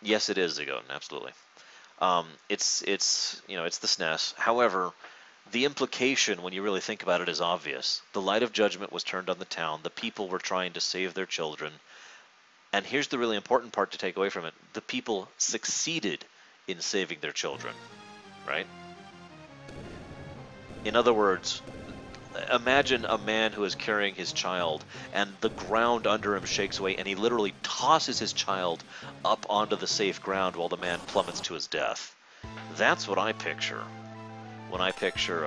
Yes, it is Zigoten, absolutely. It's the SNES. However, the implication, when you really think about it, is obvious. The light of judgment was turned on the town. The people were trying to save their children. And here's the really important part to take away from it. The people succeeded in saving their children, right? In other words, imagine a man who is carrying his child and the ground under him shakes away and he literally tosses his child up onto the safe ground while the man plummets to his death. That's what I picture when I picture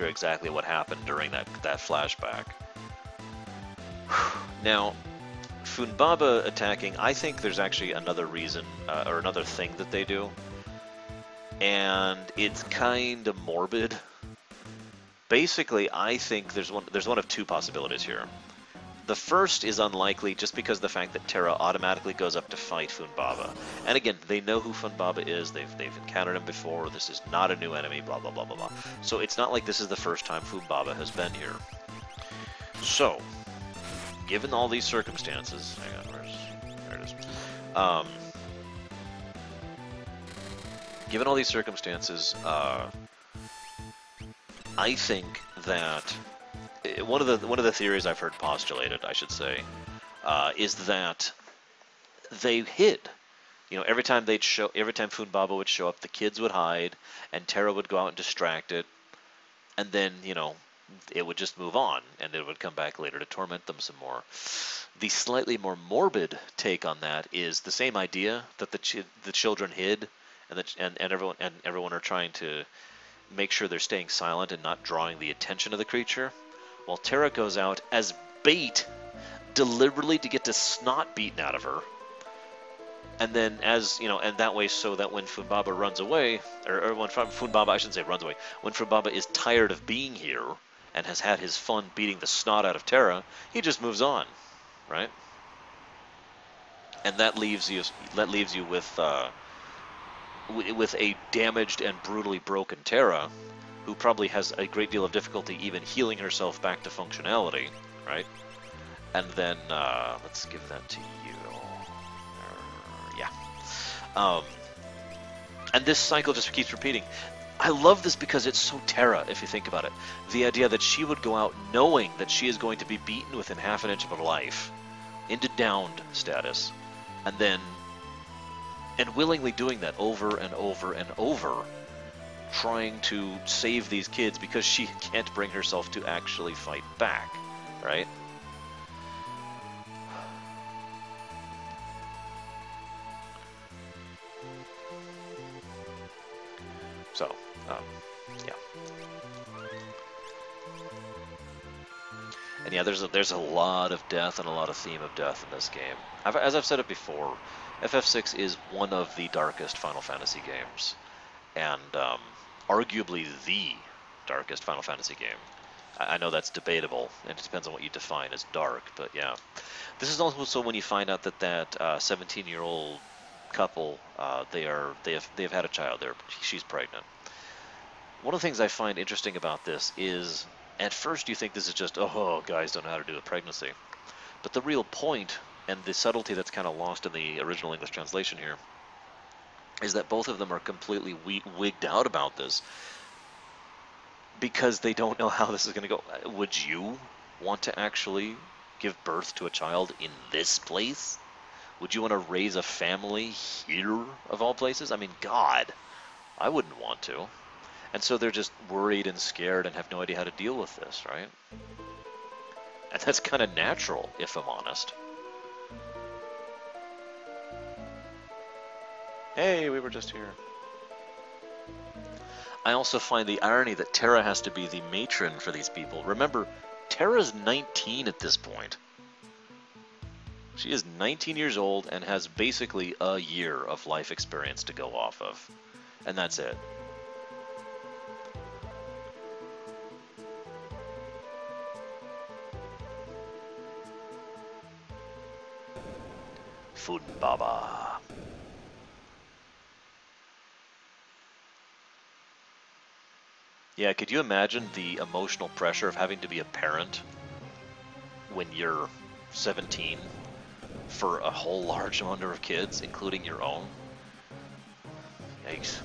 exactly what happened during that flashback. Now, Funbaba attacking, I think there's actually another reason or another thing that they do, and it's kind of morbid. Basically, I think there's one of two possibilities here. The first is unlikely just because of the fact that Terra automatically goes up to fight Funbaba. And again, they know who Funbaba is, they've encountered him before, this is not a new enemy, blah blah blah blah blah. So it's not like this is the first time Funbaba has been here. So, given all these circumstances, hang on, there it is. Given all these circumstances, I think that one of the theories I've heard postulated, I should say, is that they hid. You know, every time Funbaba would show up, the kids would hide, and Terra would go out and distract it, and then it would just move on, and it would come back later to torment them some more. The slightly more morbid take on that is the same idea that the children hid, and everyone are trying to make sure they're staying silent and not drawing the attention of the creature, while Terra goes out as bait, deliberately to get the snot beaten out of her, and then and that way, so that when Funbaba runs away, or when Funbaba, I shouldn't say runs away, when Funbaba is tired of being here and has had his fun beating the snot out of Terra, he just moves on, right? And that leaves you with a damaged and brutally broken Terra, who probably has a great deal of difficulty even healing herself back to functionality, right? And then, let's give that to you. Yeah. And this cycle just keeps repeating. I love this because it's so Terra, if you think about it. The idea that she would go out knowing that she is going to be beaten within half an inch of her life into downed status, and willingly doing that over and over and over, trying to save these kids because she can't bring herself to actually fight back, right? So, yeah. And yeah, there's a lot of death and a lot of theme of death in this game. As I've said it before, FF6 is one of the darkest Final Fantasy games, and arguably the darkest Final Fantasy game. I know that's debatable, and it depends on what you define as dark, but yeah. This is also when you find out that 17-year-old couple, they have had a child. She's pregnant. One of the things I find interesting about this is, at first you think this is just, oh, guys don't know how to do a pregnancy. But the real point, and the subtlety that's kind of lost in the original English translation here, is that both of them are completely wigged out about this because they don't know how this is going to go. Would you want to actually give birth to a child in this place? Would you want to raise a family here, of all places? I mean, God, I wouldn't want to. And so they're just worried and scared and have no idea how to deal with this, right? And that's kind of natural, if I'm honest. Hey, we were just here. I also find the irony that Terra has to be the matron for these people. Remember, Terra's 19 at this point. She is 19 years old and has basically a year of life experience to go off of. And that's it. Funbaba. Yeah, could you imagine the emotional pressure of having to be a parent when you're 17 for a whole large number of kids, including your own. Yikes.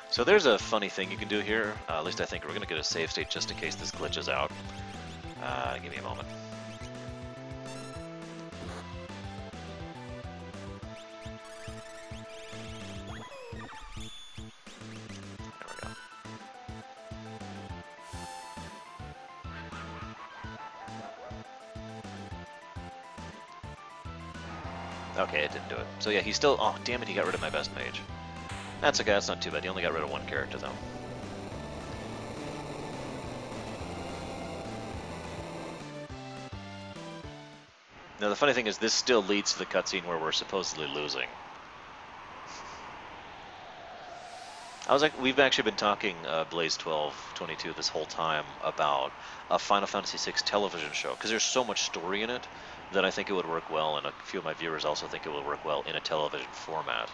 So there's a funny thing you can do here. At least I think we're going to get a save state just in case this glitches out. Give me a moment. Okay, it didn't do it. So yeah, he's still... Oh, damn it, he got rid of my best mage. That's okay, that's not too bad. He only got rid of one character, though. Now, the funny thing is, this still leads to the cutscene where we're supposedly losing. We've actually been talking, Blaze 1222, this whole time about a Final Fantasy VI television show, because there's so much story in it that I think it would work well, and a few of my viewers also think it would work well in a television format.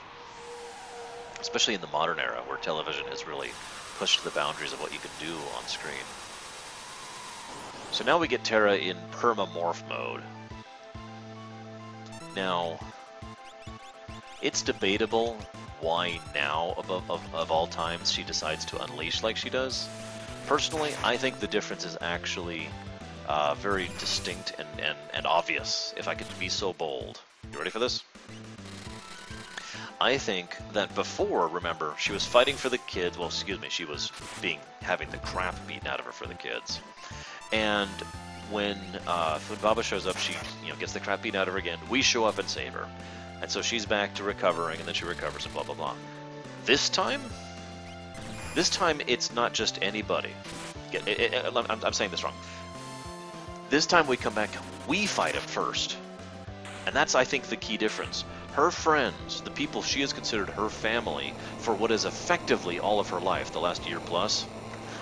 Especially in the modern era, where television has really pushed the boundaries of what you can do on screen. So now we get Terra in permamorph mode. Now, it's debatable why now, of all times, she decides to unleash like she does. Personally, I think the difference is actually very distinct and obvious, if I could be so bold. You ready for this? I think that before, remember, she was fighting for the kids. Well, excuse me, she was having the crap beaten out of her for the kids. And when Funbaba shows up, she gets the crap beaten out of her again. We show up and save her. And so she's back to recovering, and then she recovers and blah, blah, blah. This time it's not just anybody. I'm saying this wrong. This time we come back, we fight him first. And that's, I think, the key difference. Her friends, the people she has considered her family for what is effectively all of her life, the last year plus,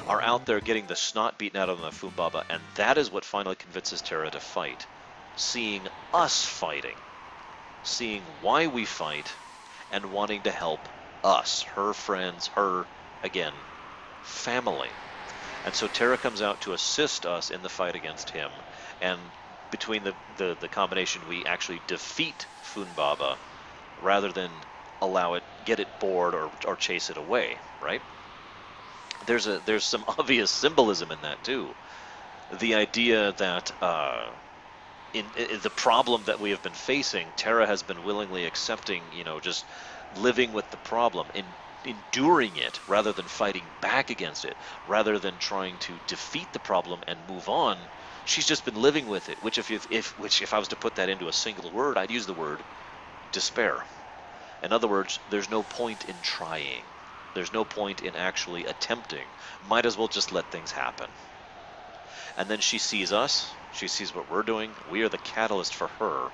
are out there getting the snot beaten out of them by Funbaba, and that is what finally convinces Terra to fight. Seeing us fighting. Seeing why we fight, and wanting to help us, her friends, her, again, family. And so Terra comes out to assist us in the fight against him, and between the combination, we actually defeat Funbaba rather than get it bored or chase it away, right? There's some obvious symbolism in that too. The idea that in the problem that we have been facing, Terra has been willingly accepting, just living with the problem, enduring it rather than fighting back against it, rather than trying to defeat the problem and move on. She's just been living with it, which if I was to put that into a single word, I'd use the word despair. In other words, there's no point in trying. There's no point in actually attempting. Might as well just let things happen. And then she sees us. She sees what we're doing. We are the catalyst for her.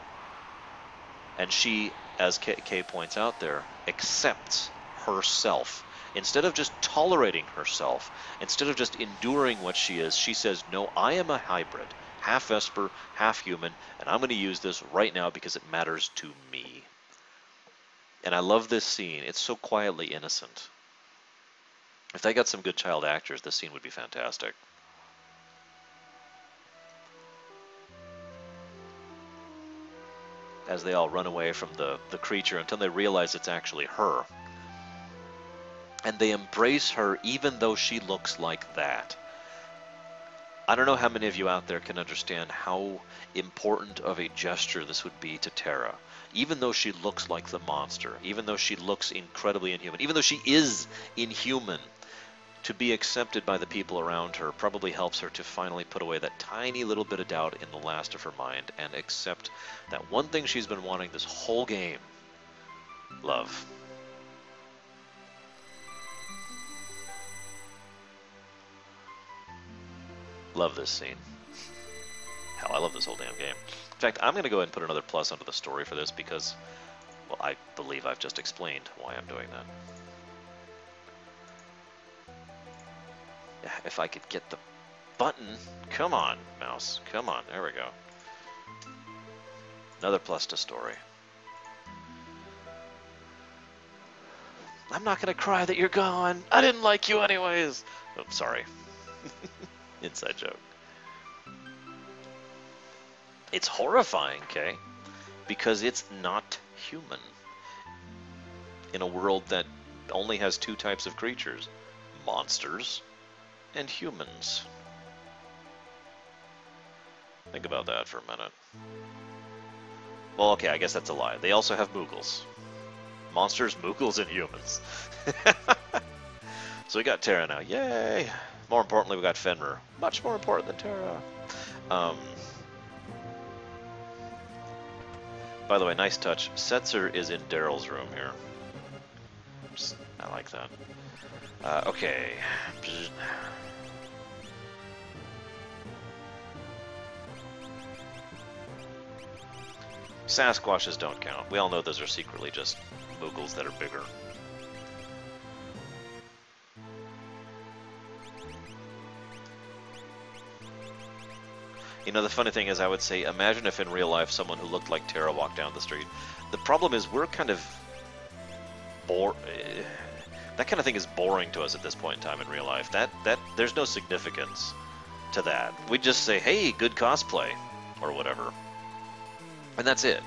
And she, as Kay points out there, accepts herself. Instead of just tolerating herself, instead of just enduring what she is, she says, no, I am a hybrid, half Vesper, half human, and I'm going to use this right now because it matters to me. And I love this scene. It's so quietly innocent. If they got some good child actors, this scene would be fantastic. As they all run away from the creature until they realize it's actually her. And they embrace her even though she looks like that. I don't know how many of you out there can understand how important of a gesture this would be to Terra. Even though she looks like the monster, even though she looks incredibly inhuman, even though she is inhuman, to be accepted by the people around her probably helps her to finally put away that tiny little bit of doubt in the last of her mind and accept that one thing she's been wanting this whole game: love. Love this scene. Hell, I love this whole damn game. In fact, I'm going to go ahead and put another plus onto the story for this because, well, I believe I've just explained why I'm doing that. Yeah, if I could get the button. Come on, mouse. Come on. There we go. Another plus to story. I'm not gonna cry that you're gone. I didn't like you anyways. Oh, sorry. Inside joke. It's horrifying, okay? Because it's not human. In a world that only has two types of creatures. Monsters and humans. Think about that for a minute. Well, okay, I guess that's a lie. They also have Moogles. Monsters, Moogles, and humans. So we got Terra now. Yay! More importantly, we got Fenrir. Much more important than Terra. By the way, nice touch. Setzer is in Daryl's room here. I like that. Okay. Sasquatches don't count. We all know those are secretly just Moogles that are bigger. You know, the funny thing is, I would say, imagine if in real life someone who looked like Terra walked down the street. The problem is, we're kind of that kind of thing is boring to us at this point in time in real life. There's no significance to that. We just say, hey, good cosplay, or whatever. And that's it.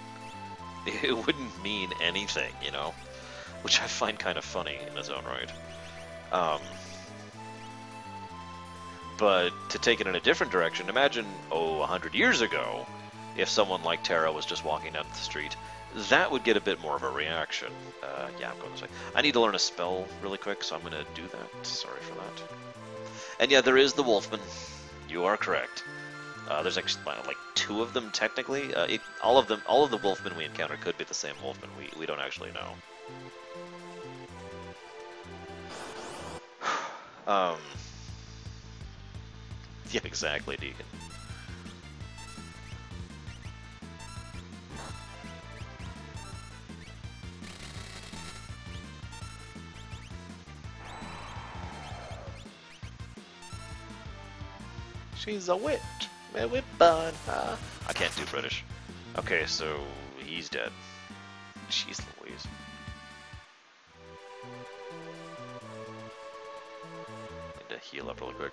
It wouldn't mean anything, you know? Which I find kind of funny in its own right. But to take it in a different direction, imagine, 100 years ago, if someone like Terra was just walking down the street, that would get a bit more of a reaction. Yeah, I'm going this way. I need to learn a spell really quick, so I'm going to do that. Sorry for that. And yeah, there is the Wolfman. You are correct. There's actually like two of them technically. All of the Wolfmen we encounter could be the same Wolfman. We don't actually know. Yeah, exactly, Deacon. She's a witch. A whip on her. I can't do British. Okay, so he's dead. Jeez Louise. Need to heal up really quick.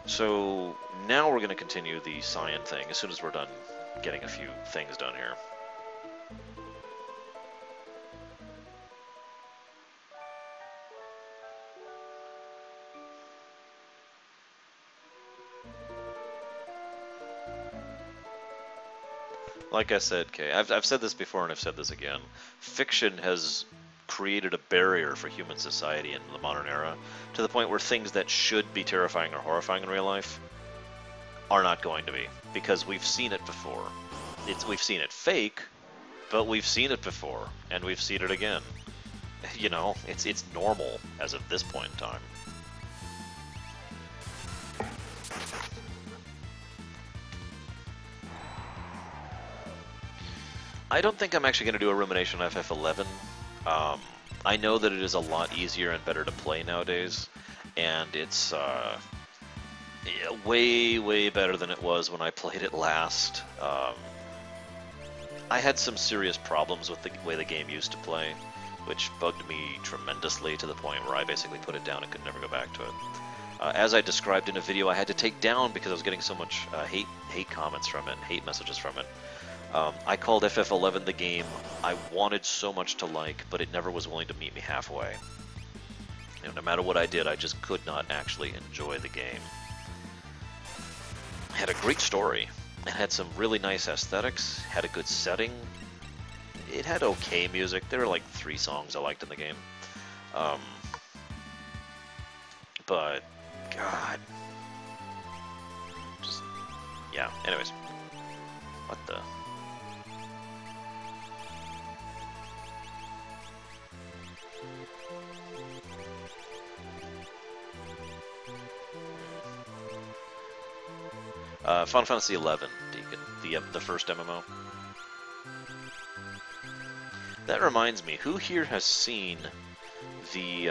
So now we're going to continue the Cyan thing as soon as we're done getting a few things done here. Like I said, Kay, I've said this before and I've said this again. Fiction has created a barrier for human society in the modern era to the point where things that should be terrifying or horrifying in real life are not going to be, because we've seen it before. We've seen it fake, but we've seen it before, and we've seen it again. You know, it's normal as of this point in time. I don't think I'm actually going to do a Rumination FF11. I know that it is a lot easier and better to play nowadays, and it's way, way better than it was when I played it last. I had some serious problems with the way the game used to play, which bugged me tremendously to the point where I basically put it down and could never go back to it. As I described in a video I had to take down because I was getting so much hate comments from it, hate messages from it. I called FF11 the game I wanted so much to like, but it never was willing to meet me halfway. You know, no matter what I did, I just could not actually enjoy the game. It had a great story. It had some really nice aesthetics, had a good setting. It had okay music. There were like 3 songs I liked in the game. But, God. Just, yeah, anyways. What the... Final Fantasy XI, Deacon, the first MMO. That reminds me, who here has seen the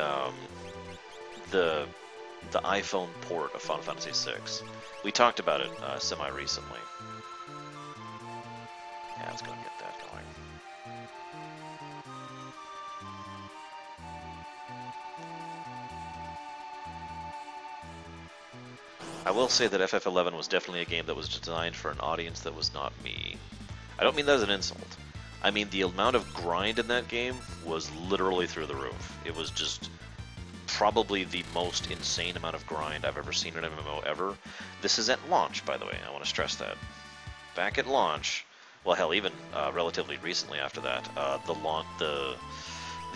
iPhone port of Final Fantasy VI? We talked about it semi-recently. Yeah, let's go and get that going. I will say that FF11 was definitely a game that was designed for an audience that was not me. I don't mean that as an insult. I mean the amount of grind in that game was literally through the roof. It was just probably the most insane amount of grind I've ever seen in an MMO ever. This is at launch, by the way. I want to stress that. Back at launch, well, hell, even relatively recently after that, the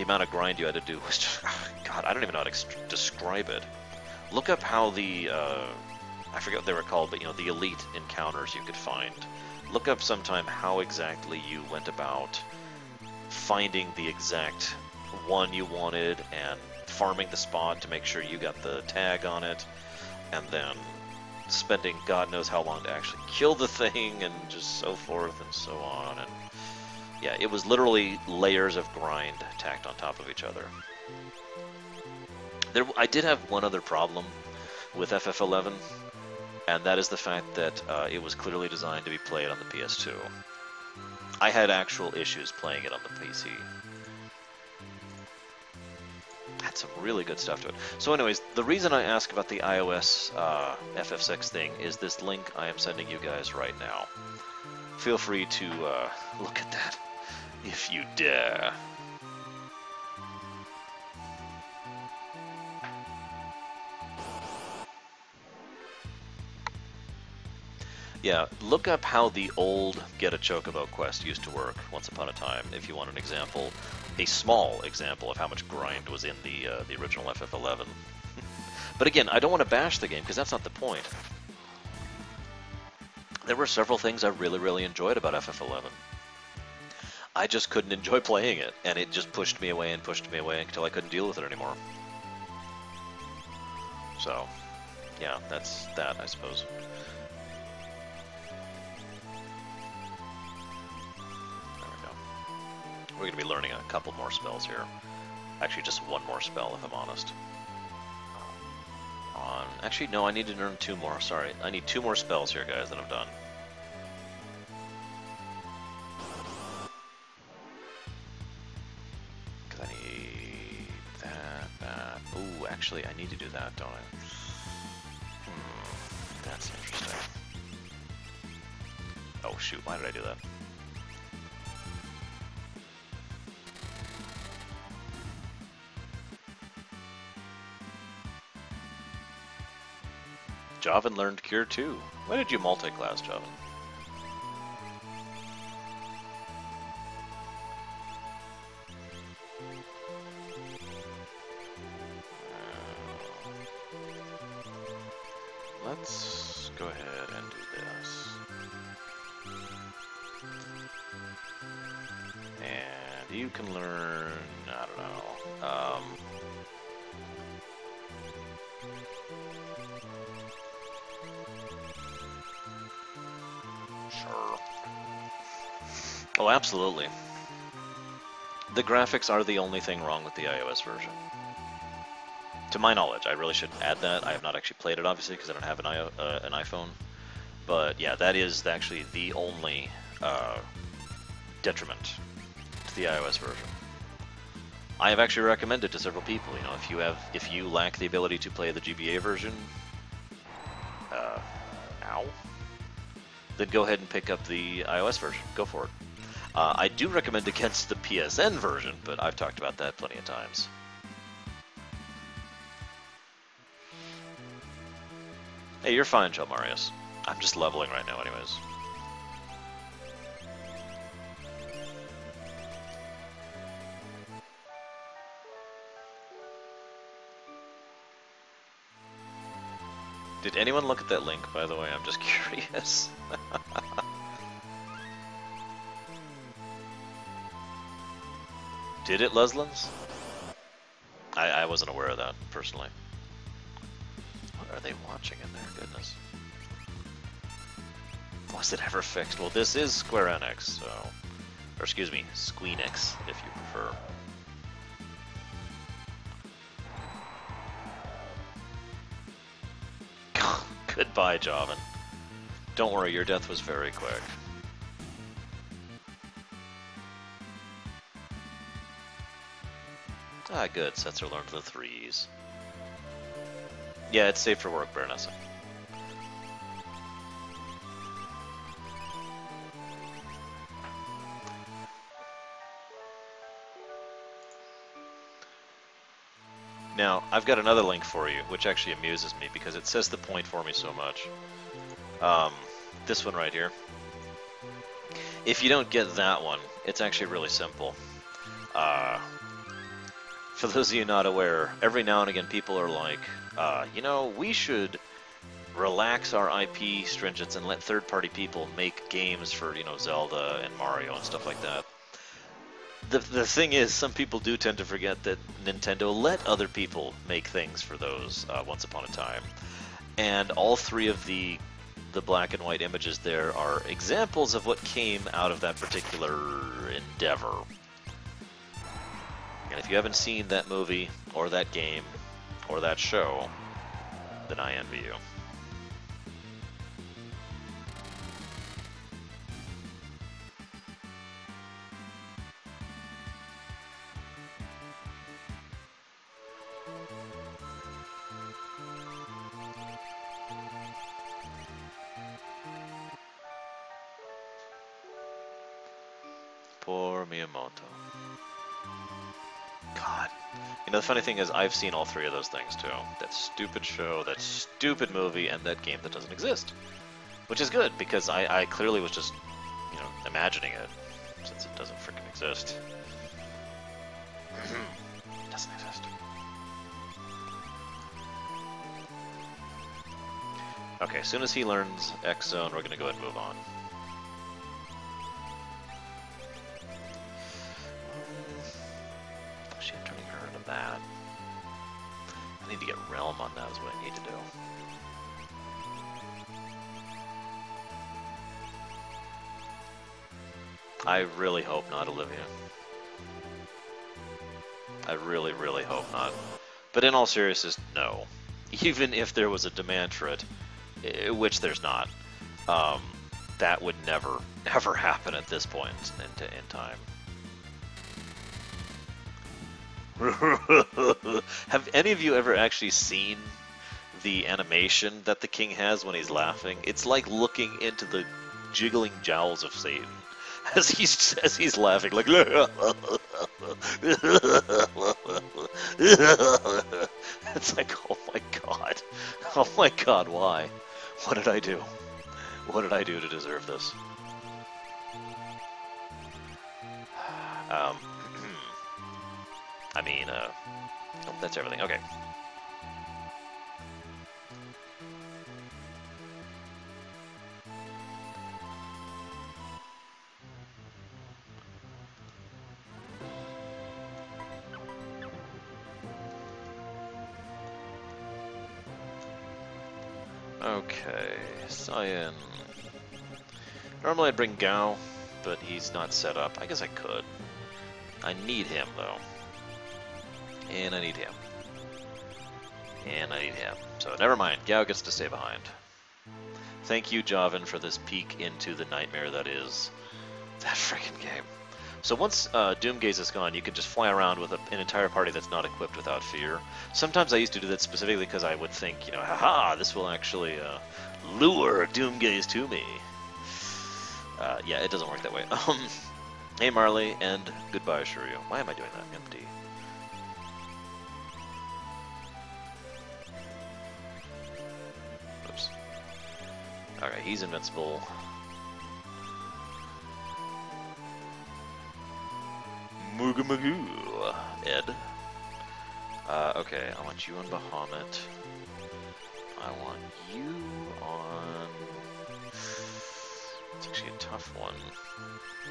amount of grind you had to do was just, God, I don't even know how to describe it. Look up how the I forget what they were called, but you know, the elite encounters you could find. Look up sometime how exactly you went about finding the exact one you wanted and farming the spot to make sure you got the tag on it, and then spending God knows how long to actually kill the thing, and just so forth and so on. And yeah, it was literally layers of grind tacked on top of each other. I did have one other problem with FF11, and that is the fact that it was clearly designed to be played on the PS2. I had actual issues playing it on the PC. Had some really good stuff to it. So anyways, the reason I ask about the iOS FF6 thing is this link I am sending you guys right now. Feel free to look at that if you dare. Yeah, look up how the old Get a Chocobo quest used to work once upon a time, if you want an example, a small example of how much grind was in the original FF11. But again, I don't want to bash the game, because that's not the point. There were several things I really, really enjoyed about FF11. I just couldn't enjoy playing it, and it just pushed me away and pushed me away until I couldn't deal with it anymore. So, yeah, that's that, I suppose. We're going to be learning a couple more spells here. Actually, just one more spell, if I'm honest. Actually, no, I need to learn 2 more. Sorry, I need 2 more spells here, guys, then I'm done. Because I need that. Ooh, actually, I need to do that, don't I? That's interesting. Oh, shoot, why did I do that? Javan learned Cure 2. Why did you multi-class, Javan? Let's go ahead and do this. And you can learn, I don't know, sure. Oh, absolutely. The graphics are the only thing wrong with the iOS version. To my knowledge, I really should add that. I have not actually played it, obviously, because I don't have an iPhone. But yeah, that is actually the only detriment to the iOS version. I have actually recommended to several people, you know, if you lack the ability to play the GBA version, then go ahead and pick up the iOS version. Go for it. I do recommend against the PSN version, but I've talked about that plenty of times. Hey, you're fine, Joe Marius. I'm just leveling right now anyways. Did anyone look at that link, by the way? I'm just curious. Did it, Leslins? I wasn't aware of that, personally. What are they watching in there? Goodness. Was it ever fixed? Well, this is Square Enix, so... Or excuse me, Squeenix, if you prefer. Goodbye, Javan. Don't worry, your death was very quick. Ah, good. Setzer learned the 3s. Yeah, it's safe for work, Baronessa. Now, I've got another link for you, which actually amuses me because it says the point for me so much. This one right here. If you don't get that one, it's actually really simple. For those of you not aware, every now and again people are like, you know, we should relax our IP stringence and let third-party people make games for, you know, Zelda and Mario and stuff like that. The thing is, some people do tend to forget that Nintendo let other people make things for those once upon a time. And all three of the black and white images there are examples of what came out of that particular endeavor. And if you haven't seen that movie, or that game, or that show, then I envy you. Poor Miyamoto. God. You know, the funny thing is, I've seen all three of those things, too. That stupid show, that stupid movie, and that game that doesn't exist. Which is good, because I clearly was just, you know, imagining it, since it doesn't freaking exist. It doesn't exist. Okay, as soon as he learns X Zone, we're gonna go ahead and move on. Actually, I'm turning her into that. I need to get Realm on that is what I need to do. I really hope not, Olivia. I really, really hope not. But in all seriousness, no. Even if there was a demand for it, which there's not, that would never, ever happen at this point in time. Have any of you ever actually seen the animation that the king has when he's laughing? It's like looking into the jiggling jowls of Satan as he's laughing, like. It's like, oh my god, why? What did I do? What did I do to deserve this? I mean, oh, that's everything. Okay. Okay, Cyan. Normally I'd bring Gao, but he's not set up. I guess I could. I need him, though. And I need him. And I need him. So never mind, Gao gets to stay behind. Thank you, Javin, for this peek into the nightmare that is that freaking game. So once Doomgaze is gone, you can just fly around with an entire party that's not equipped without fear. Sometimes I used to do that specifically because I would think, you know, haha, this will actually lure Doomgaze to me. Yeah, it doesn't work that way. Hey Marley, and goodbye Shiryu. Why am I doing that? Empty. Oops. Okay, he's invincible. Mooga Magoo, Ed. Okay, I want you on Bahamut. I want you on... It's actually a tough one.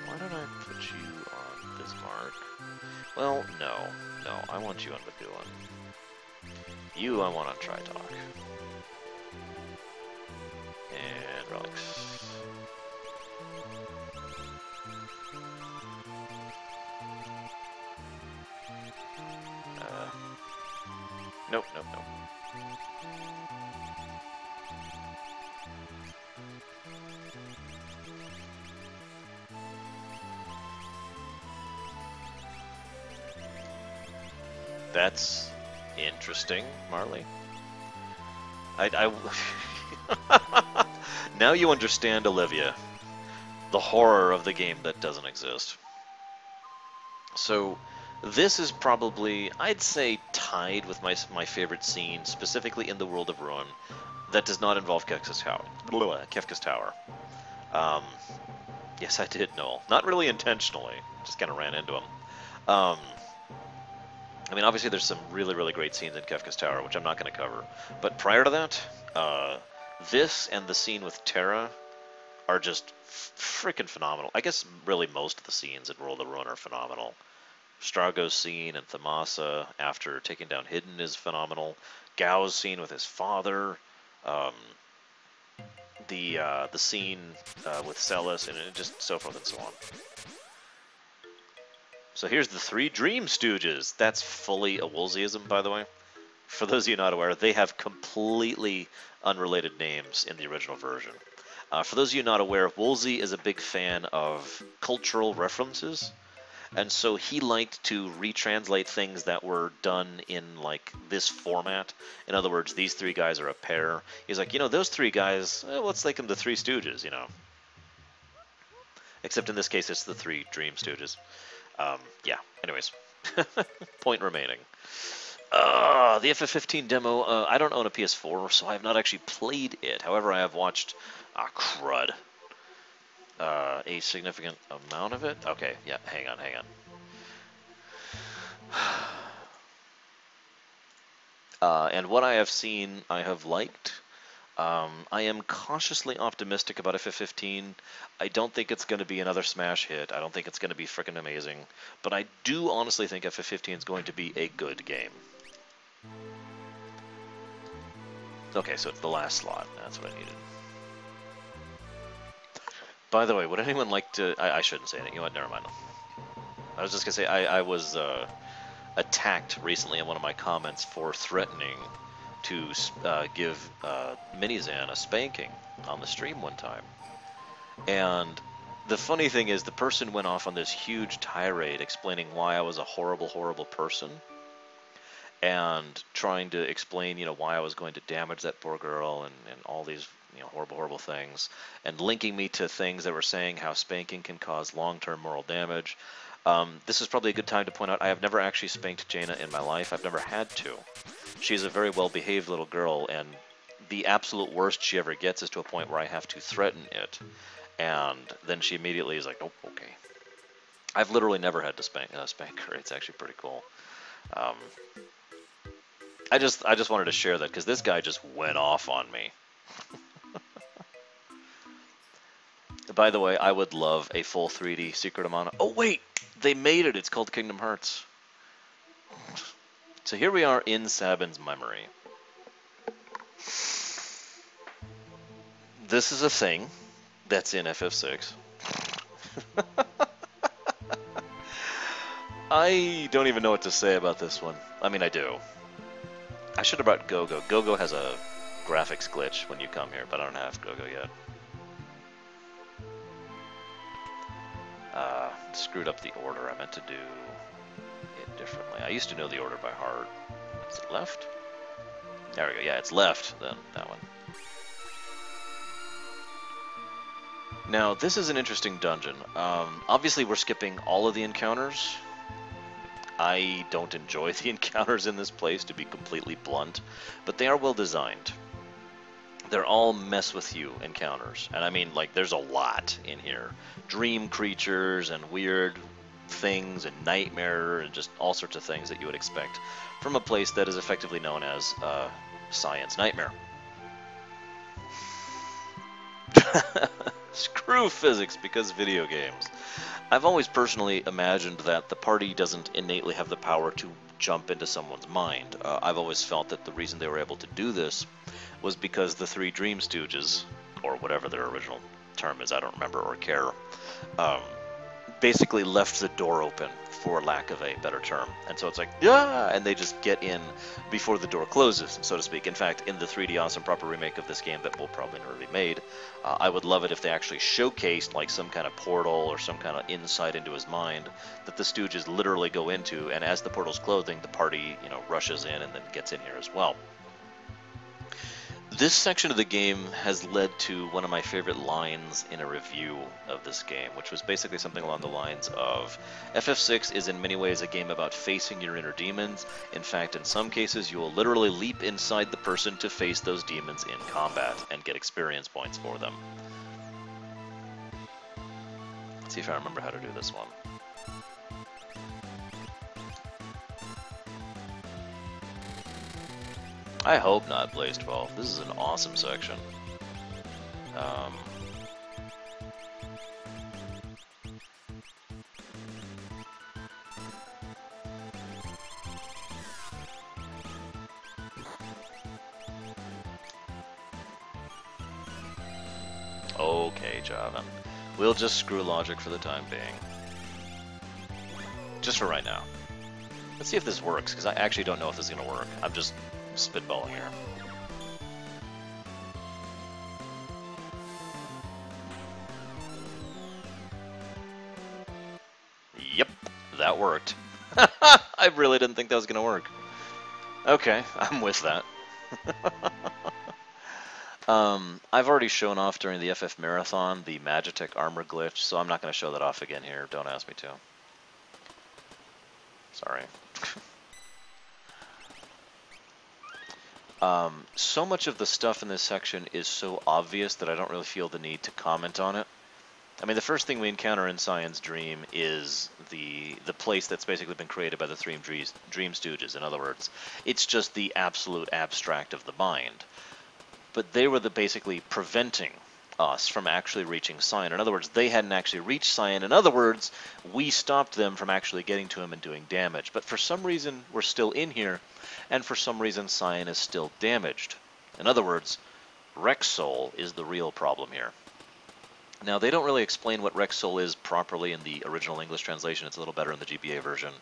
Why don't I put you on Bismarck? Well, no, I want you on Baduan. You I want on Tritalk. And Relics. Nope. That's interesting, Marley. Now you understand, Olivia, the horror of the game that doesn't exist. So, This is probably, I'd say, tied with my favorite scene, specifically in the World of Ruin, that does not involve Kefka's Tower. Kefka's Tower. Um, yes, I did, Noel. Not really intentionally. Just kind of ran into him. Um, I mean, obviously, there's some really, really great scenes in Kefka's Tower, which I'm not going to cover. But prior to that, this and the scene with Terra are just freaking phenomenal. I guess really most of the scenes in World of Ruin are phenomenal. Strago's scene and Thamasa after taking down Hidden is phenomenal. Gao's scene with his father. Um, the scene with Celis, and just so forth and so on. So here's the three Dream Stooges. That's fully a Woolseyism, by the way. For those of you not aware, they have completely unrelated names in the original version. For those of you not aware, Woolsey is a big fan of cultural references, and so he liked to retranslate things that were done in like this format. In other words, these three guys are a pair. He's like, those three guys, let's make them the Three Stooges, Except in this case, it's the three Dream Stooges. Yeah, anyways. Point remaining. The FF15 demo, I don't own a PS4, so I have not actually played it. However, I have watched, crud, a significant amount of it. Okay, yeah, hang on. And what I have seen, I have liked. I am cautiously optimistic about FF15. I don't think it's going to be another smash hit. I don't think it's going to be freaking amazing. But I do honestly think FF15 is going to be a good game. Okay, so it's the last slot. That's what I needed. By the way, would anyone like to... I shouldn't say anything. You know what? Never mind. I was just going to say, I was attacked recently in one of my comments for threatening to give Minizan a spanking on the stream one time. And the funny thing is, the person went off on this huge tirade explaining why I was a horrible, horrible person, and trying to explain, why I was going to damage that poor girl, and all these, horrible, horrible things, and linking me to things that were saying how spanking can cause long-term moral damage. This is probably a good time to point out I have never actually spanked Jaina in my life. I've never had to. She's a very well-behaved little girl, and the absolute worst she ever gets is to a point where I have to threaten it, and then she immediately is like, oh, okay. I've literally never had to spank her. It's actually pretty cool. I just wanted to share that because this guy just went off on me. By the way, I would love a full 3D Secret of Mana. Oh wait, they made it. It's called Kingdom Hearts. So here we are in Sabin's memory. This is a thing that's in FF6. I don't even know what to say about this one. I mean, I do. I should have brought Go-Go. Go-Go has a graphics glitch when you come here, but I don't have Go-Go yet. Screwed up the order. I meant to do it differently. I used to know the order by heart. Is it left? There we go. Yeah, it's left, then, that one. Now, this is an interesting dungeon. Obviously, we're skipping all of the encounters. I don't enjoy the encounters in this place, to be completely blunt, but they are well designed. They're all mess with you encounters, and I mean, like, there's a lot in here. Dream creatures and weird things and nightmare and just all sorts of things that you would expect from a place that is effectively known as Science Nightmare. Screw physics because video games. I've always personally imagined that the party doesn't innately have the power to jump into someone's mind. I've always felt that the reason they were able to do this was because the three Dream Stooges, or whatever their original term is, I don't remember or care, basically left the door open, for lack of a better term. And so it's like, yeah, and they just get in before the door closes, so to speak. In fact, in the 3D Awesome Proper remake of this game that will probably never be made, I would love it if they actually showcased like some kind of portal or some kind of insight into his mind that the Stooges literally go into, and as the portal's closing, the party, rushes in and then gets in here as well. This section of the game has led to one of my favorite lines in a review of this game, which was basically something along the lines of, FF6 is in many ways a game about facing your inner demons. In fact, in some cases, you will literally leap inside the person to face those demons in combat and get experience points for them. Let's see if I remember how to do this one. I hope not, Blaze 12. This is an awesome section. Okay, Javan. We'll just screw logic for the time being. Just for right now. Let's see if this works, because I actually don't know if this is going to work. I'm just spitballing here. Yep, that worked. I really didn't think that was going to work. Okay, I'm with that. I've already shown off during the FF Marathon the Magitech armor glitch, so I'm not going to show that off again here. Don't ask me to. Sorry. So much of the stuff in this section is so obvious that I don't really feel the need to comment on it. I mean, the first thing we encounter in Cyan's dream is the place that's basically been created by the Dream Stooges. In other words, it's just the absolute abstract of the mind. But they were basically preventing us from actually reaching Cyan. In other words, they hadn't actually reached Cyan. In other words, we stopped them from actually getting to him and doing damage. But for some reason, we're still in here, and for some reason, Cyan is still damaged. In other words, Rex Soul is the real problem here. Now, they don't really explain what Rex Soul is properly in the original English translation. It's a little better in the GBA version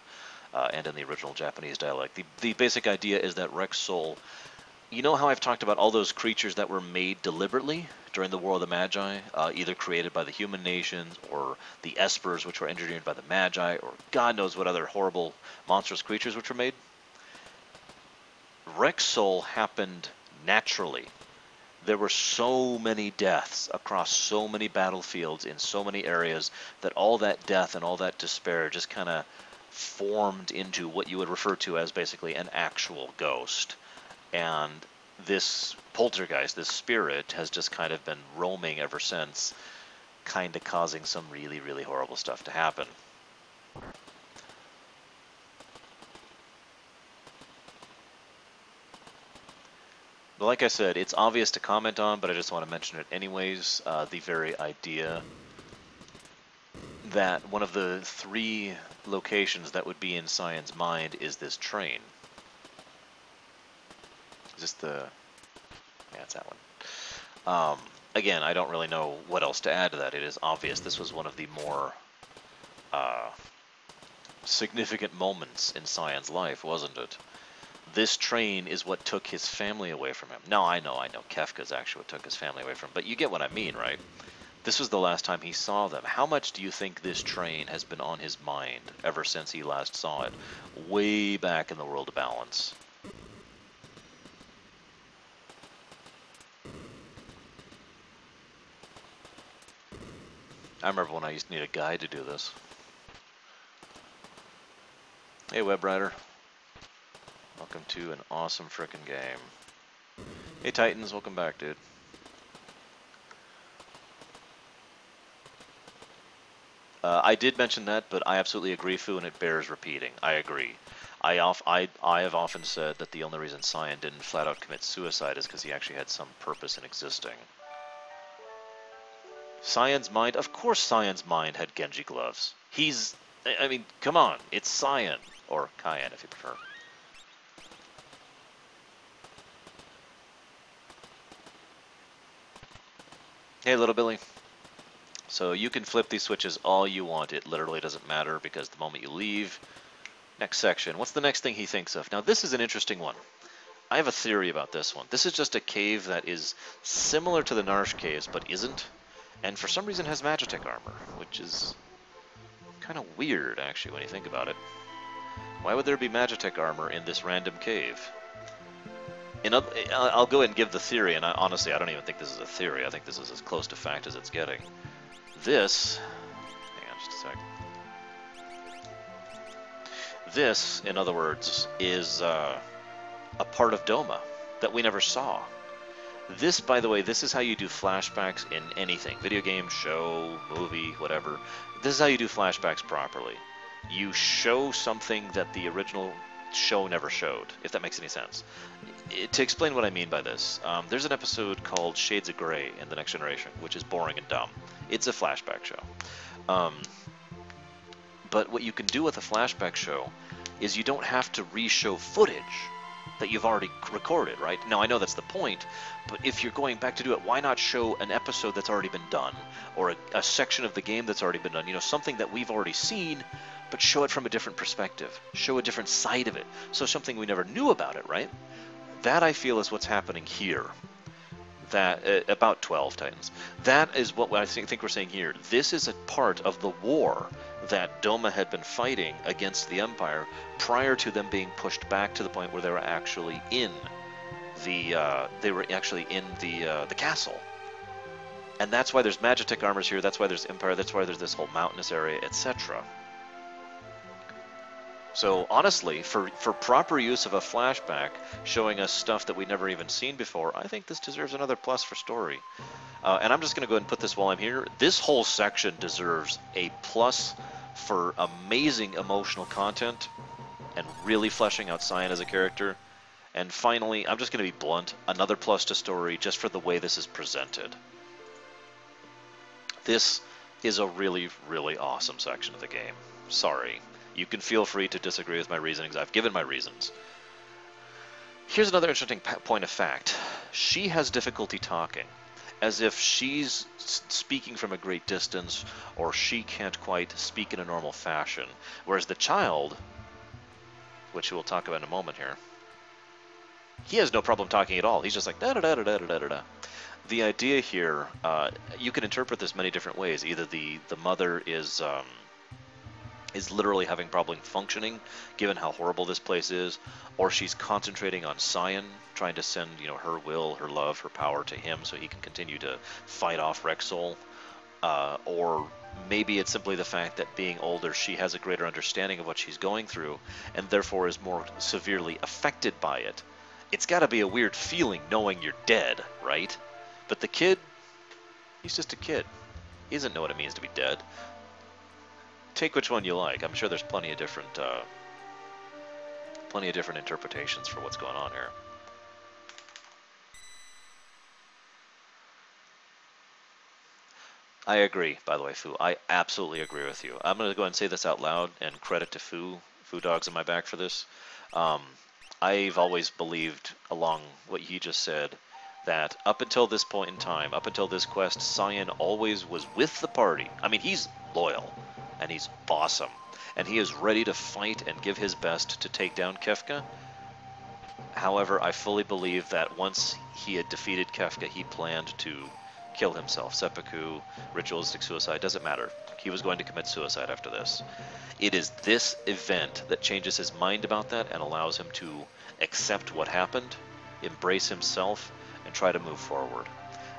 and in the original Japanese dialect. The basic idea is that Rex Soul... You know how I've talked about all those creatures that were made deliberately during the War of the Magi, either created by the human nations, or the Espers, which were engineered by the Magi, or God knows what other horrible, monstrous creatures which were made? Rex Soul happened naturally. There were so many deaths across so many battlefields in so many areas that all that death and all that despair just kind of formed into what you would refer to as basically an actual ghost. And this poltergeist, this spirit, has just kind of been roaming ever since, kind of causing some really, really horrible stuff to happen. But like I said, it's obvious to comment on, but I just want to mention it anyways. The very idea that one of the 3 locations that would be in Cyan's mind is this train. Just the... yeah, it's that one. Again, I don't really know what else to add to that. It is obvious this was one of the more significant moments in Cyan's life, wasn't it? This train is what took his family away from him. Now, I know, Kefka's actually what took his family away from him, but you get what I mean, right? This was the last time he saw them. How much do you think this train has been on his mind ever since he last saw it? Way back in the World of Balance. I remember when I used to need a guide to do this. Hey, WebRider. Welcome to an awesome frickin' game. Hey, Titans, welcome back, dude. I did mention that, but I absolutely agree, Fu, and it bears repeating. I agree. I have often said that the only reason Cyan didn't flat out commit suicide is because he actually had some purpose in existing. Cyan's mind? Of course Cyan's mind had Genji gloves. He's... I mean, come on. It's Cyan. Or Cyan, if you prefer. Hey, little Billy. So you can flip these switches all you want. It literally doesn't matter because the moment you leave... Next section. What's the next thing he thinks of? Now, this is an interesting one. I have a theory about this one. This is just a cave that is similar to the Narsh caves, but isn't. And for some reason has Magitech armor, which is kind of weird, actually, when you think about it. Why would there be Magitech armor in this random cave? I'll go ahead and give the theory, and honestly, I don't even think this is a theory. I think this is as close to fact as it's getting. This, hang on just a sec. This, in other words, is a part of Doma that we never saw. This, by the way, this is how you do flashbacks in anything. Video game, show, movie, whatever. This is how you do flashbacks properly. You show something that the original show never showed, if that makes any sense. To explain what I mean by this, there's an episode called Shades of Grey in The Next Generation, which is boring and dumb. It's a flashback show. But what you can do with a flashback show is you don't have to re-show footage that you've already recorded, right? Now, I know that's the point, but if you're going back to do it, why not show an episode that's already been done, or a section of the game that's already been done, you know, something that we've already seen, but show it from a different perspective, show a different side of it, so something we never knew about it, right? That, I feel, is what's happening here. That about 12 Titans. That is what I think we're saying here. This is a part of the war that Doma had been fighting against the Empire prior to them being pushed back to the point where they were actually in the castle. And that's why there's Magitech armors here. That's why there's Empire. That's why there's this whole mountainous area, etc. So honestly, for proper use of a flashback showing us stuff that we've never even seen before, I think this deserves another plus for story. And I'm just going to go ahead and put this while I'm here. This whole section deserves a plus for amazing emotional content and really fleshing out Cyan as a character. And finally, I'm just going to be blunt, another plus to story just for the way this is presented. This is a really, really awesome section of the game. Sorry. You can feel free to disagree with my reasonings. I've given my reasons. Here's another interesting point of fact. She has difficulty talking, as if she's speaking from a great distance, or she can't quite speak in a normal fashion. Whereas the child, which we'll talk about in a moment here, he has no problem talking at all. He's just like da-da-da-da-da-da-da-da. The idea here, you can interpret this many different ways. Either the mother is literally having problem functioning, given how horrible this place is, or she's concentrating on Cyan, trying to send, you know, her will, her love, her power to him so he can continue to fight off Rexol, or maybe it's simply the fact that being older, she has a greater understanding of what she's going through, and therefore is more severely affected by it. It's got to be a weird feeling knowing you're dead, right? But the kid, he's just a kid. He doesn't know what it means to be dead. Take which one you like. I'm sure there's plenty of different interpretations for what's going on here. I agree, by the way, Fu. I absolutely agree with you. I'm going to go ahead and say this out loud, and credit to Fu Dog's in my back for this. I've always believed, along what he just said, that up until this point in time, up until this quest, Cyan always was with the party. I mean, he's loyal. And he's awesome. And he is ready to fight and give his best to take down Kefka. However, I fully believe that once he had defeated Kefka, he planned to kill himself. Seppuku, ritualistic suicide, doesn't matter. He was going to commit suicide after this. It is this event that changes his mind about that and allows him to accept what happened, embrace himself, and try to move forward.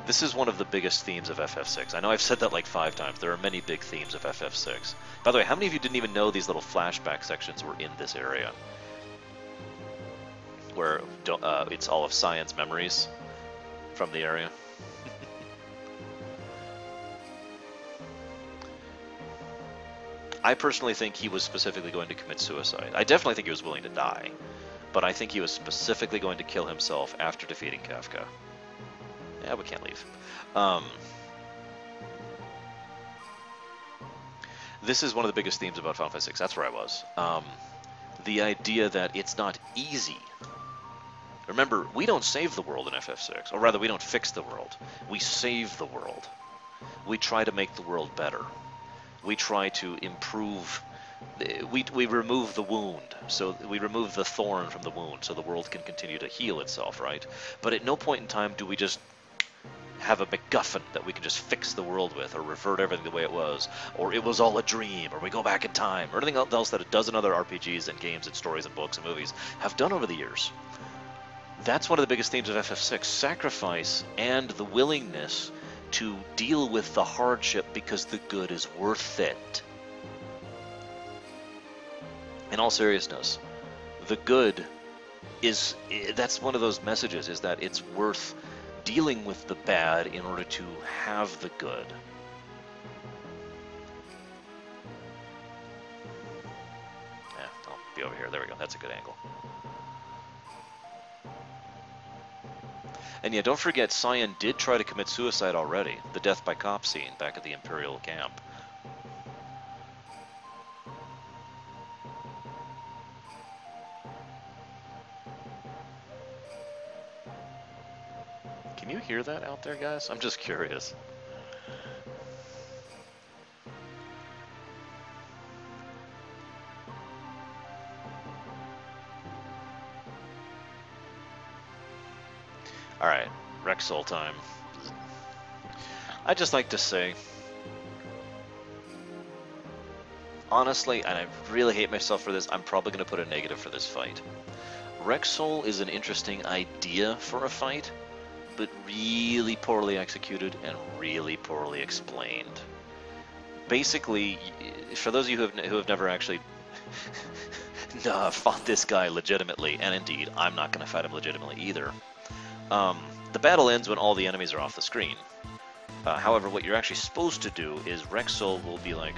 This is one of the biggest themes of FF6. I know I've said that like 5 times. There are many big themes of FF6. By the way, how many of you didn't even know these little flashback sections were in this area? Where it's all of Cyan's memories from the area. I personally think he was specifically going to commit suicide. I definitely think he was willing to die. But I think he was specifically going to kill himself after defeating Kefka. Yeah, we can't leave. This is one of the biggest themes about Final Fantasy VI. That's where I was. The idea that it's not easy. Remember, we don't save the world in FF6. Or rather, we don't fix the world. We save the world. We try to make the world better. We try to improve... We remove the wound. So we remove the thorn from the wound so the world can continue to heal itself, right? But at no point in time do we just have a MacGuffin that we can just fix the world with, or revert everything the way it was, or it was all a dream, or we go back in time, or anything else that a dozen other RPGs and games and stories and books and movies have done over the years. That's one of the biggest themes of FF6, sacrifice and the willingness to deal with the hardship because the good is worth it. In all seriousness, the good is, that's one of those messages, is that it's worth dealing with the bad in order to have the good. Yeah, I'll be over here. There we go. That's a good angle. And yeah, don't forget, Cyan did try to commit suicide already. The death by cop scene back at the Imperial camp. Can you hear that out there, guys? I'm just curious. Alright, Rexol time. I'd just like to say, honestly, and I really hate myself for this, I'm probably going to put a negative for this fight. Rexol is an interesting idea for a fight, but really poorly executed and really poorly explained. Basically, for those of you who have never actually fought this guy legitimately, and indeed, I'm not going to fight him legitimately either, the battle ends when all the enemies are off the screen. However, what you're actually supposed to do is Rexol will be like,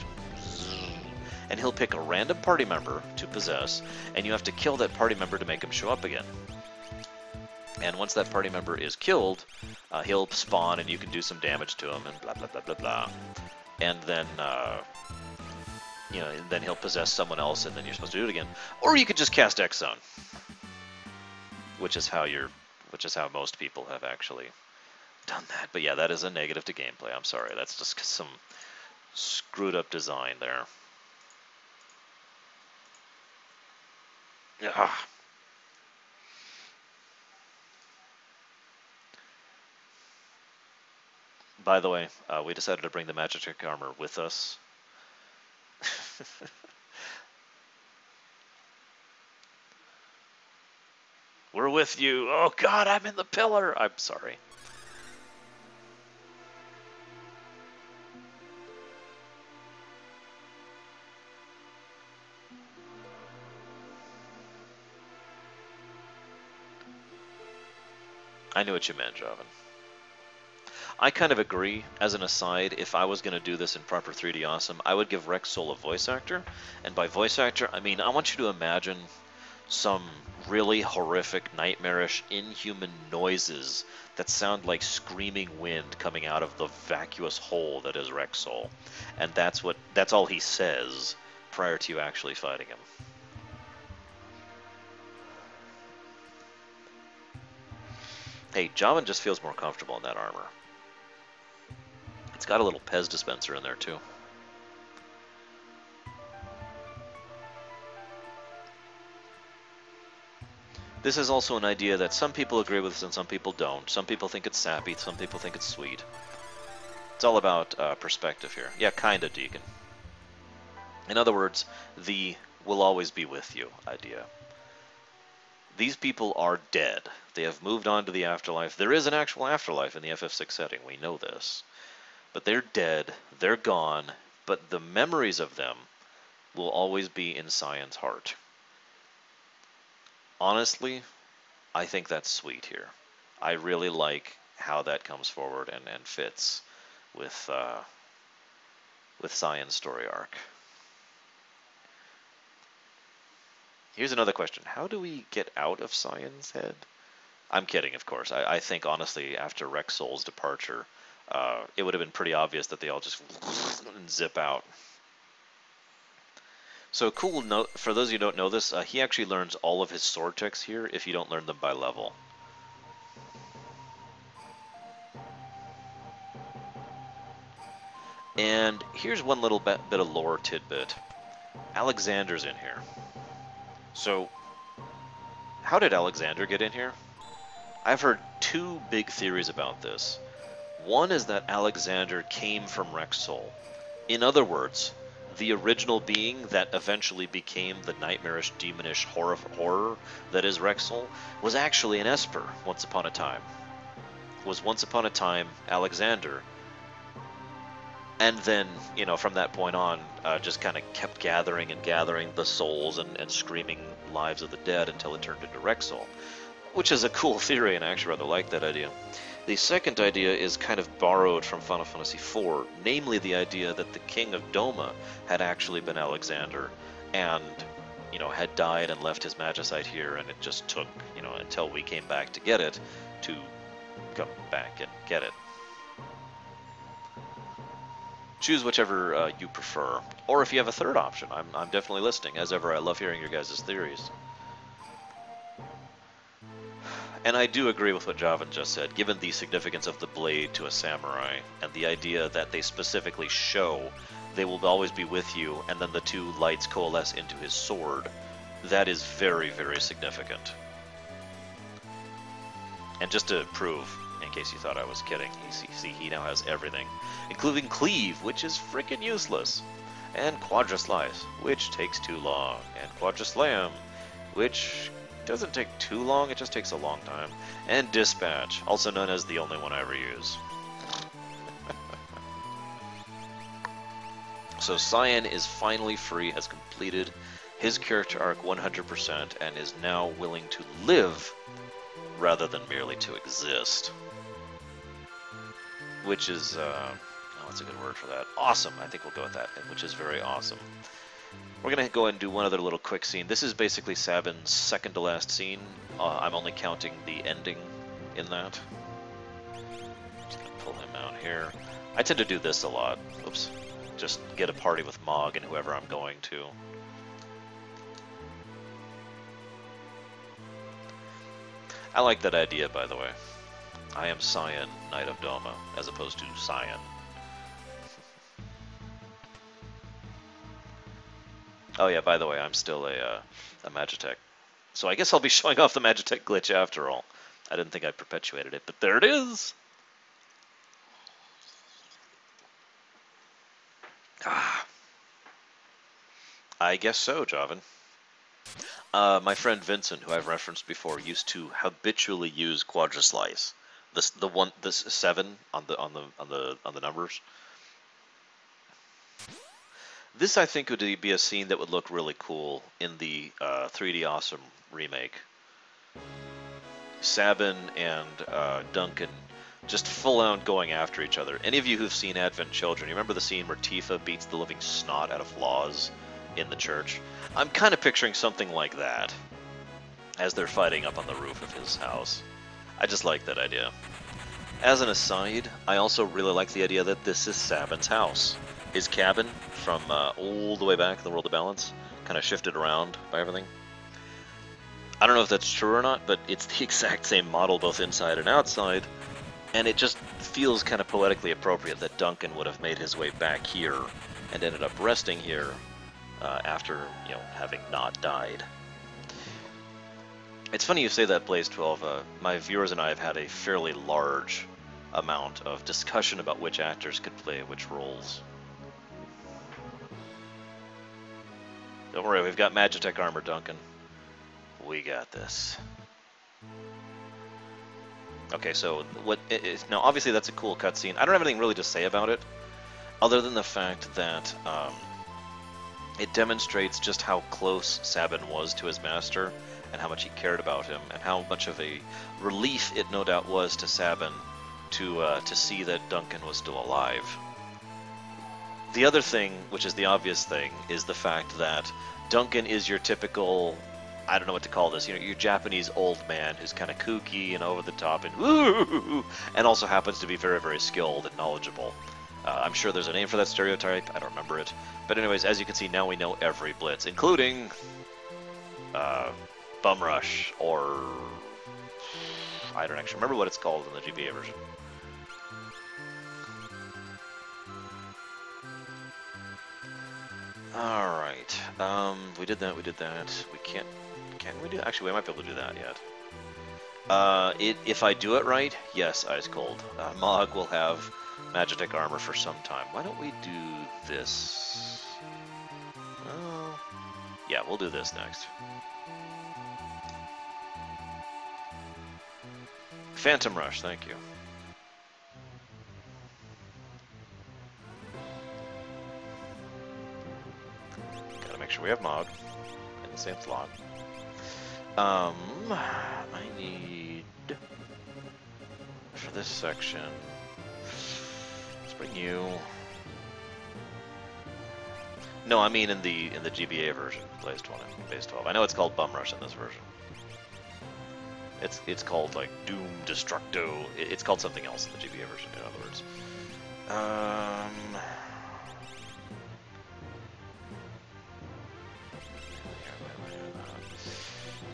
and he'll pick a random party member to possess, and you have to kill that party member to make him show up again. And once that party member is killed, he'll spawn and you can do some damage to him and blah blah blah blah blah. And then you know, then he'll possess someone else, and then you're supposed to do it again. Or you could just cast X Zone, which is how most people have actually done that. But yeah, that is a negative to gameplay. I'm sorry, that's just some screwed up design there. Ugh. By the way, we decided to bring the Magic armor with us. We're with you. Oh God, I'm in the pillar. I'm sorry. I knew what you meant, Jovan. I kind of agree. As an aside, if I was going to do this in proper 3D Awesome, I would give Rexol a voice actor. And by voice actor, I mean I want you to imagine some really horrific, nightmarish, inhuman noises that sound like screaming wind coming out of the vacuous hole that is Rexol. And that's all he says prior to you actually fighting him. Hey, Javan just feels more comfortable in that armor. It's got a little Pez dispenser in there, too. This is also an idea that some people agree with and some people don't. Some people think it's sappy, some people think it's sweet. It's all about perspective here. Yeah, kinda, Deacon. In other words, the will always be with you idea. These people are dead. They have moved on to the afterlife. There is an actual afterlife in the FF6 setting. We know this. But they're dead, they're gone, but the memories of them will always be in Cyan's heart. Honestly, I think that's sweet here. I really like how that comes forward and fits with Cyan's story arc. Here's another question. How do we get out of Cyan's head? I'm kidding, of course. I think, honestly, after Rexol's departure, it would have been pretty obvious that they all just zip out. So cool note, for those of you who don't know this, he actually learns all of his sword tricks here if you don't learn them by level. And here's one little bit of lore tidbit. Alexander's in here. So, how did Alexander get in here? I've heard two big theories about this. One is that Alexander came from Rexol. In other words, the original being that eventually became the nightmarish, demonish horror that is Rexel was actually an Esper once upon a time. Was once upon a time Alexander. And then, you know, from that point on, just kind of kept gathering and gathering the souls and screaming lives of the dead until it turned into Rexel, which is a cool theory, and I actually rather like that idea. The second idea is kind of borrowed from Final Fantasy IV, namely the idea that the king of Doma had actually been Alexander, and, you know, had died and left his magicite here, and it just took, you know, until we came back to get it, to come back and get it. Choose whichever you prefer, or if you have a third option, I'm definitely listening. As ever, I love hearing your guys' theories. And I do agree with what Javan just said, given the significance of the blade to a samurai, and the idea that they specifically show they will always be with you, and then the two lights coalesce into his sword. That is very, very significant. And just to prove, in case you thought I was kidding, see, he now has everything, including Cleave, which is freaking useless, and Quadra-Slice, which takes too long, and Quadra-Slam, which doesn't take too long, it just takes a long time, and Dispatch, also known as the only one I ever use. So Cyan is finally free, has completed his character arc 100%, and is now willing to live rather than merely to exist. Which is, what's a good word for that? Awesome, I think we'll go with that, which is very awesome. We're going to go ahead and do one other little quick scene. This is basically Sabin's second to last scene. I'm only counting the ending in that. Just going to pull him out here. I tend to do this a lot. Oops. Just get a party with Mog and whoever I'm going to. I like that idea, by the way. I am Cyan, Knight of Doma, as opposed to Cyan. Oh yeah, by the way, I'm still a Magitech. So I guess I'll be showing off the Magitech glitch after all. I didn't think I perpetuated it, but there it is! Ah. I guess so, Javan. My friend Vincent, who I've referenced before, used to habitually use Quadra-Slice. The 7 on the numbers. This, I think, would be a scene that would look really cool in the 3D Awesome remake. Sabin and Duncan just full-on going after each other. Any of you who've seen Advent Children, you remember the scene where Tifa beats the living snot out of Laws in the church? I'm kind of picturing something like that as they're fighting up on the roof of his house. I just like that idea. As an aside, I also really like the idea that this is Sabin's house. His cabin from all the way back in the World of Balance, kind of shifted around by everything. I don't know if that's true or not, but it's the exact same model both inside and outside, and it just feels kind of poetically appropriate that Duncan would have made his way back here and ended up resting here after, you know, having not died. It's funny you say that, Blaze12. My viewers and I have had a fairly large amount of discussion about which actors could play which roles. Don't worry, we've got Magitech armor, Duncan. We got this. Okay, so now obviously that's a cool cutscene. I don't have anything really to say about it, other than the fact that it demonstrates just how close Sabin was to his master, and how much he cared about him, and how much of a relief it no doubt was to Sabin to see that Duncan was still alive. The other thing, which is the obvious thing, is the fact that Duncan is your typical, I don't know what to call this, you know, your Japanese old man who's kind of kooky and over the top and woo, and also happens to be very, very skilled and knowledgeable. I'm sure there's a name for that stereotype, I don't remember it. But anyways, as you can see, now we know every blitz, including Bum Rush, or I don't actually remember what it's called in the GBA version. Alright, we did that, we can't, can we do, actually we might be able to do that yet. If I do it right, yes, Ice Cold. Mog will have Magitech armor for some time. Why don't we do this? Oh, yeah, we'll do this next. Phantom Rush, thank you. Gotta make sure we have Mog in the same slot. I need for this section. Let's bring you. No, I mean in the GBA version, base 12. I know it's called Bum Rush in this version. It's called like Doom Destructo. It's called something else in the GBA version, in other words.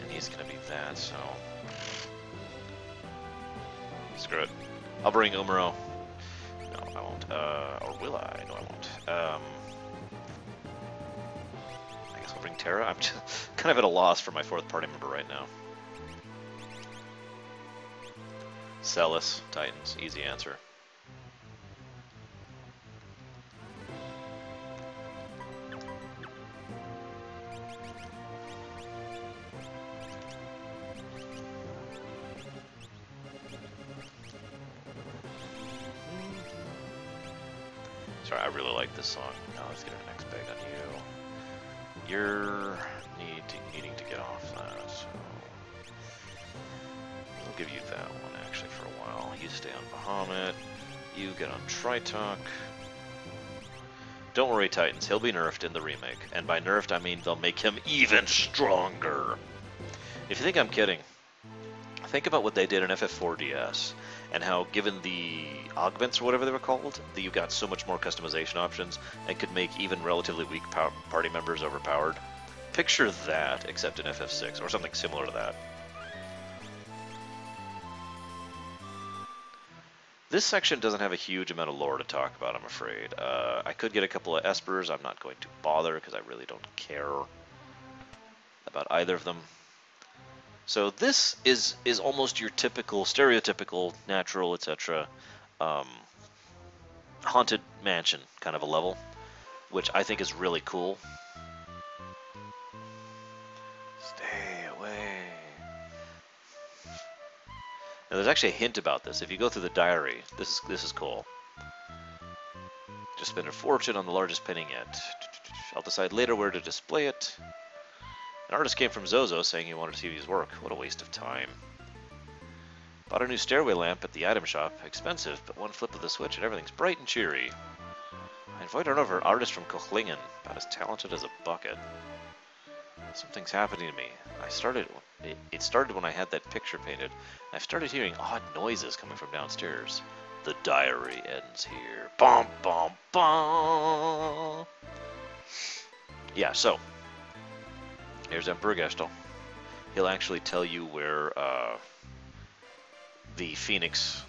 And he's gonna be that, so screw it. I'll bring Umaro. No, I won't. Or will I? No, I won't. I guess I'll bring Terra. I'm just kind of at a loss for my fourth party member right now. Celis, Titans, easy answer. Sorry, I really like this song. Now let's get our next bag on you. You're needing to get off that, so we'll give you that one actually for a while. You stay on Bahamut. You get on Tritok. Don't worry, Titans. He'll be nerfed in the remake, and by nerfed I mean they'll make him even stronger. If you think I'm kidding, think about what they did in FF4DS, and how, given the augments or whatever they were called, that you got so much more customization options and could make even relatively weak party members overpowered. Picture that, except in FF6, or something similar to that. This section doesn't have a huge amount of lore to talk about, I'm afraid. I could get a couple of Espers. I'm not going to bother, because I really don't care about either of them. So this is almost your typical, stereotypical, natural, etc. Haunted mansion kind of a level, which I think is really cool. Stay away. Now there's actually a hint about this. If you go through the diary, this is cool. Just spend a fortune on the largest painting yet. I'll decide later where to display it. An artist came from Zozo saying he wanted to see his work. What a waste of time. Bought a new stairway lamp at the item shop. Expensive, but one flip of the switch and everything's bright and cheery. I invited over an artist from Kochlingen, about as talented as a bucket. Something's happening to me. It started when I had that picture painted. I've started hearing odd noises coming from downstairs. The diary ends here. Bum, bum, bum. Yeah, so here's Emperor Gestal. He'll actually tell you where the Phoenix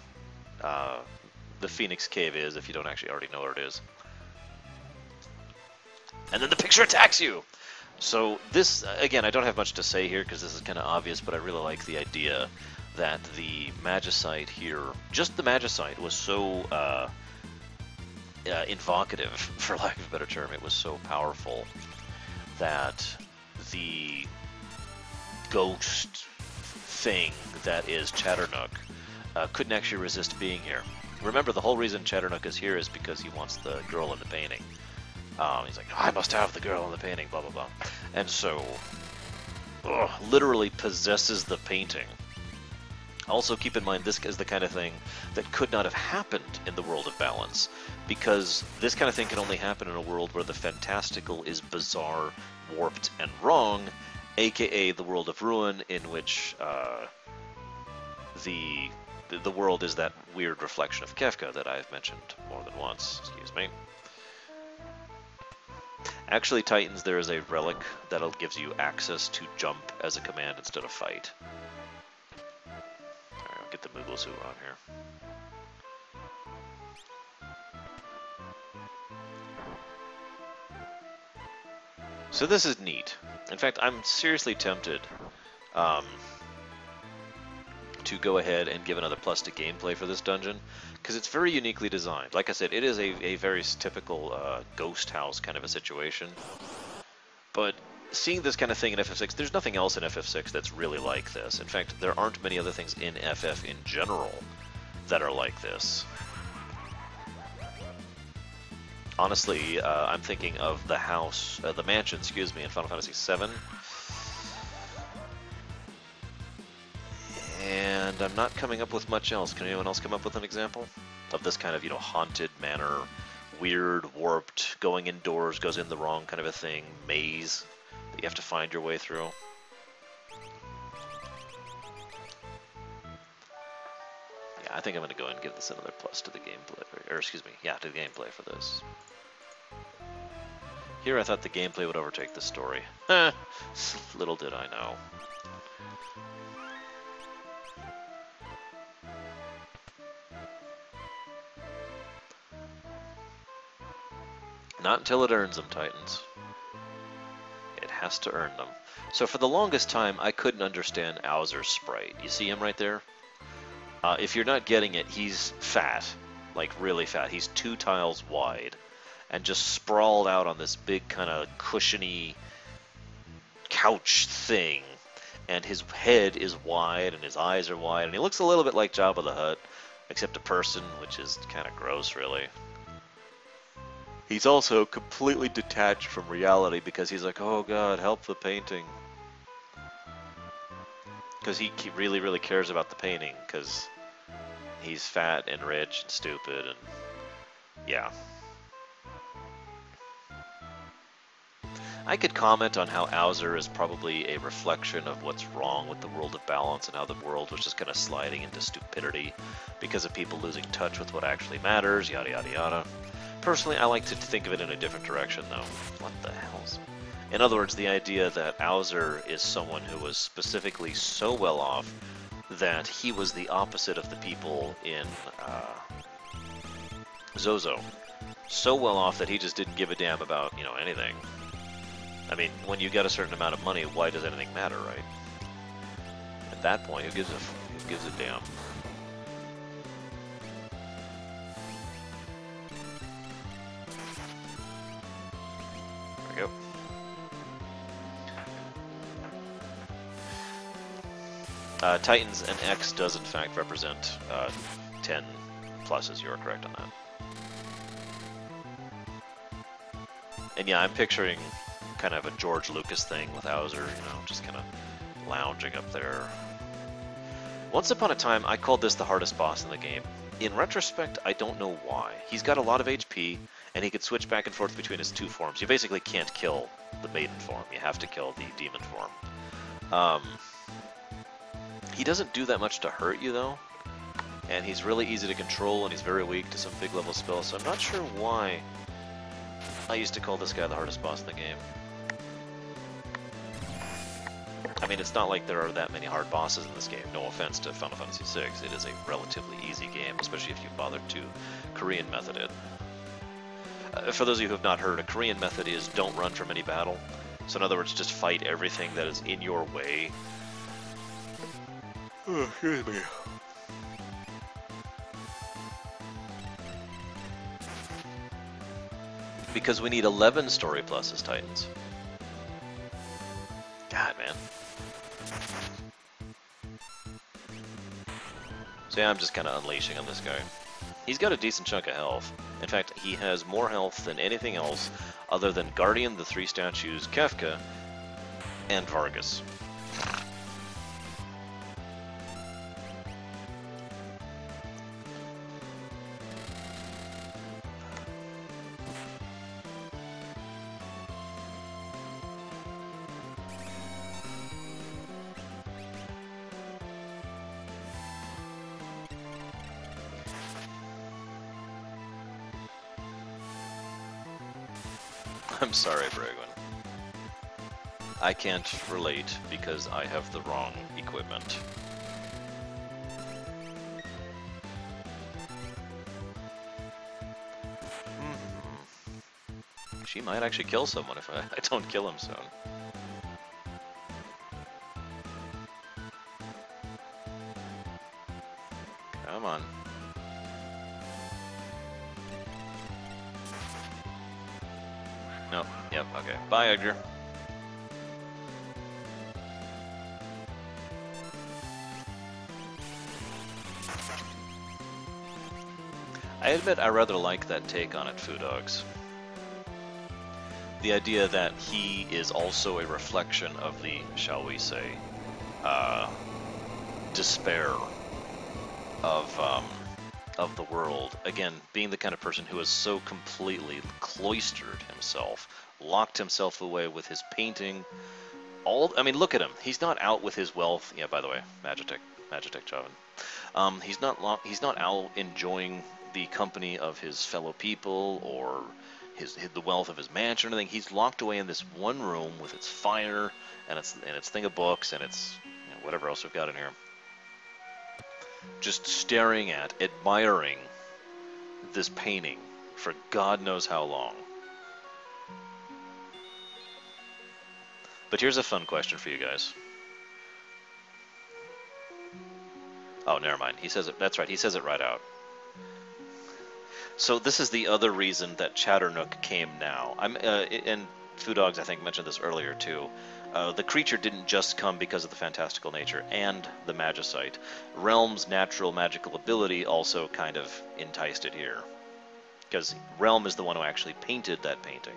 Cave is, if you don't actually already know where it is. And then the picture attacks you! So this, again, I don't have much to say here because this is kind of obvious, but I really like the idea that the Magicite here, just the Magicite, was so invocative, for lack of a better term. It was so powerful that the ghost thing that is Chatternook couldn't actually resist being here. Remember, the whole reason Chatternook is here is because he wants the girl in the painting. He's like, I must have the girl in the painting, blah, blah, blah. And so, literally possesses the painting. Also, keep in mind, this is the kind of thing that could not have happened in the world of balance, because this kind of thing can only happen in a world where the fantastical is bizarre, warped, and wrong, aka the world of ruin, in which the world is that weird reflection of Kefka that I've mentioned more than once. Excuse me. Actually, Titans, there is a relic that'll gives you access to jump as a command instead of fight. Alright, I'll get the Moogle suit on here. So this is neat. In fact, I'm seriously tempted to go ahead and give another plus to gameplay for this dungeon, because it's very uniquely designed. Like I said, it is a very typical ghost house kind of a situation. But seeing this kind of thing in FF6, there's nothing else in FF6 that's really like this. In fact, there aren't many other things in FF in general that are like this. Honestly, I'm thinking of the house, the mansion, excuse me, in Final Fantasy VII. And I'm not coming up with much else. Can anyone else come up with an example of this kind of, haunted manor, weird, warped, going indoors, goes in the wrong kind of a thing, maze that you have to find your way through? Yeah, I think I'm going to go ahead and give this another plus to the gameplay, or excuse me, yeah, to the gameplay for this. Here I thought the gameplay would overtake the story. Little did I know. Not until it earns them, Titans. It has to earn them. So for the longest time, I couldn't understand Owser's sprite. You see him right there? If you're not getting it, he's fat. Like, really fat. He's 2 tiles wide. And just sprawled out on this big kind of cushiony couch thing. And his head is wide, and his eyes are wide. And he looks a little bit like Jabba the Hutt, except a person, which is kind of gross, really. He's also completely detached from reality because he's like, oh god, help the painting. Because he really, really cares about the painting because he's fat and rich and stupid and yeah. I could comment on how Owser is probably a reflection of what's wrong with the world of balance and how the world was just kind of sliding into stupidity because of people losing touch with what actually matters, yada yada yada. Personally, I like to think of it in a different direction, though. What the hell's... In other words, the idea that Owser is someone who was specifically so well off that he was the opposite of the people in Zozo. So well off that he just didn't give a damn about, anything. I mean, when you get a certain amount of money, why does anything matter, right? At that point, who gives a damn? There we go. Titans and X does in fact represent 10 pluses. You are correct on that. And yeah, I'm picturing kind of a George Lucas thing with Owser, just kind of lounging up there. Once upon a time, I called this the hardest boss in the game. In retrospect, I don't know why. He's got a lot of HP, and he could switch back and forth between his 2 forms. You basically can't kill the maiden form. You have to kill the demon form. He doesn't do that much to hurt you, though. And he's really easy to control, and he's very weak to some big level spells, so I'm not sure why I used to call this guy the hardest boss in the game. I mean, it's not like there are that many hard bosses in this game. No offense to Final Fantasy VI. It is a relatively easy game, especially if you bothered to Korean method it. For those of you who have not heard, a Korean method is don't run from any battle. So in other words, just fight everything that is in your way. Oh, excuse me. Because we need 11 story pluses, Titans. God, man. So yeah, I'm just kind of unleashing on this guy. He's got a decent chunk of health. In fact, he has more health than anything else other than Guardian, the 3 statues, Kefka, and Vargas. I'm sorry, Bragwin. I can't relate because I have the wrong equipment. She might actually kill someone if I don't kill him soon. Come on. Nope. Yep. Okay. Bye, Edgar. I admit I rather like that take on it, Foo Dogs. The idea that he is also a reflection of the, shall we say, uh, despair of the world. Again, being the kind of person who has so completely cloistered himself, locked himself away with his painting. I mean, look at him. He's not out with his wealth. Yeah, by the way, Magitech Chavin. He's not out enjoying the company of his fellow people or the wealth of his mansion or anything. He's locked away in this one room with its fire and its thing of books and its whatever else we've got in here. Just staring at, admiring this painting for God knows how long. But here's a fun question for you guys. Oh, never mind. He says it. That's right. He says it right out. So this is the other reason that Chatternook came now. And Foo Dogs, I think, mentioned this earlier too. The creature didn't just come because of the fantastical nature and the magicite. Realm's natural magical ability also kind of enticed it here. Because Realm is the one who actually painted that painting.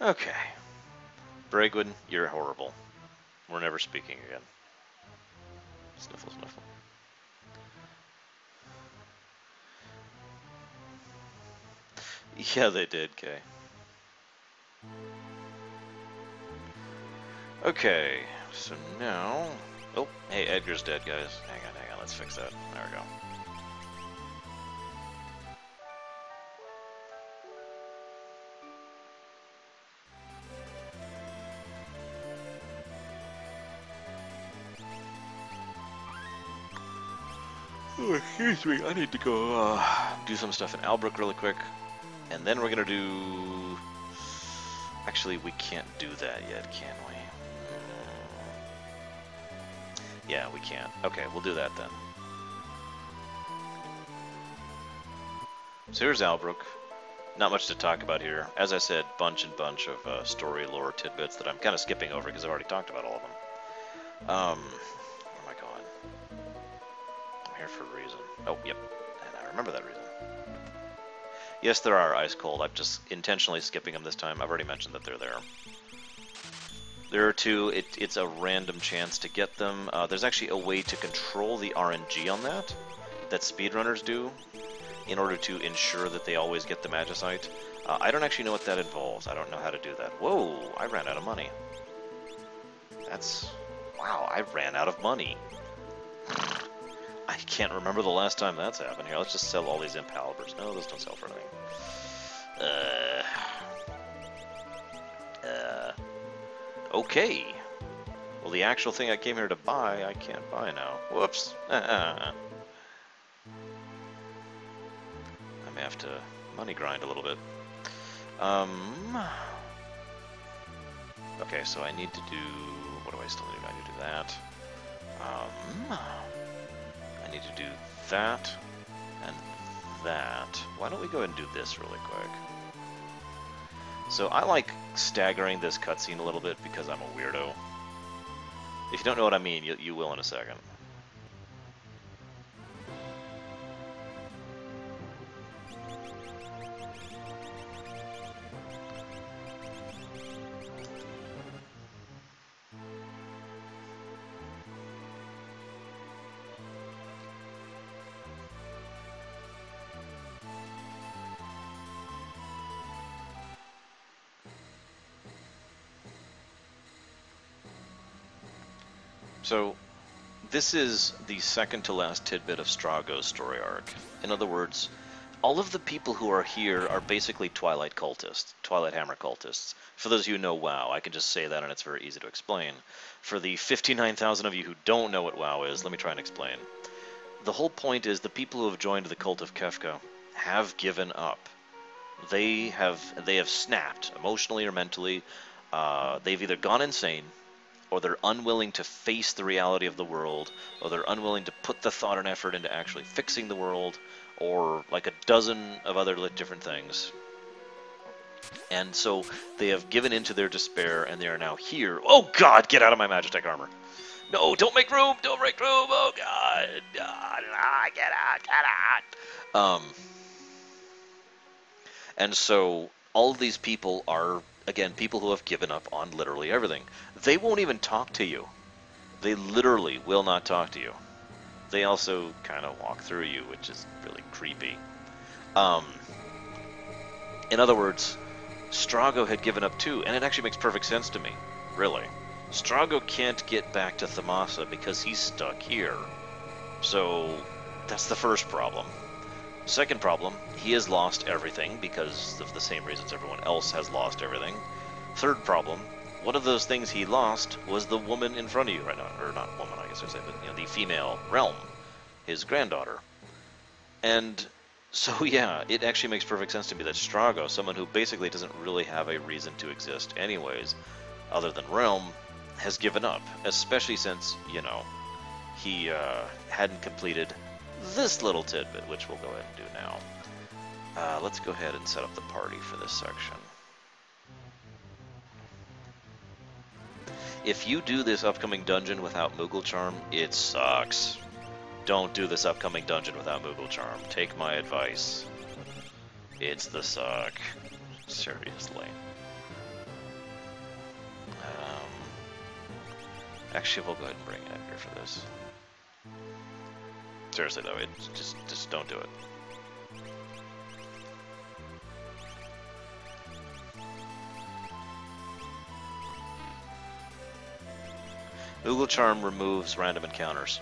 Okay. Bragwood, you're horrible. We're never speaking again. Sniffle, sniffle. Yeah, they did, Kay. Okay, so now... Oh, hey, Edgar's dead, guys. Hang on, let's fix that. There we go. Oh, excuse me, I need to go do some stuff in Albrook really quick. And then we're gonna do... Actually, we can't do that yet, can we? Yeah, we can't. Okay, we'll do that then. So here's Albrook. Not much to talk about here. As I said, bunch of story lore tidbits that I'm kind of skipping over because I've already talked about all of them. Where am I going? I'm here for a reason. Oh, yep. And I remember that reason. Yes, there are ice cold. I'm just intentionally skipping them this time. I've already mentioned that they're there. There are two. It's a random chance to get them. There's actually a way to control the RNG on that speedrunners do in order to ensure that they always get the Magicite. I don't actually know what that involves. I don't know how to do that. Whoa, I ran out of money. Wow, I ran out of money. I can't remember the last time that's happened. Here, let's just sell all these Imp Halbers. No, those don't sell for anything. Okay. Well, the actual thing I came here to buy, I can't buy now. Whoops. I may have to money grind a little bit. Okay, so I need to do... What do I still need? I need to do that. I need to do that and that. Why don't we go ahead and do this really quick? So I like staggering this cutscene a little bit because I'm a weirdo. If you don't know what I mean, you will in a second. So, this is the second to last tidbit of Strago's story arc. In other words, all of the people who are here are basically Twilight cultists, Twilight Hammer cultists. For those of you who know WoW, I can just say that and it's very easy to explain. For the 59,000 of you who don't know what WoW is, let me try and explain. The whole point is the people who have joined the cult of Kefka have given up. They have snapped, emotionally or mentally. They've either gone insane, or they're unwilling to face the reality of the world, or they're unwilling to put the thought and effort into actually fixing the world, or like a dozen of other different things. And so they have given into their despair, and they are now here. Oh God, get out of my Magitech armor! No, don't make room! Don't make room! Oh God! Get out! Get out! And so all of these people are, again, people who have given up on literally everything. They won't even talk to you. They literally will not talk to you. They also kind of walk through you, which is really creepy. In other words, Strago had given up too, and it actually makes perfect sense to me, really. Strago can't get back to Thamasa because he's stuck here. So that's the first problem. Second problem, he has lost everything because of the same reasons everyone else has lost everything. Third problem, one of those things he lost was the woman in front of you right now, or not woman, I guess I'd say, but the female realm, his granddaughter. And so yeah, it actually makes perfect sense to me that Strago, someone who basically doesn't really have a reason to exist anyways, other than realm, has given up, especially since, he hadn't completed this little tidbit, which we'll go ahead and do now. Let's go ahead and set up the party for this section. If you do this upcoming dungeon without Moogle Charm, it sucks. Don't do this upcoming dungeon without Moogle Charm. Take my advice. It's the suck. Seriously. Actually, we'll go ahead and bring Edgar for this. Seriously though, just don't do it. Moogle Charm removes random encounters.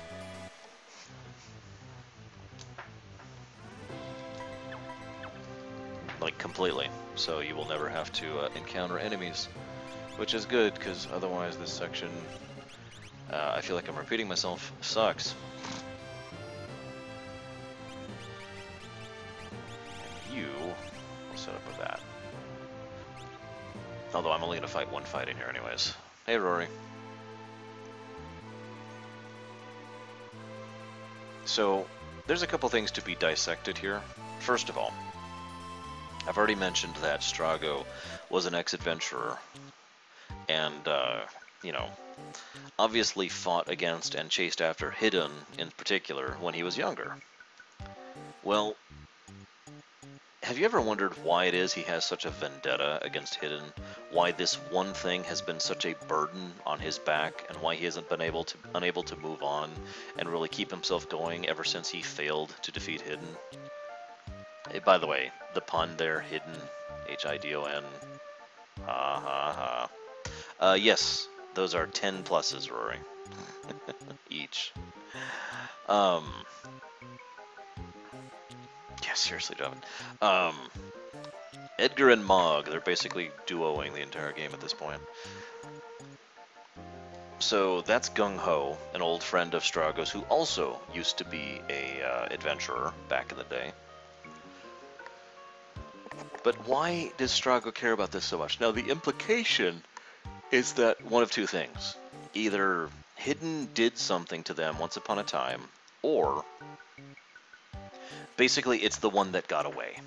Like, completely. So you will never have to encounter enemies. Which is good, because otherwise this section, I feel like I'm repeating myself, sucks. And you will set up with that. Although I'm only going to fight one fight in here anyways. Hey, Rory. So, there's a couple things to be dissected here. First of all, I've already mentioned that Strago was an ex-adventurer, and, obviously fought against and chased after Hidden, in particular, when he was younger. Well, have you ever wondered why it is he has such a vendetta against Hidden? Why this one thing has been such a burden on his back, and why he hasn't been unable to move on and really keep himself going ever since he failed to defeat Hidden? Hey, by the way, the pun there, Hidden, H-I-D-O-N. Ha ha ha. Yes, those are 10 pluses, Rory. Each. Yeah, seriously, Javin. Edgar and Mog, they're basically duoing the entire game at this point. So that's Gung Ho, an old friend of Strago's who also used to be a adventurer back in the day. But why does Strago care about this so much? Now, the implication is that one of two things. Either Hidden did something to them once upon a time, or basically it's the one that got away.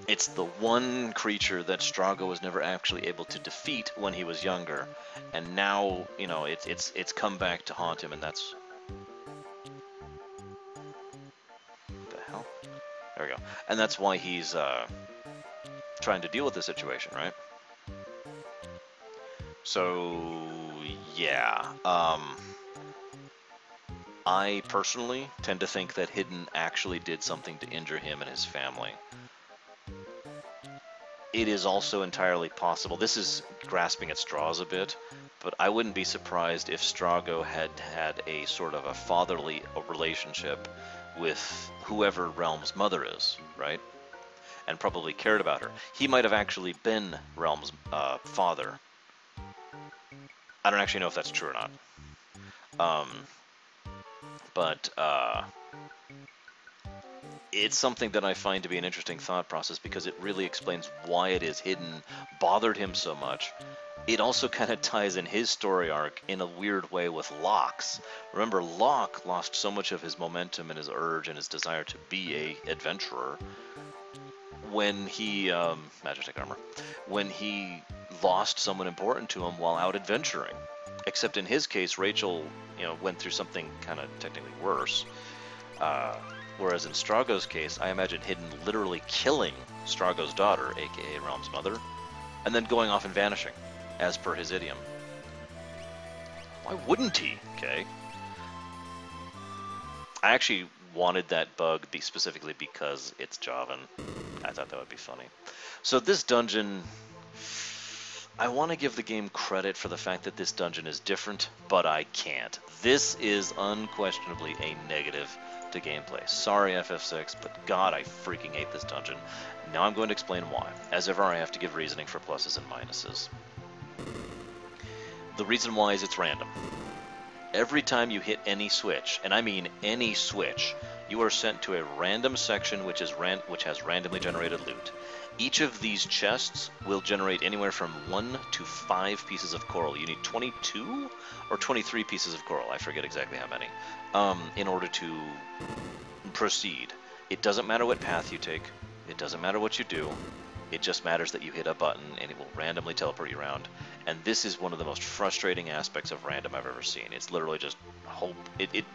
It's the one creature that Strago was never actually able to defeat when he was younger, and now, it's come back to haunt him, and that's... What the hell? There we go. And that's why he's, trying to deal with the situation, right? So, yeah. I personally tend to think that Hidden actually did something to injure him and his family. It is also entirely possible, this is grasping at straws a bit, but I wouldn't be surprised if Strago had had a sort of a fatherly relationship with whoever Realm's mother is, right? And probably cared about her. He might have actually been Realm's father. I don't actually know if that's true or not. But it's something that I find to be an interesting thought process because it really explains why it is Hidden bothered him so much it also kind of ties in his story arc in a weird way with Locke's. Remember, Locke lost so much of his momentum and his urge and his desire to be a adventurer when he, Magitek Armor, when he lost someone important to him while out adventuring. Except in his case, Rachel, went through something kind of technically worse. Whereas in Strago's case, I imagine Hidden literally killing Strago's daughter, aka Realm's mother, and then going off and vanishing, as per his idiom. Why wouldn't he? Okay. I actually wanted that bug specifically because it's Javan. I thought that would be funny. So this dungeon, I want to give the game credit for the fact that this dungeon is different, but I can't. This is unquestionably a negative to gameplay. Sorry, FF6, but God, I freaking hate this dungeon. Now I'm going to explain why. As ever, I have to give reasoning for pluses and minuses. The reason why is it's random. Every time you hit any switch, and I mean any switch, you are sent to a random section which has randomly generated loot. Each of these chests will generate anywhere from 1 to 5 pieces of coral. You need 22 or 23 pieces of coral, I forget exactly how many, in order to proceed. It doesn't matter what path you take, it doesn't matter what you do, it just matters that you hit a button and it will randomly teleport you around. And this is one of the most frustrating aspects of random I've ever seen. It's literally just hope.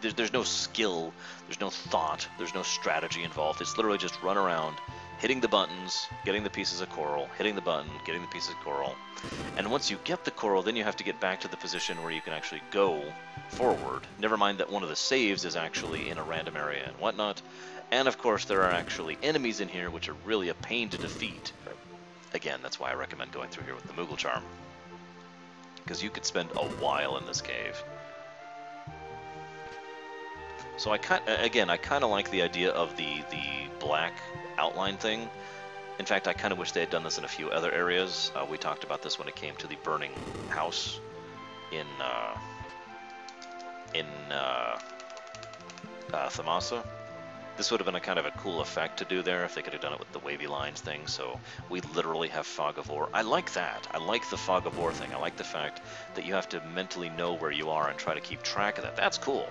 There's no skill, there's no thought, there's no strategy involved. It's literally just run around, hitting the buttons, getting the pieces of coral, hitting the button, getting the pieces of coral. And once you get the coral, then you have to get back to the position where you can actually go forward. Never mind that one of the saves is actually in a random area and whatnot. And of course, there are actually enemies in here which are really a pain to defeat. Again, that's why I recommend going through here with the Moogle Charm, because you could spend a while in this cave. So I kind of like the idea of the black outline thing. In fact, I kind of wish they had done this in a few other areas. We talked about this when it came to the burning house in Thamasa. This would have been a kind of a cool effect to do there if they could have done it with the wavy lines thing, so we literally have Fog of War. I like that. I like the Fog of War thing. I like the fact that you have to mentally know where you are and try to keep track of that. That's cool.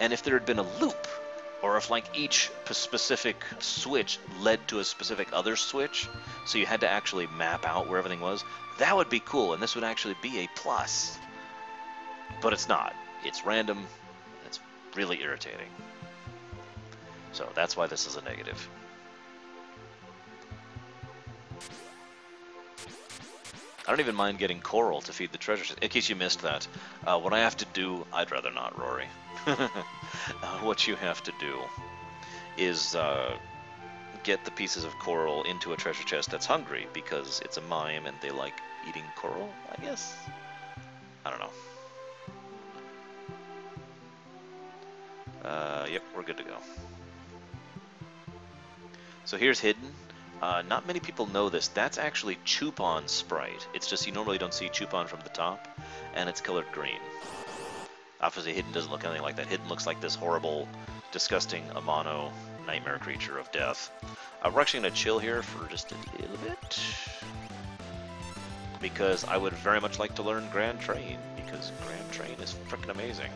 And if there had been a loop, or if like each specific switch led to a specific other switch, so you had to actually map out where everything was, that would be cool, and this would actually be a plus. But it's not. It's random, and it's really irritating. So that's why this is a negative. I don't even mind getting coral to feed the treasure chest. In case you missed that, what I have to do, I'd rather not, Rory. What you have to do is get the pieces of coral into a treasure chest that's hungry, because it's a mime and they like eating coral, I guess? I don't know. Yep, we're good to go. So here's Hidden. Not many people know this. That's actually Chupon's sprite. It's just you normally don't see Chupon from the top, and it's colored green. Obviously, Hidden doesn't look anything like that. Hidden looks like this horrible, disgusting Amano nightmare creature of death. We're actually going to chill here for just a little bit, because I would very much like to learn Grand Train, because Grand Train is frickin' amazing.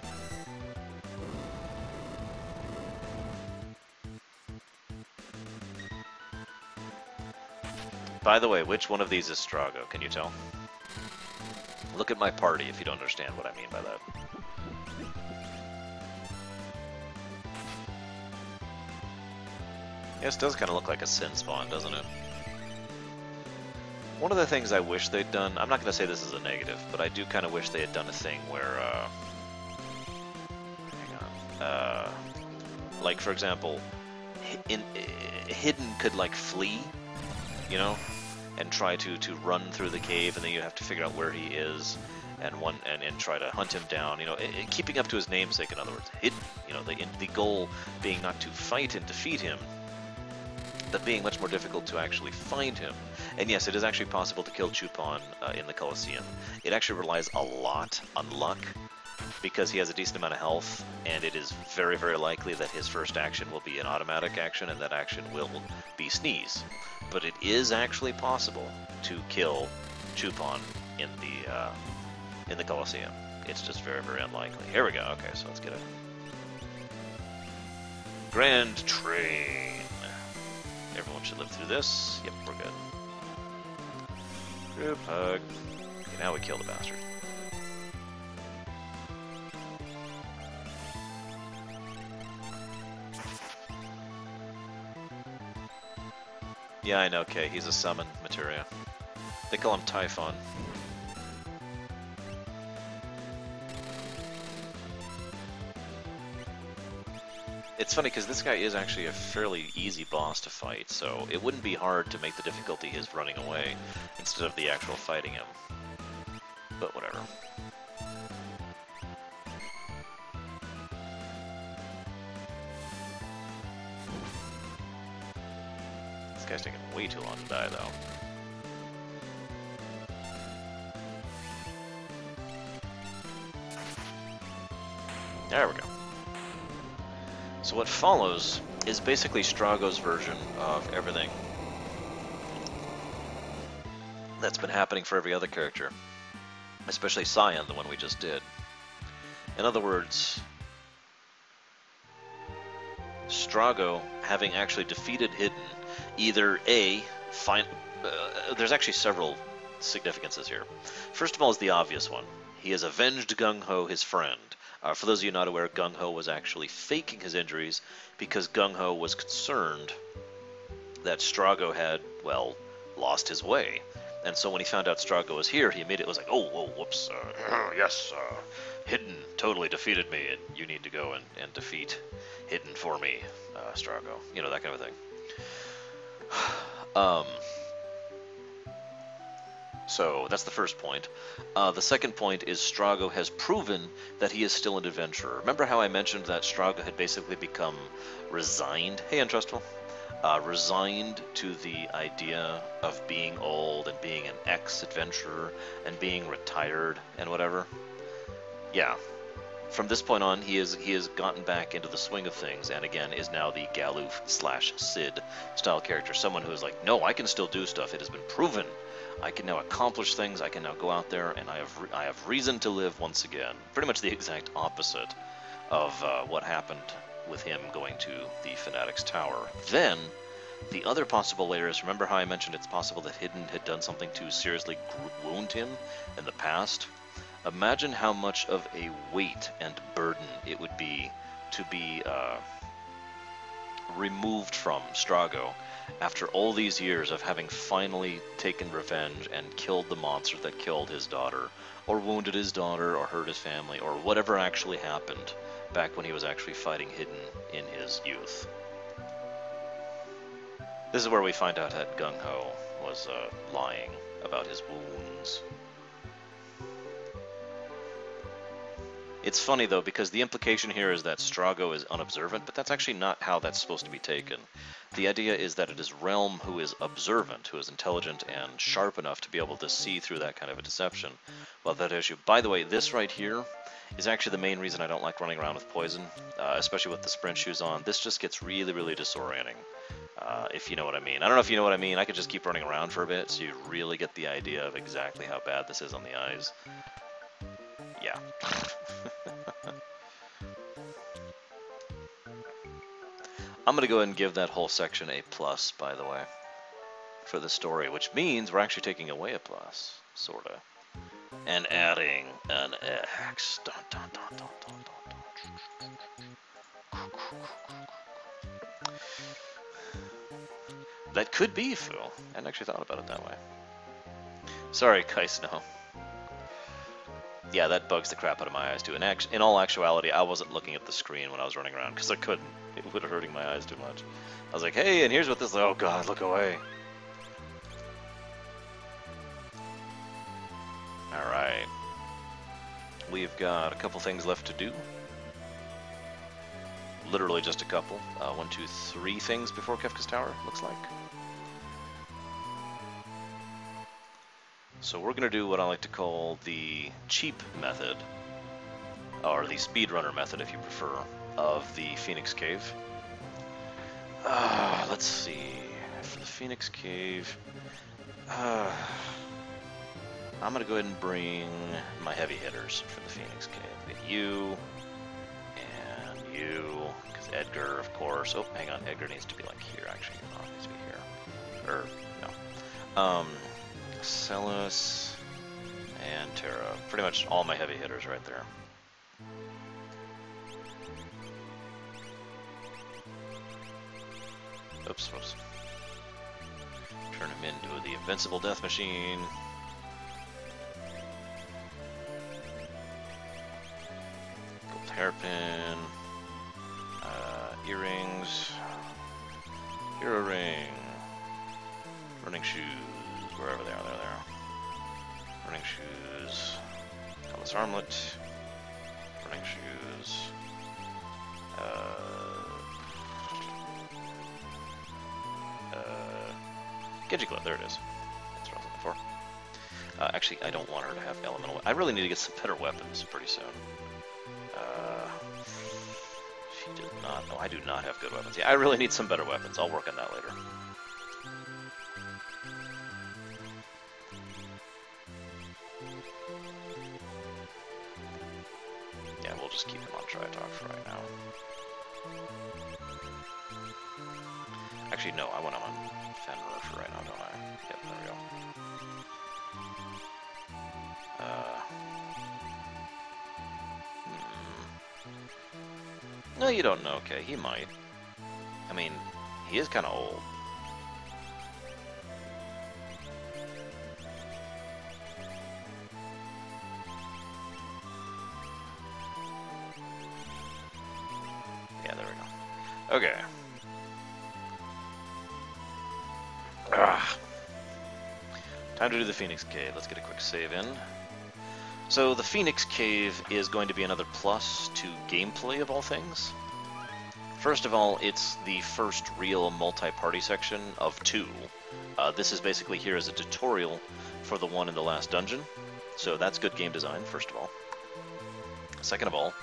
By the way, which one of these is Strago? Can you tell? Look at my party if you don't understand what I mean by that. Yeah, this does kind of look like a Sin spawn, doesn't it? One of the things I wish they'd done, I'm not going to say this is a negative, but I do kind of wish they had done a thing where, hang on, like for example, Hidden could like flee, you know, and try to run through the cave, and then you have to figure out where he is, and try to hunt him down. You know, keeping up to his namesake. In other words, Hidden. You know, the goal being not to fight and defeat him, but being much more difficult to actually find him. And yes, it is actually possible to kill Chupon in the Colosseum. It actually relies a lot on luck, because he has a decent amount of health, and it is very, very likely that his first action will be an automatic action, and that action will be Sneeze. But it is actually possible to kill Chupon in the Colosseum. It's just very, very unlikely. Here we go. Okay, so let's get it. Grand Train. Everyone should live through this. Yep, we're good. Group hug. Okay, now we kill the bastard. Yeah, I know, Kay. He's a summon materia. They call him Typhon. It's funny because this guy is actually a fairly easy boss to fight, so it wouldn't be hard to make the difficulty his running away instead of the actual fighting him. But whatever. This guy's taking way too long to die, though. There we go. So what follows is basically Strago's version of everything that's been happening for every other character, especially Cyan, the one we just did. In other words, Strago, having actually defeated Hidden, either A, there's actually several significances here. First of all is the obvious one. He has avenged Gung-Ho, his friend. For those of you not aware, Gung-Ho was actually faking his injuries because Gung-Ho was concerned that Strago had, well, lost his way. And so when he found out Strago was here, he immediately was like, oh, whoops, yes, Hidden totally defeated me, and you need to go and defeat Hidden for me, Strago. You know, that kind of thing. So that's the first point. The second point is Strago has proven that he is still an adventurer. Remember how I mentioned that Strago had basically become resigned? Hey, Untrustful. Resigned to the idea of being old and being an ex-adventurer and being retired and whatever? Yeah. From this point on, he has gotten back into the swing of things, and again is now the Galuf/Sid style character. Someone who is like, no, I can still do stuff. It has been proven. I can now accomplish things. I can now go out there, and I have reason to live once again. Pretty much the exact opposite of what happened with him going to the Fanatic's Tower. Then, the other possible layer is, remember how I mentioned it's possible that Hidden had done something to seriously wound him in the past? Imagine how much of a weight and burden it would be to be removed from Strago after all these years of having finally taken revenge and killed the monster that killed his daughter, or wounded his daughter, or hurt his family, or whatever actually happened back when he was actually fighting Hidden in his youth. This is where we find out that Gung-Ho was lying about his wounds. It's funny, though, because the implication here is that Strago is unobservant, but that's actually not how that's supposed to be taken. The idea is that it is Realm who is observant, who is intelligent and sharp enough to be able to see through that kind of a deception. Well, that issue. By the way, this right here is actually the main reason I don't like running around with poison, especially with the sprint shoes on. This just gets really, really disorienting, if you know what I mean. I don't know if you know what I mean. I could just keep running around for a bit so you really get the idea of exactly how bad this is on the eyes. Yeah. I'm going to go ahead and give that whole section a plus, by the way, for the story, which means we're actually taking away a plus, sort of, and adding an X. Dun, dun, dun, dun, dun, dun, dun. That could be Fu. I hadn't actually thought about it that way. Sorry, Kaisno. Yeah, that bugs the crap out of my eyes, too. In all actuality, I wasn't looking at the screen when I was running around, because I couldn't. It would have hurting my eyes too much. I was like, hey, and here's what this... Oh, God, look away. Alright. We've got a couple things left to do. Literally just a couple. 1, 2, 3 things before Kefka's Tower, looks like. So we're going to do what I like to call the cheap method, or the speedrunner method if you prefer, of the Phoenix Cave. Let's see, for the Phoenix Cave, I'm going to go ahead and bring my heavy hitters for the Phoenix Cave. We get you, and you, because Edgar, of course. Oh, hang on, Edgar needs to be like here, actually. No, he needs to be here. Or, no. Celis and Terra. Pretty much all my heavy hitters right there. Oops, whoops. Turn him into the Invincible Death Machine. Gold hairpin. Earrings. Hero ring. Running shoes. Wherever they are, they're there. Running shoes. Colorless armlet. Running shoes. Genji glove, there it is. That's what I was looking for. Actually, I don't want her to have elemental. I really need to get some better weapons pretty soon. She does not. No, I do not have good weapons. Yeah, I really need some better weapons. I'll work on that later. Yeah, we'll just keep him on Tritalk for right now. Actually, no, I want him on Fenrir for right now, don't I? Yep, there we go. No, you don't know. Okay, he might. I mean, he is kind of old. Yeah, there we go. Okay. Time to do the Phoenix Cave. Let's get a quick save in. So the Phoenix Cave is going to be another plus to gameplay of all things. First of all, it's the first real multi-party section of 2. This is basically here as a tutorial for the one in the last dungeon. So that's good game design, first of all. Second of all,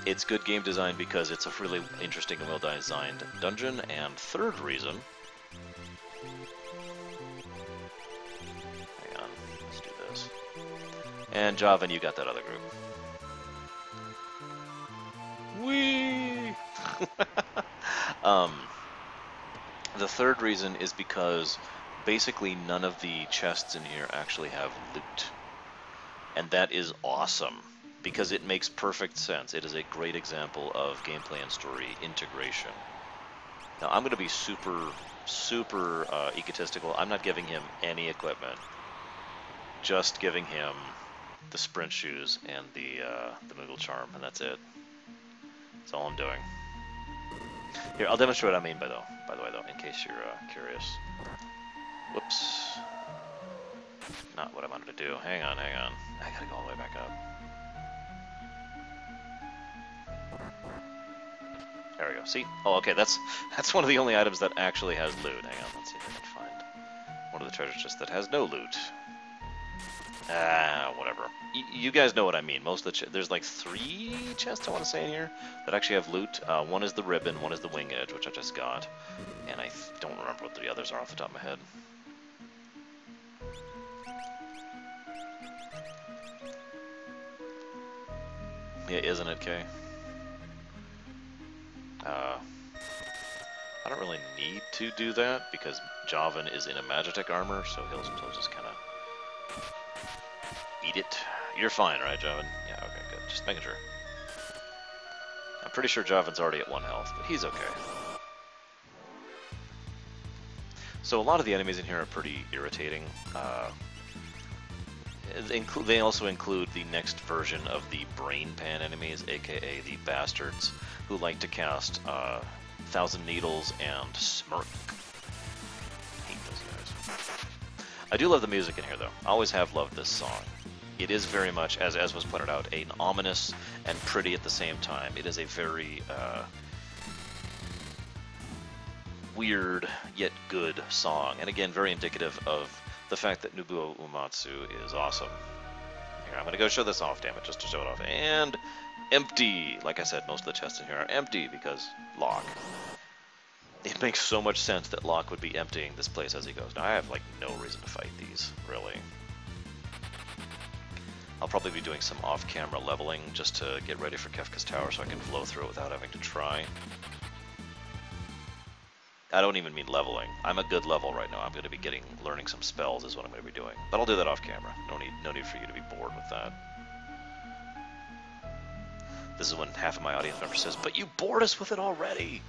it's good game design because it's a really interesting and well-designed dungeon. And third reason... Hang on, let's do this. And Javan, you got that other group. Whee! The third reason is because basically none of the chests in here actually have loot. And that is awesome, because it makes perfect sense. It is a great example of gameplay and story integration. Now, I'm going to be super egotistical. I'm not giving him any equipment. Just giving him the sprint shoes and the Moogle charm, and that's it. That's all I'm doing. Here, I'll demonstrate what I mean by the way, in case you're curious. Whoops. Not what I wanted to do. Hang on. I gotta go all the way back up. There we go. See? Oh, okay. That's one of the only items that actually has loot. Hang on. Let's see if I can find one of the treasure chests that has no loot. Whatever. You guys know what I mean. Most of the there's like 3 chests I want to say in here that actually have loot. One is the ribbon, one is the wing edge, which I just got, and I don't remember what the others are off the top of my head. Yeah, isn't it, Kay? I don't really need to do that because Javan is in a Magitech armor, so he'll just kind of eat it. You're fine, right, Javan? Yeah, okay, good. Just making sure. I'm pretty sure Javan's already at 1 health, but he's okay. So a lot of the enemies in here are pretty irritating. They also include the next version of the Brain Pan enemies, aka the bastards, who like to cast Thousand Needles and Smirk. I hate those guys. I do love the music in here, though. I always have loved this song. It is very much, as was pointed out, an ominous and pretty at the same time. It is a very weird yet good song, and again, very indicative of the fact that Nobuo Uematsu is awesome. Here, I'm going to go show this off, damn it, just to show it off. And empty! Like I said, most of the chests in here are empty because Locke. It makes so much sense that Locke would be emptying this place as he goes. Now, I have, like, no reason to fight these, really. probably be doing some off-camera leveling just to get ready for Kefka's Tower so I can flow through it without having to try. I don't even mean leveling. I'm a good level right now. I'm going to be learning some spells is what I'm going to be doing. But I'll do that off camera. No need for you to be bored with that. This is when half of my audience member says, "But you bored us with it already."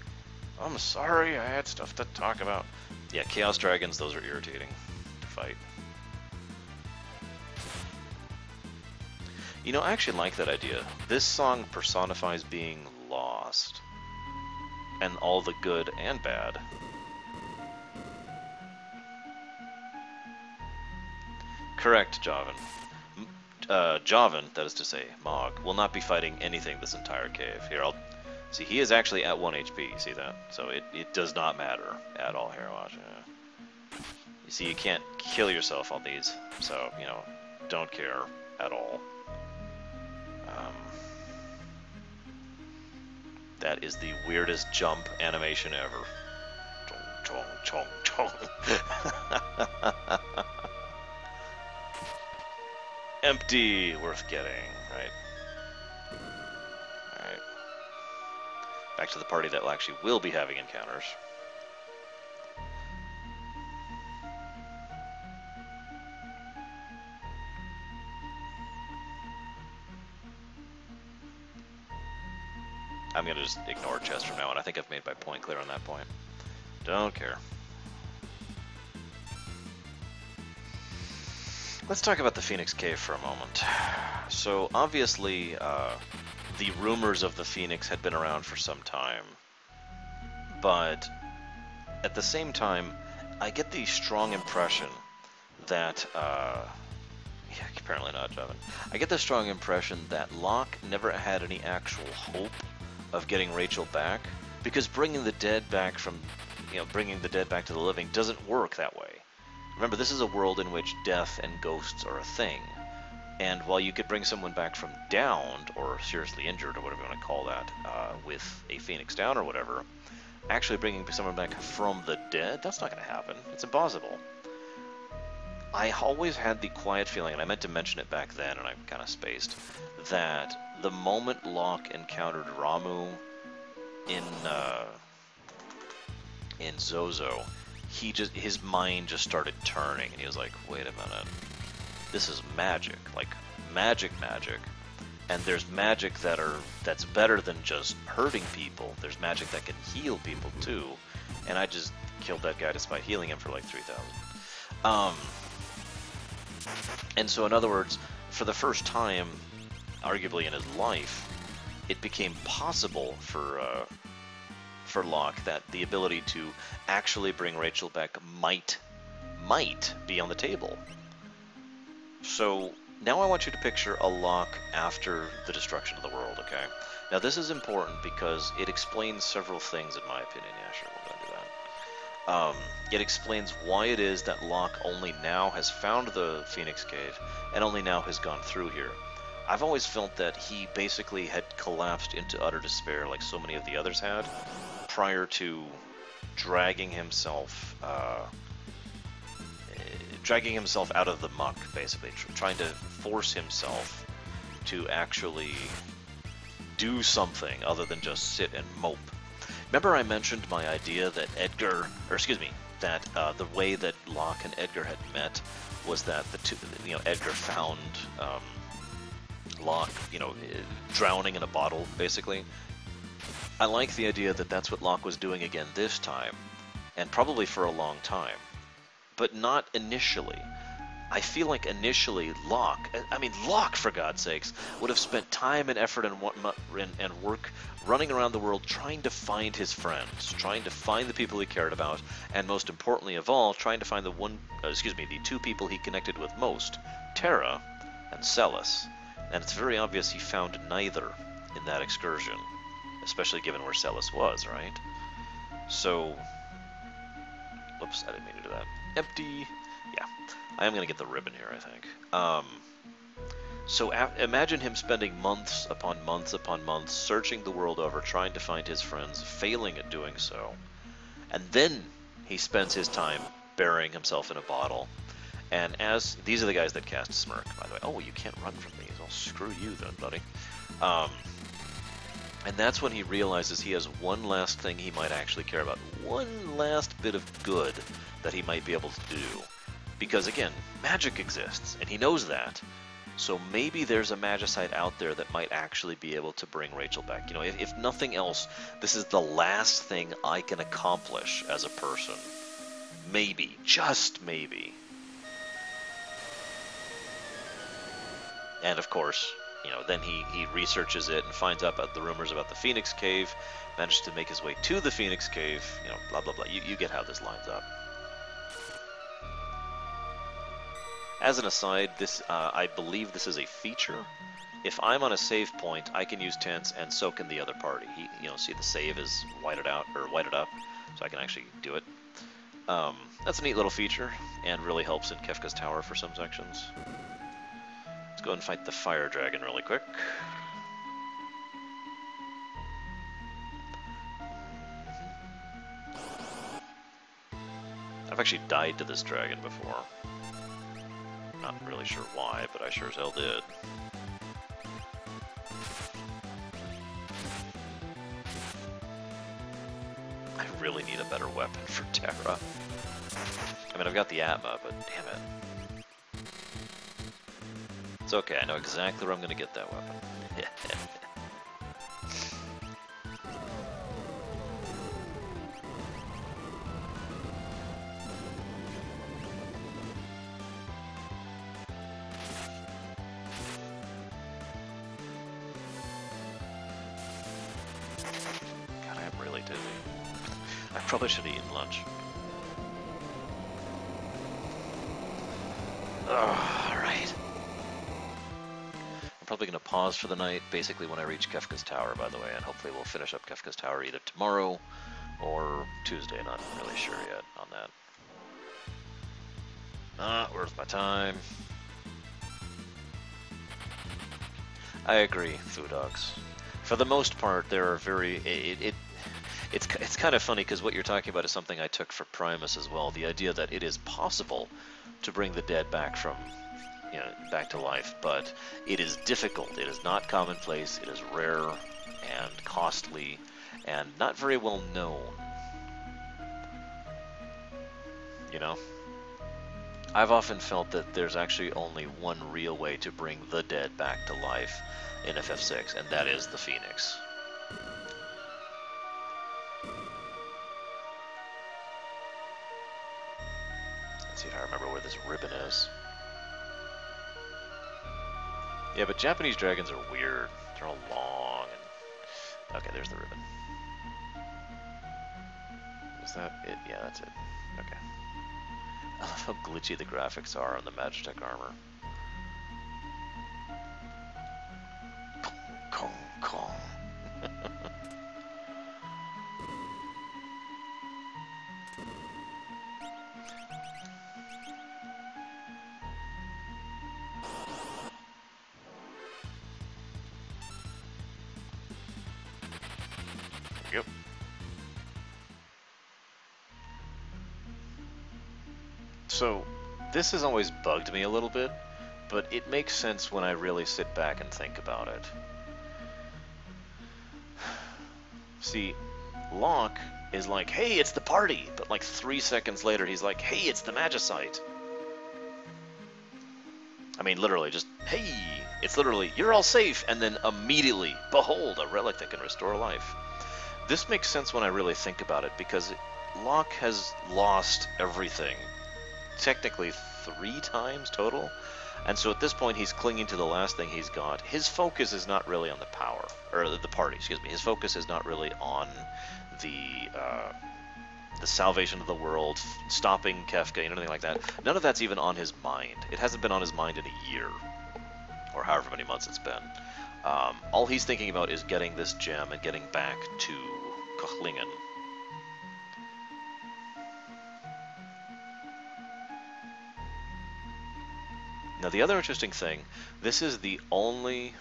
I'm sorry, I had stuff to talk about. Yeah, Chaos Dragons, those are irritating to fight. You know, I actually like that idea. This song personifies being lost. And all the good and bad. Correct, Javan. Javan, that is to say, Mog, will not be fighting anything this entire cave. Here, I'll... See, he is actually at 1 HP, see that? So it does not matter at all here, watch. You see, you can't kill yourself on these, so, you know, don't care at all. That is the weirdest jump animation ever. Chong, chong, chong, chong. Empty, worth getting, right? Alright. Back to the party that actually will be having encounters. I'm going to just ignore chest from now on. I think I've made my point clear on that point. Don't care. Let's talk about the Phoenix Cave for a moment. So, obviously, the rumors of the Phoenix had been around for some time. But, at the same time, I get the strong impression that... yeah, apparently not, Javin. I get the strong impression that Locke never had any actual hope of getting Rachel back, because bringing the dead back from, bringing the dead back to the living doesn't work that way. Remember, this is a world in which death and ghosts are a thing, and while you could bring someone back from downed, or seriously injured, or whatever you want to call that, with a Phoenix down or whatever, actually bringing someone back from the dead, that's not going to happen. It's impossible. I always had the quiet feeling, and I meant to mention it back then, and I kind of spaced, that the moment Locke encountered Ramu in Zozo, his mind just started turning, and he was like, wait a minute, this is magic, like magic, and there's magic that's better than just hurting people. There's magic that can heal people too, and I just killed that guy despite healing him for like 3,000. And so, in other words, for the first time, arguably in his life, it became possible for Locke that the ability to actually bring Rachel back might be on the table. So now I want you to picture a Locke after the destruction of the world, okay? Now this is important because it explains several things in my opinion. Yeah, sure, we're going to do that. It explains why it is that Locke only now has found the Phoenix Cave and only now has gone through here. I've always felt that he basically had collapsed into utter despair like so many of the others had prior to dragging himself out of the muck, basically, trying to force himself to actually do something other than just sit and mope. Remember I mentioned my idea that the way that Locke and Edgar had met was that Edgar found Locke, drowning in a bottle, basically. I like the idea that that's what Locke was doing again this time, and probably for a long time, but not initially. I feel like initially Locke, for God's sakes, would have spent time and effort and work running around the world trying to find his friends, trying to find the people he cared about, and most importantly of all, trying to find the two people he connected with most, Terra and Celis. And it's very obvious he found neither in that excursion, especially given where Celis was, right? So, whoops, I didn't mean to do that. Empty. Yeah, I am going to get the ribbon here, I think. So imagine him spending months upon months upon months searching the world over, trying to find his friends, failing at doing so. And then he spends his time burying himself in a bottle. And as these are the guys that cast Smirk, by the way. Oh, you can't run from these. I'll screw you then, buddy. And that's when he realizes he has one last thing he might actually care about. One last bit of good that he might be able to do. Because again, magic exists, and he knows that. So maybe there's a magicite out there that might actually be able to bring Rachel back. You know, if nothing else, this is the last thing I can accomplish as a person. Maybe, just maybe. And of course, you know, then he researches it and finds out about the rumors about the Phoenix Cave, manages to make his way to the Phoenix Cave, you know, blah, blah, blah. You get how this lines up. As an aside, this I believe this is a feature. If I'm on a save point, I can use tense and so can the other party. You know, see the save is whited out or whited up, so I can actually do it. That's a neat little feature and really helps in Kefka's Tower for some sections. Let's go and fight the fire dragon really quick. I've actually died to this dragon before. Not really sure why, but I sure as hell did. I really need a better weapon for Terra. I mean, I've got the Atma, but damn it. It's okay, I know exactly where I'm going to get that weapon. God, I'm really dizzy. I probably should have eaten lunch. Alright. I'm probably going to pause for the night, basically when I reach Kefka's Tower, by the way, and hopefully we'll finish up Kefka's Tower either tomorrow or Tuesday, not really sure yet on that. Not worth my time. I agree, Foo Dogs. For the most part, there are very... It's kind of funny, because what you're talking about is something I took for Primus as well, the idea that it is possible to bring the dead back from... you know, back to life, but it is difficult. It is not commonplace. It is rare and costly and not very well known. You know? I've often felt that there's actually only one real way to bring the dead back to life in FF6, and that is the Phoenix. Let's see if I remember where this ribbon is. Yeah, but Japanese dragons are weird. They're all long and... Okay, there's the ribbon. Is that it? Yeah, that's it. Okay. I love how glitchy the graphics are on the Magitech armor. Kong, Kong. Yep. So, this has always bugged me a little bit, but it makes sense when I really sit back and think about it. See, Locke is like, hey, it's the party, but like 3 seconds later he's like, hey, it's the Magicite. I mean, literally, just, hey, it's literally, you're all safe, and then immediately, behold, a relic that can restore life. This makes sense when I really think about it, because Locke has lost everything, technically 3 times total, and so at this point he's clinging to the last thing he's got. His focus is not really on the power, or the party, excuse me. His focus is not really on the salvation of the world, stopping Kefka, anything like that. None of that's even on his mind. It hasn't been on his mind in a year, or however many months it's been. All he's thinking about is getting this gem and getting back to Kochlingen. Now the other interesting thing, this is the only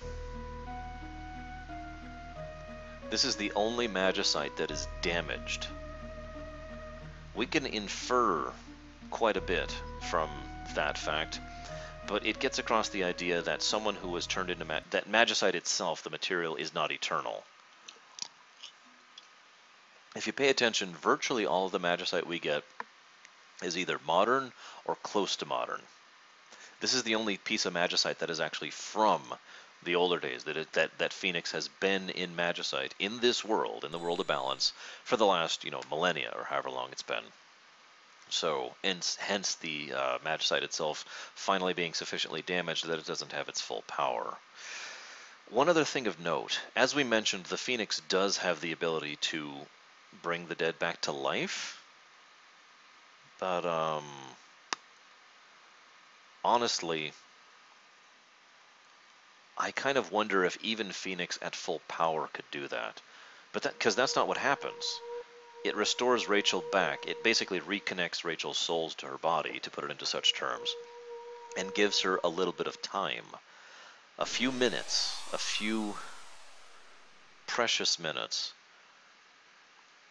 Magicite that is damaged. We can infer quite a bit from that fact, but it gets across the idea that someone who was turned into that magicite itself, the material, is not eternal. If you pay attention, virtually all of the magicite we get is either modern or close to modern. This is the only piece of magicite that is actually from the older days, that Phoenix has been in magicite in this world, in the world of balance, for the last, millennia or however long it's been. So, hence the magicite itself finally being sufficiently damaged that it doesn't have its full power. One other thing of note, as we mentioned, the Phoenix does have the ability to bring the dead back to life, but honestly, I kind of wonder if even Phoenix at full power could do that. But because that's not what happens. It restores Rachel back. It basically reconnects Rachel's souls to her body, to put it into such terms, and gives her a little bit of time. A few minutes, a few precious minutes,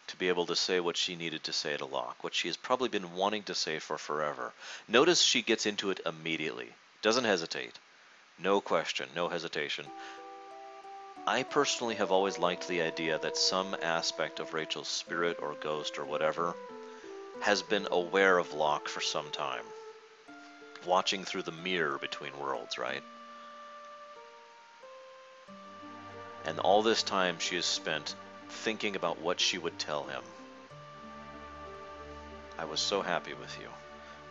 to be able to say what she needed to say to Locke, what she has probably been wanting to say for forever. Notice she gets into it immediately. Doesn't hesitate. No question, no hesitation. I personally have always liked the idea that some aspect of Rachel's spirit or ghost or whatever has been aware of Locke for some time. Watching through the mirror between worlds, right? And all this time she has spent thinking about what she would tell him. I was so happy with you.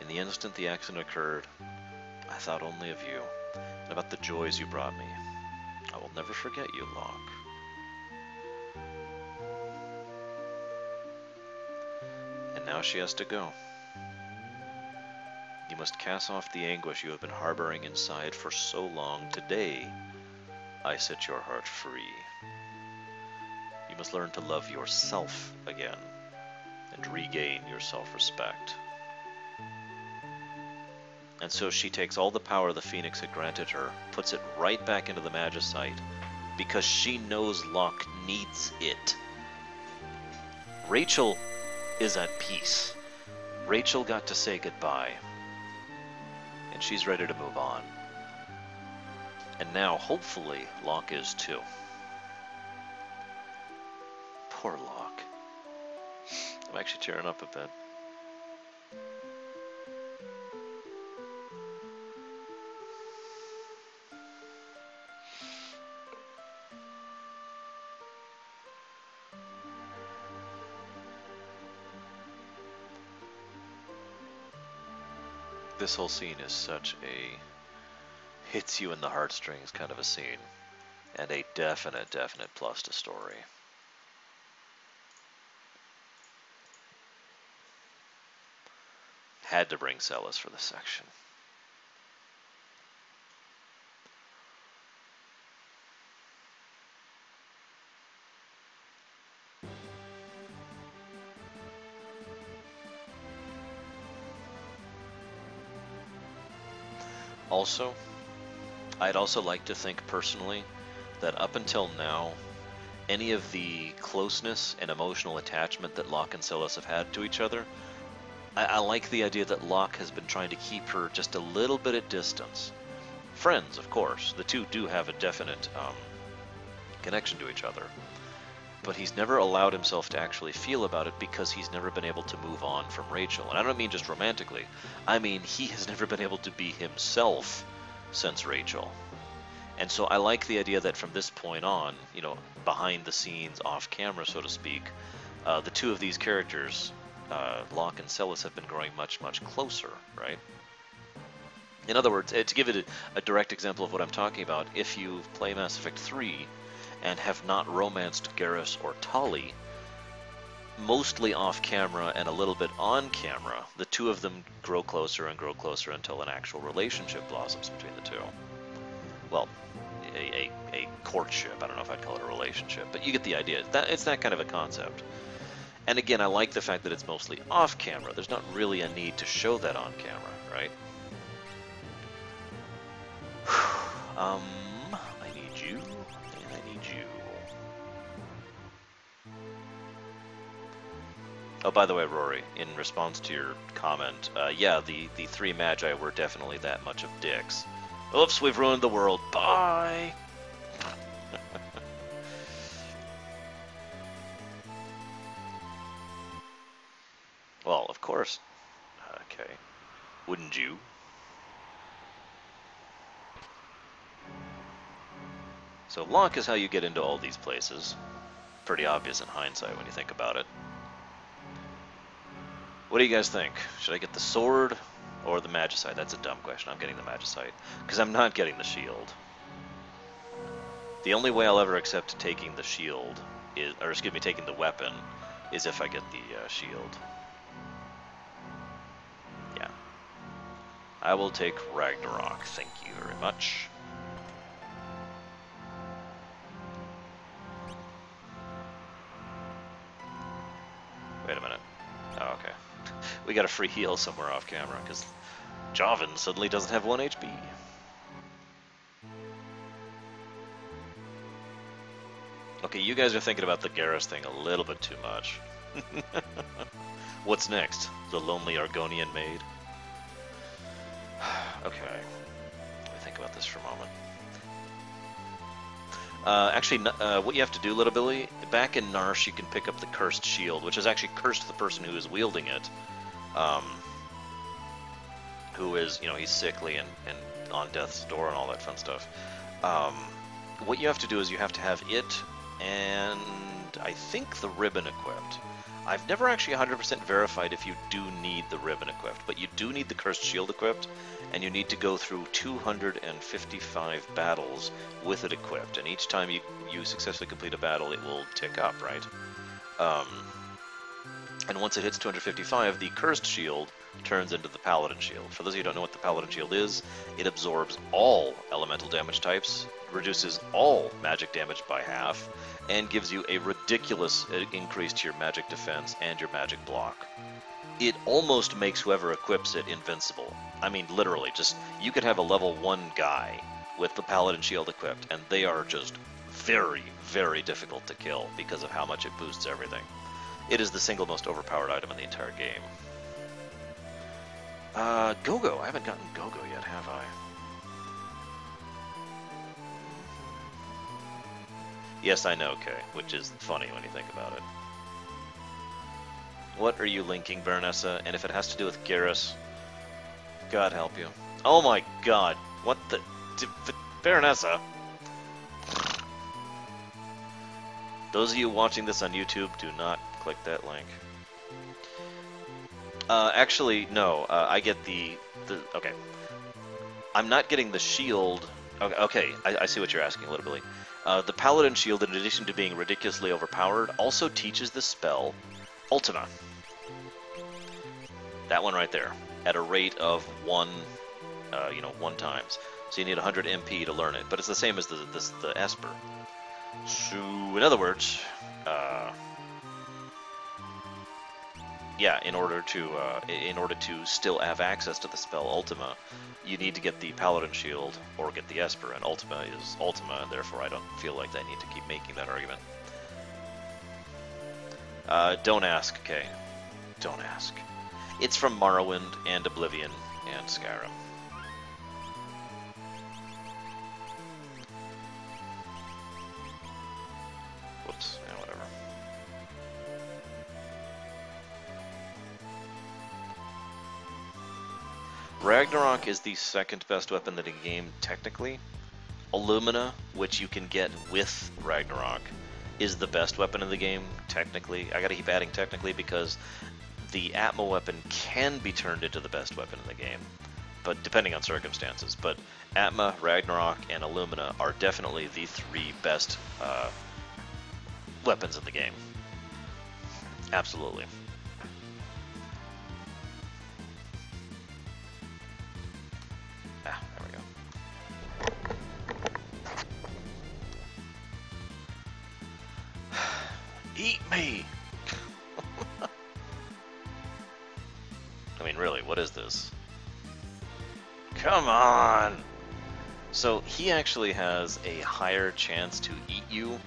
In the instant the accident occurred, I thought only of you, and about the joys you brought me. I will never forget you, Locke. And now she has to go. You must cast off the anguish you have been harboring inside for so long. Today, I set your heart free. You must learn to love yourself again, and regain your self-respect. And so she takes all the power the Phoenix had granted her, puts it right back into the magicite, because she knows Locke needs it. Rachel is at peace. Rachel got to say goodbye, and she's ready to move on. And now, hopefully, Locke is too. Poor Locke. I'm actually tearing up a bit. This whole scene is such a hits you in the heartstrings kind of a scene, and a definite plus to story. Had to bring Celis for this section. Also, I'd also like to think personally that up until now, any of the closeness and emotional attachment that Locke and Celis have had to each other, I like the idea that Locke has been trying to keep her just a little bit at distance. Friends, of course. The two do have a definite connection to each other. But he's never allowed himself to actually feel about it because he's never been able to move on from Rachel. And I don't mean just romantically. I mean he has never been able to be himself since Rachel. And so I like the idea that from this point on, behind the scenes, off camera, so to speak, the two of these characters, Locke and Celis, have been growing much closer, right? In other words, to give it a direct example of what I'm talking about, if you play Mass Effect 3 and have not romanced Garrus or Tali, mostly off camera and a little bit on camera, the two of them grow closer and grow closer until an actual relationship blossoms between the two. Well, a courtship. I don't know if I'd call it a relationship, but you get the idea. It's that kind of a concept. And again, I like the fact that it's mostly off camera. There's not really a need to show that on camera, right? I need you, and I need you. Oh, by the way, Rory, in response to your comment, yeah, the three magi were definitely that much of dicks. Oops, we've ruined the world. Bye! Well, of course. Okay. Wouldn't you? So lock is how you get into all these places. Pretty obvious in hindsight when you think about it. What do you guys think? Should I get the sword or the magicite? That's a dumb question. I'm getting the magicite because I'm not getting the shield. The only way I'll ever accept taking the shield is, or excuse me, taking the weapon, is if I get the shield. Yeah. I will take Ragnarok. Thank you very much. Wait a minute. Oh, okay. We got a free heal somewhere off camera because Javin suddenly doesn't have 1 HP. Okay, you guys are thinking about the Garrus thing a little bit too much. What's next? The lonely Argonian maid? Okay. Let me think about this for a moment. Actually, what you have to do, Little Billy, back in Narsh you can pick up the Cursed Shield, which is actually cursed to the person who is wielding it. Who is, you know, he's sickly and on death's door and all that fun stuff. What you have to do is you have to have it and I think the ribbon equipped. I've never actually 100% verified if you do need the ribbon equipped, but you do need the Cursed Shield equipped, and you need to go through 255 battles with it equipped, and each time you successfully complete a battle, it will tick up, right? And once it hits 255, the Cursed Shield turns into the Paladin Shield. For those of you who don't know what the Paladin Shield is, it absorbs all elemental damage types, reduces all magic damage by half, and gives you a ridiculous increase to your magic defense and your magic block. It almost makes whoever equips it invincible. I mean, literally, just, you could have a level 1 guy with the Paladin Shield equipped, and they are just very, very difficult to kill because of how much it boosts everything. It is the single most overpowered item in the entire game. Go-Go. I haven't gotten Go-Go yet, have I? Yes, I know, Kay, which is funny when you think about it. What are you linking, Baronessa? And if it has to do with Garrus, God help you. Oh my god, what the... Baronessa? Those of you watching this on YouTube, do not click that link. Actually, no, I get the... Okay. I'm not getting the shield... Okay, I see what you're asking, Little Billy. The Paladin Shield, in addition to being ridiculously overpowered, also teaches the spell Ultima. That one right there, at a rate of 1 times. So you need 100 MP to learn it, but it's the same as the Esper. So, in other words, yeah, in order to still have access to the spell Ultima, you need to get the Paladin Shield or get the Esper, and Ultima is Ultima, and therefore I don't feel like I need to keep making that argument. Don't ask, okay? Don't ask. It's from Morrowind and Oblivion and Skyrim. Whoops, yeah, whatever. Ragnarok is the second best weapon in the game, technically. Illumina, which you can get with Ragnarok, is the best weapon in the game, technically. I gotta keep adding technically because the Atma weapon can be turned into the best weapon in the game, but depending on circumstances. But Atma, Ragnarok, and Illumina are definitely the 3 best weapons in the game. Absolutely. Ah, there we go. Eat me! I mean, really, what is this? Come on! So, he actually has a higher chance to eat you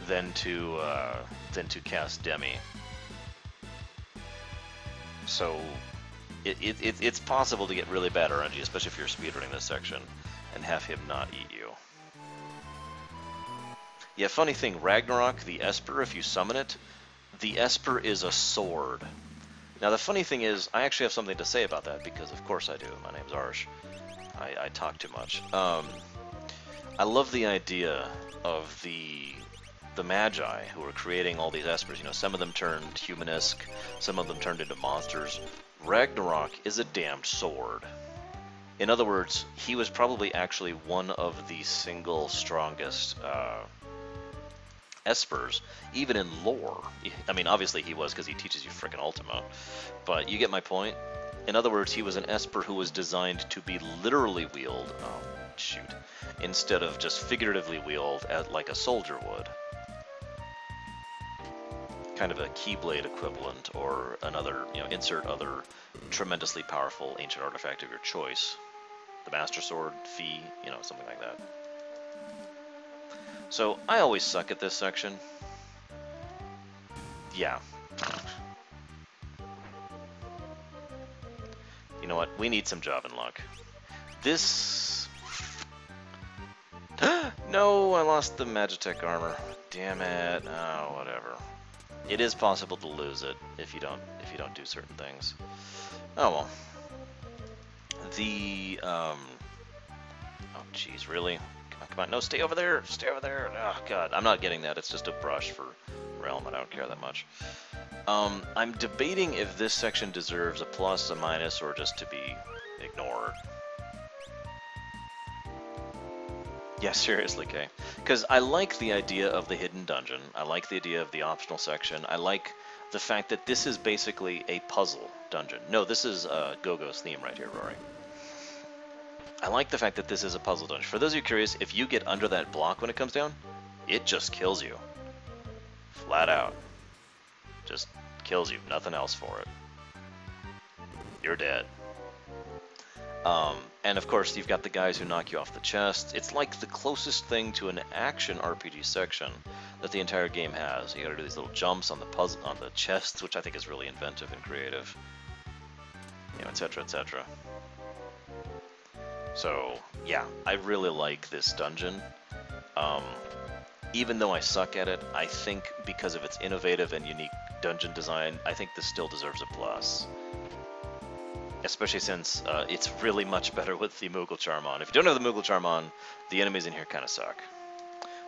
than to cast Demi. So it's possible to get really bad RNG, especially if you're speedrunning this section, and have him not eat you. Yeah, funny thing, Ragnarok, the Esper, if you summon it, the Esper is a sword. Now the funny thing is, I actually have something to say about that, because of course I do. My name's Arsh. I talk too much. I love the idea of the Magi who are creating all these Espers. You know, some of them turned humanesque, some of them turned into monsters. Ragnarok is a damned sword. In other words, he was probably actually one of the single strongest Espers, even in lore. I mean, obviously he was, because he teaches you frickin' Ultima, but you get my point? In other words, he was an Esper who was designed to be literally wielded, instead of just figuratively wielded like a soldier would. Kind of a Keyblade equivalent, or another, you know, insert other tremendously powerful ancient artifact of your choice. The Master Sword, Fee, you know, something like that. So, I always suck at this section. Yeah. You know what? We need some job and luck. This... No, I lost the Magitech armor. Damn it. Oh, whatever. It is possible to lose it if you don't do certain things. Oh well. The oh jeez, really? Come on, no, stay over there, stay over there. Oh god, I'm not getting that. It's just a brush for Realm. I don't care that much. I'm debating if this section deserves a plus, a minus, or just to be ignored. Yeah, seriously, Kay. Because I like the idea of the hidden dungeon. I like the idea of the optional section. I like the fact that this is basically a puzzle dungeon. No, this is Gogo's theme right here, Rory. I like the fact that this is a puzzle dungeon. For those of you curious, if you get under that block when it comes down, it just kills you. Flat out. Just kills you. Nothing else for it. You're dead. And of course, you've got the guys who knock you off the chest. It's like the closest thing to an action RPG section that the entire game has. You gotta do these little jumps on the puzzle, on the chests, which I think is really inventive and creative. You know, etc., etc. So, yeah, I really like this dungeon. Even though I suck at it, I think because of its innovative and unique dungeon design, I think this still deserves a plus. Especially since it's really much better with the Moogle Charm on. If you don't have the Moogle Charm on, the enemies in here kind of suck.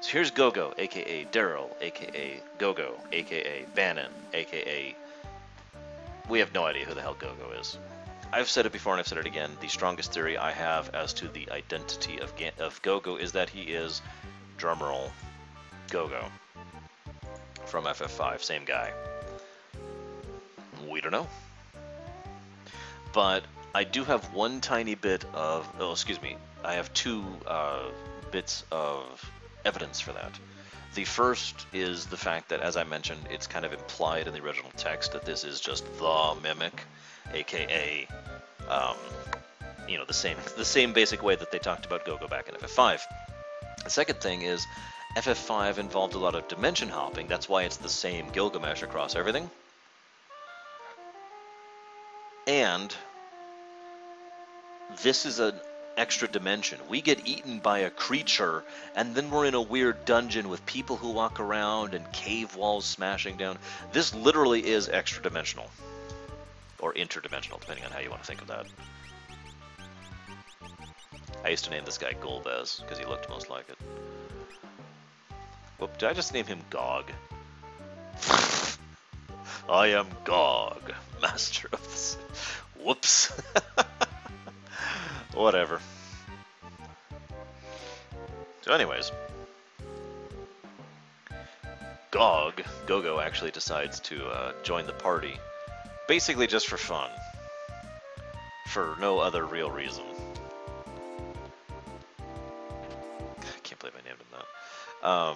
So here's Gogo, aka Daryl, aka Gogo, aka Bannon, aka... We have no idea who the hell Gogo is. I've said it before and I've said it again. The strongest theory I have as to the identity of Gogo is that he is, drumroll, Gogo. From FF5, same guy. We don't know. But I do have one tiny bit of, oh, excuse me, I have two bits of evidence for that. The first is the fact that, as I mentioned, it's kind of implied in the original text that this is just the Mimic, aka, you know, the same basic way that they talked about Gogo back in FF5. The second thing is, FF5 involved a lot of dimension hopping, that's why it's the same Gilgamesh across everything. And this is an extra dimension. We get eaten by a creature, and then we're in a weird dungeon with people who walk around and cave walls smashing down. This literally is extra dimensional. Or interdimensional, depending on how you want to think of that. I used to name this guy Golbez, because he looked most like it. Whoop, did I just name him Gog? I am Gog, master of this. Whoops. Whatever. So anyways, Gogo actually decides to join the party, basically just for fun, for no other real reason. I can't believe I named him that.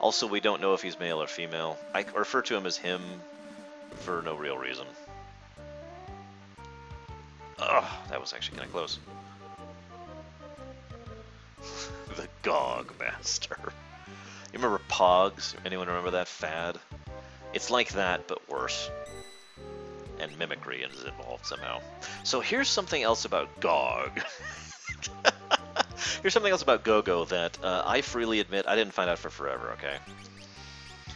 Also, we don't know if he's male or female. I refer to him as him for no real reason. Ugh, that was actually kind of close. The Gog Master. You remember Pogs? Anyone remember that fad? It's like that, but worse. And mimicry is involved somehow. So here's something else about Gog. Here's something else about Gogo that I freely admit I didn't find out for forever, okay?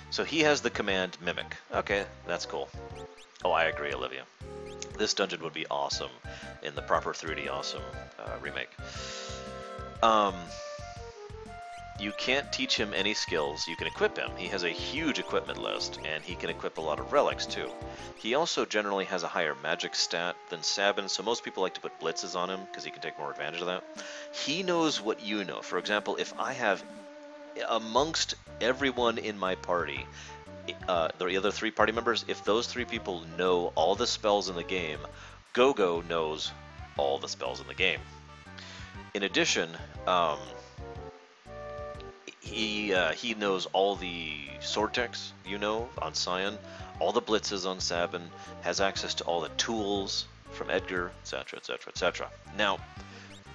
So he has the command Mimic. Okay, that's cool. Oh, I agree, Olivia. This dungeon would be awesome in the proper 3D Awesome remake. You can't teach him any skills. You can equip him. He has a huge equipment list, and he can equip a lot of relics, too. He also generally has a higher magic stat than Sabin, so most people like to put blitzes on him, because he can take more advantage of that. He knows what you know. For example, if I have, amongst everyone in my party, the other 3 party members, if those 3 people know all the spells in the game, Gogo knows all the spells in the game. In addition, he knows all the sword techs, you know, on Cyan, all the blitzes on Sabin, has access to all the tools from Edgar, etc., etc., etc. Now,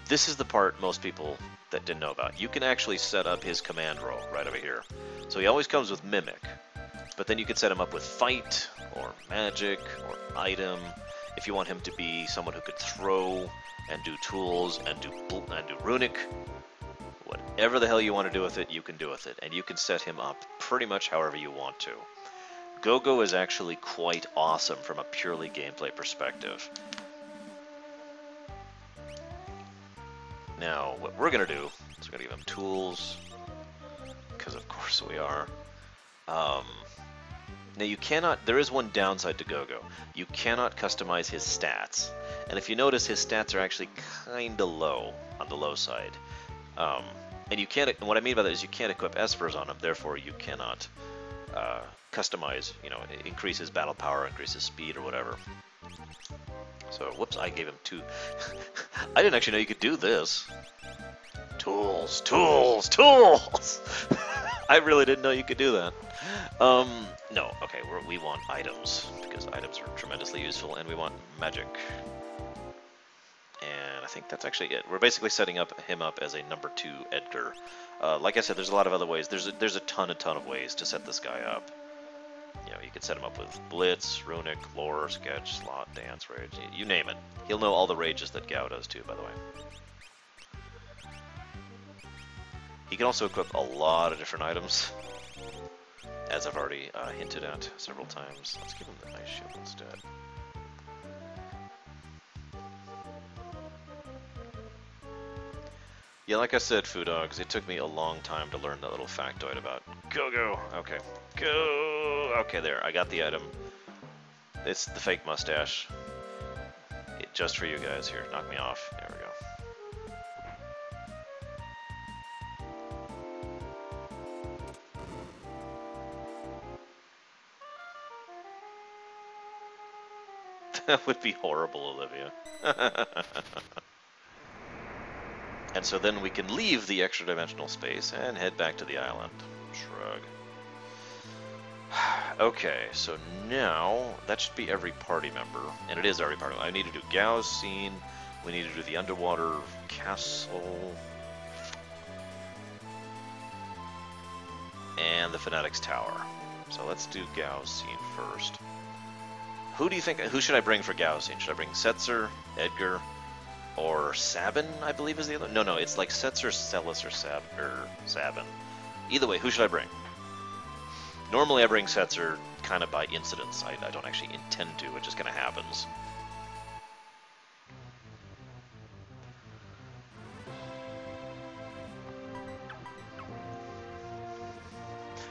this is the part most people that didn't know about. You can actually set up his command row right over here. So he always comes with Mimic, but then you can set him up with Fight, or Magic, or Item, if you want him to be someone who could throw, and do tools, and do Runic. Whatever the hell you want to do with it, you can do with it, and you can set him up pretty much however you want to. Gogo is actually quite awesome from a purely gameplay perspective. Now, what we're going to do is we're going to give him tools, because of course we are. Now you cannot, there is one downside to Gogo. You cannot customize his stats. And if you notice, his stats are actually kinda low, on the low side. And you can't, and what I mean by that is you can't equip Espers on him, therefore you cannot customize, you know, increase his battle power, increase his speed, or whatever. So, whoops, I gave him 2. I didn't actually know you could do this. Tools, tools, tools! I really didn't know you could do that. No, okay, we want items, because items are tremendously useful, and we want magic. And I think that's actually it. We're basically setting him up as a number 2 Edgar. Like I said, there's a lot of other ways. There's a ton of ways to set this guy up. You know, you can set him up with Blitz, Runic, Lore, Sketch, Slot, Dance, Rage, you name it. He'll know all the rages that Gao does too, by the way. He can also equip a lot of different items, as I've already hinted at several times. Let's give him the nice shield instead. Yeah, like I said, Foo Dogs, it took me a long time to learn that little factoid about Gogo. Okay, go. Okay, there, I got the item. It's the fake mustache. Just for you guys here. Knock me off. There we go. That would be horrible, Olivia. And so then we can leave the extra dimensional space and head back to the island. Shrug. Okay, so now that should be every party member, and it is every party member. I need to do Gao's scene. We need to do the underwater castle, and the Fanatic's Tower. So let's do Gao's scene first. Who do you think? Who should I bring for Gao's scene? Should I bring Setzer, Edgar, or Sabin? I believe is the other. No, it's like Setzer, Celis, or Sabin. Either way, who should I bring? Normally, I bring Setzer kind of by incidence. I don't actually intend to. It just kind of happens.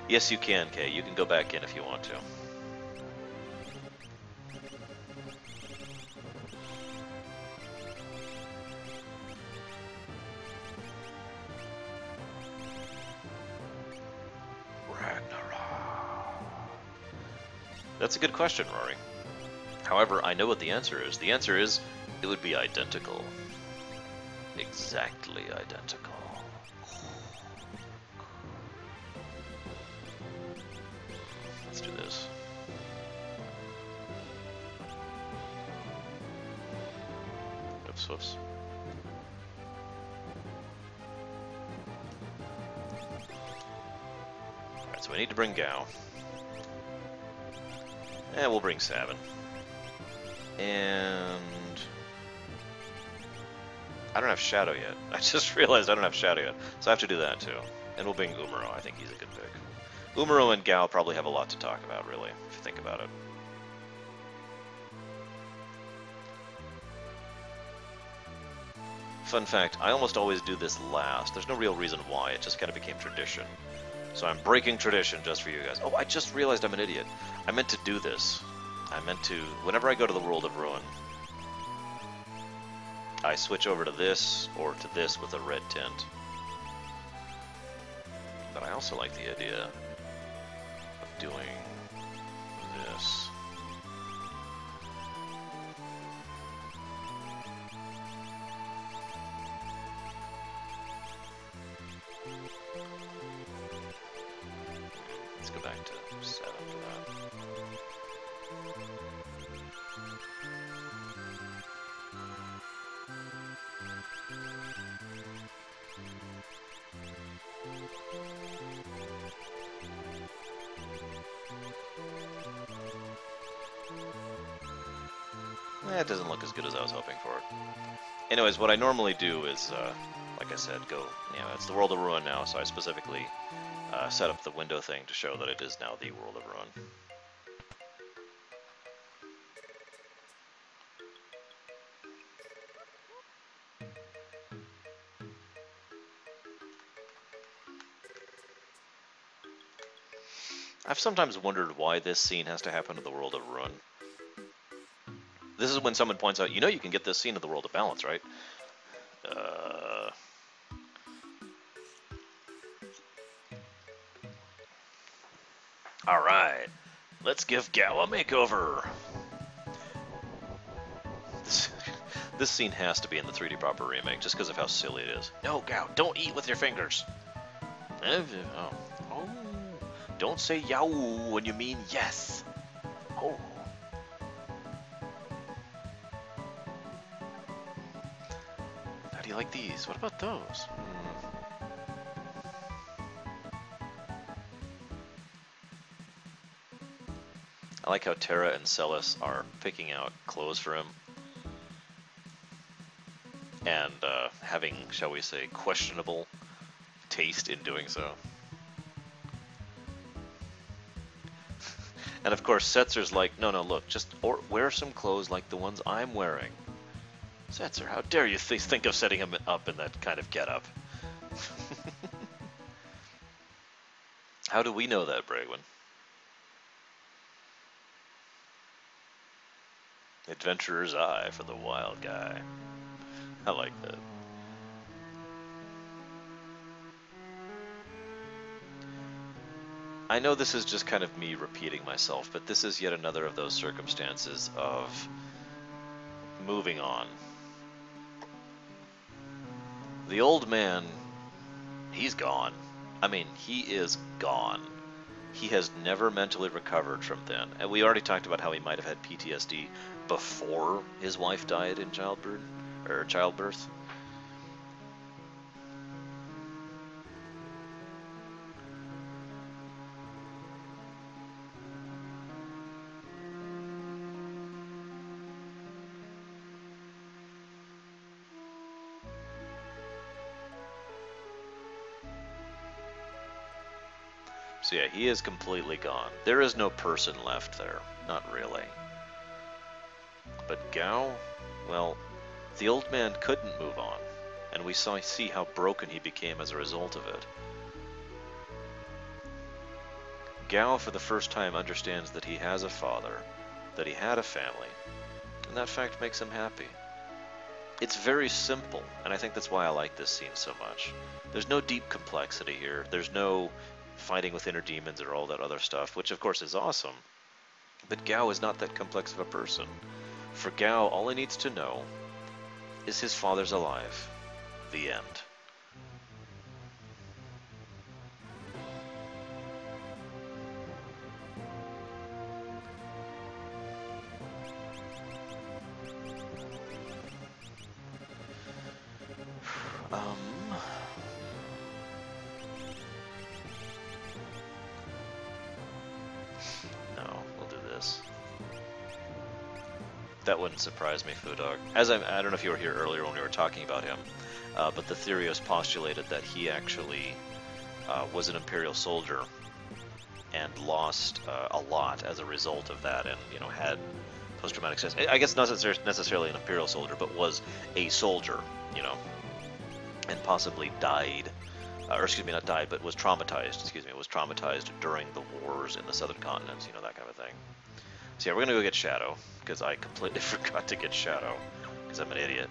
Yes, you can, Kay. You can go back in if you want to. That's a good question, Rory. However, I know what the answer is. The answer is, it would be identical. Exactly identical. Let's do this. Whoops, whoops. Alright, so we need to bring Gao. We'll bring Savin. And I don't have Shadow yet. I just realized I don't have Shadow yet, so I have to do that too. And we'll bring Umaro. I think he's a good pick. Umaro and Gao probably have a lot to talk about, really, if you think about it. Fun fact, I almost always do this last. There's no real reason why, it just kind of became tradition. So I'm breaking tradition just for you guys. Oh, I just realized I'm an idiot. I meant to do this. I meant to, whenever I go to the World of Ruin, I switch over to this or to this with a red tint. But I also like the idea of doing this. Let's go back to set up for that. It doesn't look as good as I was hoping for it. Anyways, what I normally do is, like I said, it's the World of Ruin now, so I specifically set up the window thing to show that it is now the World of Ruin. I've sometimes wondered why this scene has to happen to the World of Ruin. This is when someone points out, you know you can get this scene in the World of Balance, right? Alright, let's give Gao a makeover! This scene has to be in the 3D proper remake, just because of how silly it is. No, Gao, don't eat with your fingers! Oh. Don't say yow when you mean yes! Oh. How do you like these? What about those? I like how Terra and Celis are picking out clothes for him. And having, shall we say, questionable taste in doing so. And of course, Setzer's like, no, look, just wear some clothes like the ones I'm wearing. Setzer, how dare you think of setting him up in that kind of getup? How do we know that, Bragwin? Adventurer's eye for the wild guy. I like that. I know this is just kind of me repeating myself, but this is yet another of those circumstances of moving on. The old man, he's gone. I mean, he is gone. He has never mentally recovered from then. And we already talked about how he might have had PTSD before his wife died in childbirth. So yeah, he is completely gone. There is no person left there. Not really. But Gao, well, the old man couldn't move on, and we see how broken he became as a result of it. Gao, for the first time, understands that he has a father, that he had a family, and that fact makes him happy. It's very simple, and I think that's why I like this scene so much. There's no deep complexity here. There's no fighting with inner demons or all that other stuff, which of course is awesome. But Gao is not that complex of a person. For Gao, all he needs to know is his father's alive. The end. No, we'll do this. That wouldn't surprise me, Foodog. I don't know if you were here earlier when we were talking about him, but the Therios postulated that he actually was an Imperial soldier and lost a lot as a result of that, and had post-traumatic stress. I guess not necessarily an Imperial soldier, but was a soldier, and possibly died, or excuse me, not died, but was traumatized. Excuse me, was traumatized during the wars in the southern continents, that kind of a thing. So yeah, we're gonna go get Shadow because I completely forgot to get Shadow because I'm an idiot.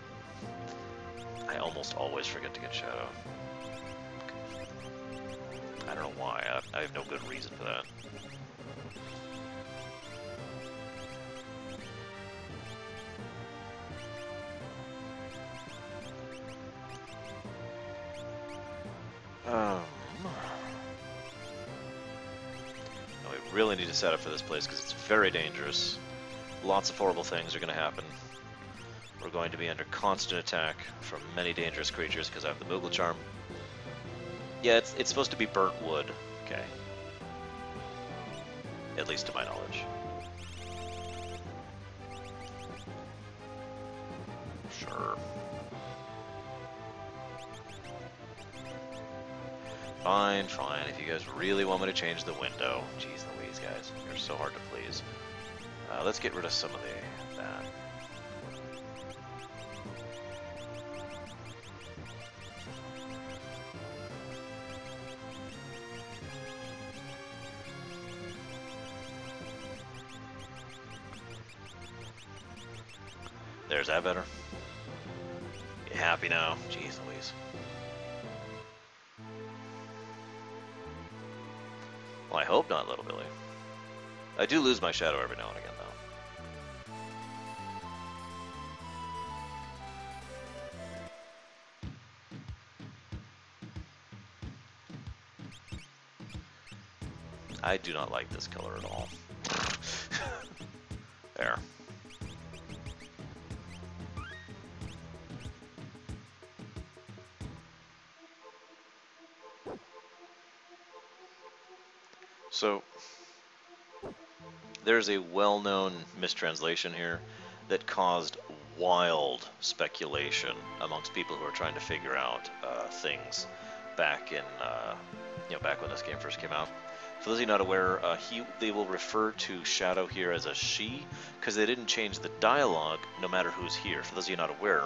I almost always forget to get Shadow. I don't know why. I have no good reason for that. No, we really need to set up for this place because it's very dangerous. Lots of horrible things are going to happen. We're going to be under constant attack from many dangerous creatures because I have the Moogle Charm. Yeah, it's supposed to be burnt wood. Okay. At least to my knowledge. Sure. Fine, fine. If you guys really want me to change the window. Jeez Louise, guys. You're so hard to please. Let's get rid of some of that. There's that better. You happy now? Jeez Louise. Well, I hope not, little Billy. I do lose my Shadow every now and again, though. I do not like this color at all. There. So, there's a well-known mistranslation here that caused wild speculation amongst people who are trying to figure out things back in, back when this game first came out. For those of you not aware, they will refer to Shadow here as a she, because they didn't change the dialogue no matter who's here. For those of you not aware,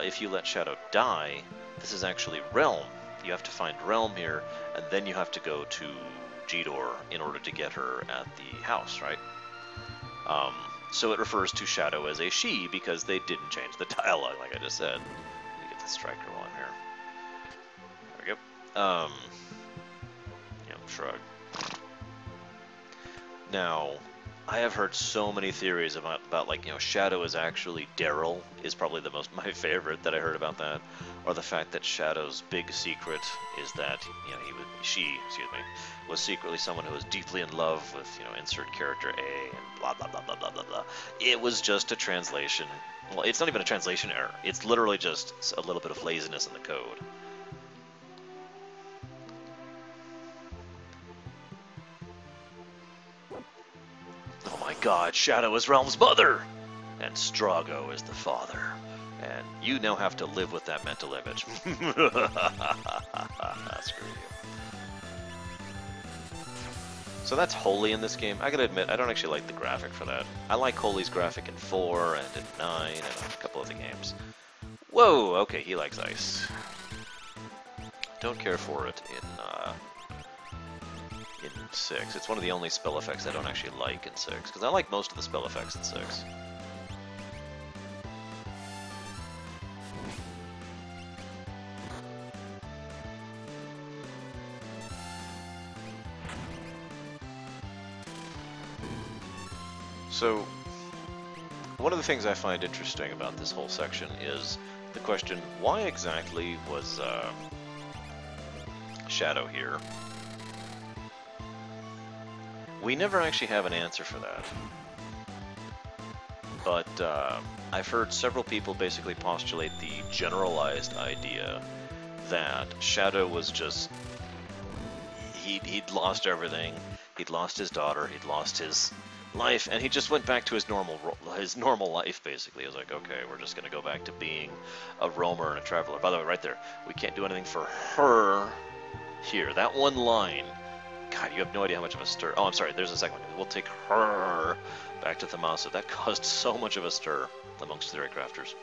if you let Shadow die, this is actually Realm. You have to find Realm here, and then you have to go to Jidor in order to get her at the house, right? So it refers to Shadow as a she because they didn't change the dialogue, like I just said. Let me get the striker one here. There we go. Shrug. Now, I have heard so many theories about like, Shadow is actually Daryl is probably my favorite that I heard about that, or the fact that Shadow's big secret is that, she was secretly someone who was deeply in love with, insert character A and blah, blah, blah, blah, blah, blah, blah. It was just a translation. Well, it's not even a translation error. It's literally just a little bit of laziness in the code. Oh my god, Shadow is Realm's mother! And Strago is the father. And you now have to live with that mental image. Screw you. So that's Holy in this game. I gotta admit, I don't actually like the graphic for that. I like Holy's graphic in 4 and in 9 and a couple other games. Whoa, okay, he likes ice. Don't care for it in 6. It's one of the only spell effects I don't actually like in 6, because I like most of the spell effects in 6. So, one of the things I find interesting about this whole section is the question, why exactly was Shadow here? We never actually have an answer for that. But I've heard several people basically postulate the generalized idea that Shadow was just... He'd lost everything. He'd lost his daughter. He'd lost his life, and he just went back to his normal life, basically. He was like, okay, we're just going to go back to being a roamer and a traveler. By the way, right there, we can't do anything for her here. That one line, God, you have no idea how much of a stir. Oh, I'm sorry, there's a second one. We'll take her back to Thamasso. That caused so much of a stir amongst theory crafters.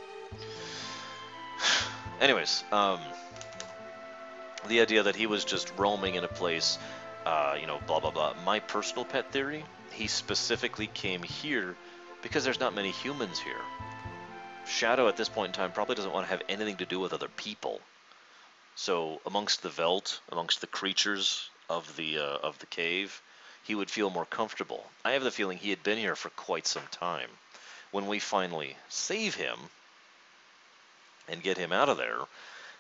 Anyways, the idea that he was just roaming in a place, you know, blah, blah, blah. My personal pet theory, he specifically came here because there's not many humans here. Shadow at this point in time probably doesn't want to have anything to do with other people. So amongst the Veld, amongst the creatures of the cave, he would feel more comfortable. I have the feeling he had been here for quite some time. When we finally save him and get him out of there,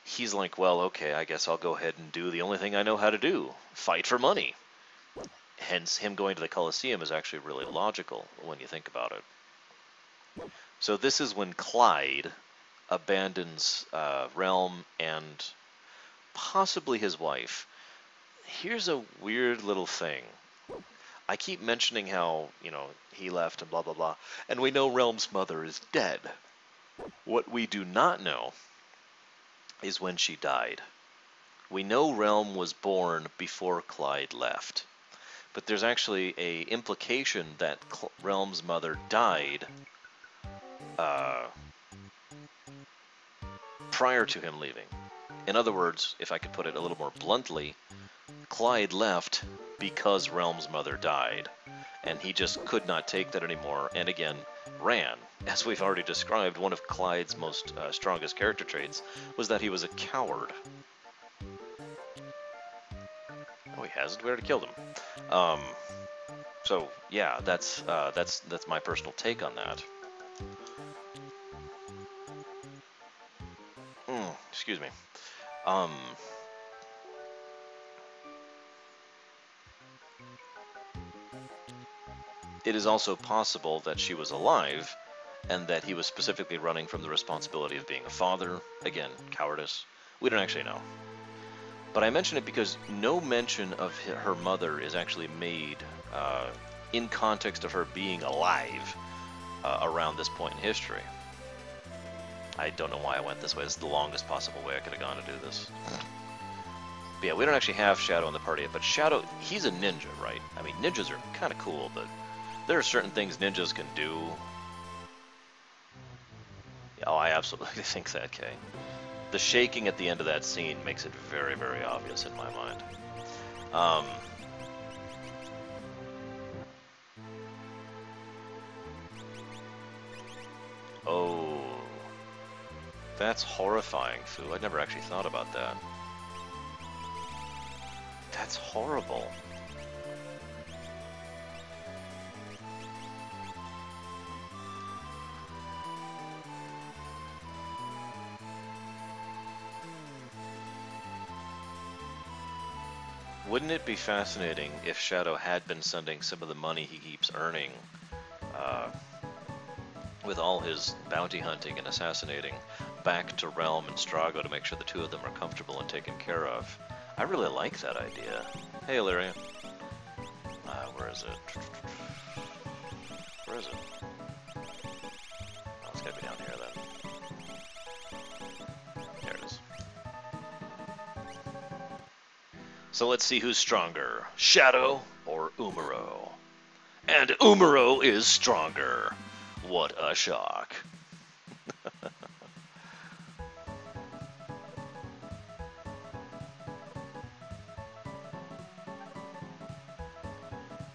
he's like, well, okay, I guess I'll go ahead and do the only thing I know how to do, fight for money. Hence, him going to the Colosseum is actually really logical when you think about it. So this is when Clyde abandons Realm and possibly his wife. Here's a weird little thing. I keep mentioning how, you know, he left and blah, blah, blah, and we know Realm's mother is dead. What we do not know is when she died. We know Realm was born before Clyde left, but there's actually a implication that Realm's mother died prior to him leaving. In other words, if I could put it a little more bluntly, Clyde left because Realm's mother died, and he just could not take that anymore, and again, ran. As we've already described, one of Clyde's most strongest character traits was that he was a coward. Oh, he hasn't. We already killed him. So yeah, that's my personal take on that. Excuse me. It is also possible that she was alive, and that he was specifically running from the responsibility of being a father. Again, cowardice. We don't actually know. But I mention it because no mention of her mother is actually made in context of her being alive around this point in history. I don't know why I went this way. It's the longest possible way I could have gone to do this. But yeah, we don't actually have Shadow in the party yet, but Shadow, he's a ninja, right? I mean, ninjas are kind of cool, but there are certain things ninjas can do. Oh, I absolutely think that, Kay. The shaking at the end of that scene makes it very, very obvious in my mind. Oh, that's horrifying, Fu. I'd never actually thought about that. That's horrible. Wouldn't it be fascinating if Shadow had been sending some of the money he keeps earning with all his bounty hunting and assassinating back to Realm and Strago to make sure the two of them are comfortable and taken care of? I really like that idea. Hey, Illyria. Where is it? Where is it? Oh, it's gotta be down here then. There it is. So let's see who's stronger, Shadow or Umaro. And Umaro is stronger. What a shock.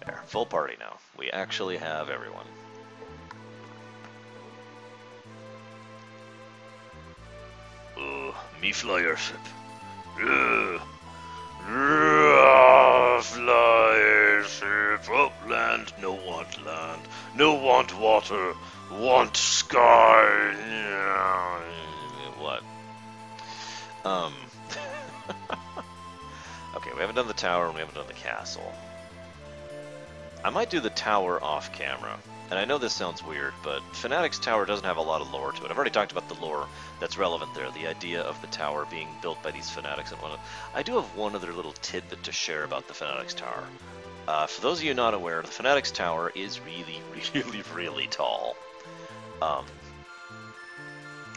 There, full party now. We actually have everyone. Me flyer ship. Fly ship, up land, no want land, no want water, want sky. What? Okay, we haven't done the tower and we haven't done the castle. I might do the tower off camera. And I know this sounds weird, but Fanatic's tower doesn't have a lot of lore to it. I've already talked about the lore that's relevant there, the idea of the tower being built by these Fanatics and whatnot. I do have one other little tidbit to share about the Fanatic's tower. For those of you not aware, the Fanatics Tower is really, really, really tall. Um,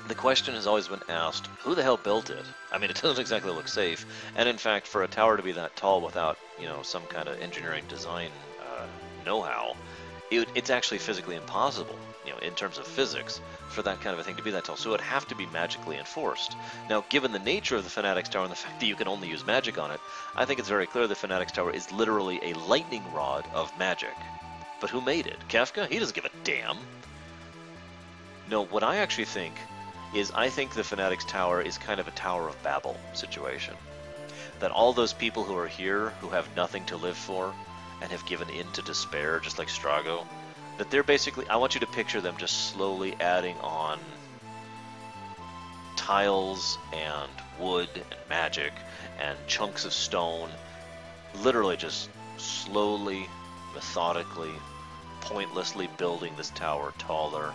the question has always been asked, who the hell built it? I mean, it doesn't exactly look safe, and in fact, for a tower to be that tall without, you know, some kind of engineering design know-how, it's actually physically impossible, you know, in terms of physics, for that kind of a thing to be that tall. So it would have to be magically enforced. Now, given the nature of the Fanatics Tower and the fact that you can only use magic on it, I think it's very clear the Fanatics Tower is literally a lightning rod of magic. But who made it? Kefka? He doesn't give a damn. No, what I actually think is I think the Fanatics Tower is kind of a Tower of Babel situation. That all those people who are here, who have nothing to live for, and have given in to despair, just like Strago, that they're basically, I want you to picture them just slowly adding on tiles and wood and magic and chunks of stone, literally just slowly, methodically, pointlessly building this tower taller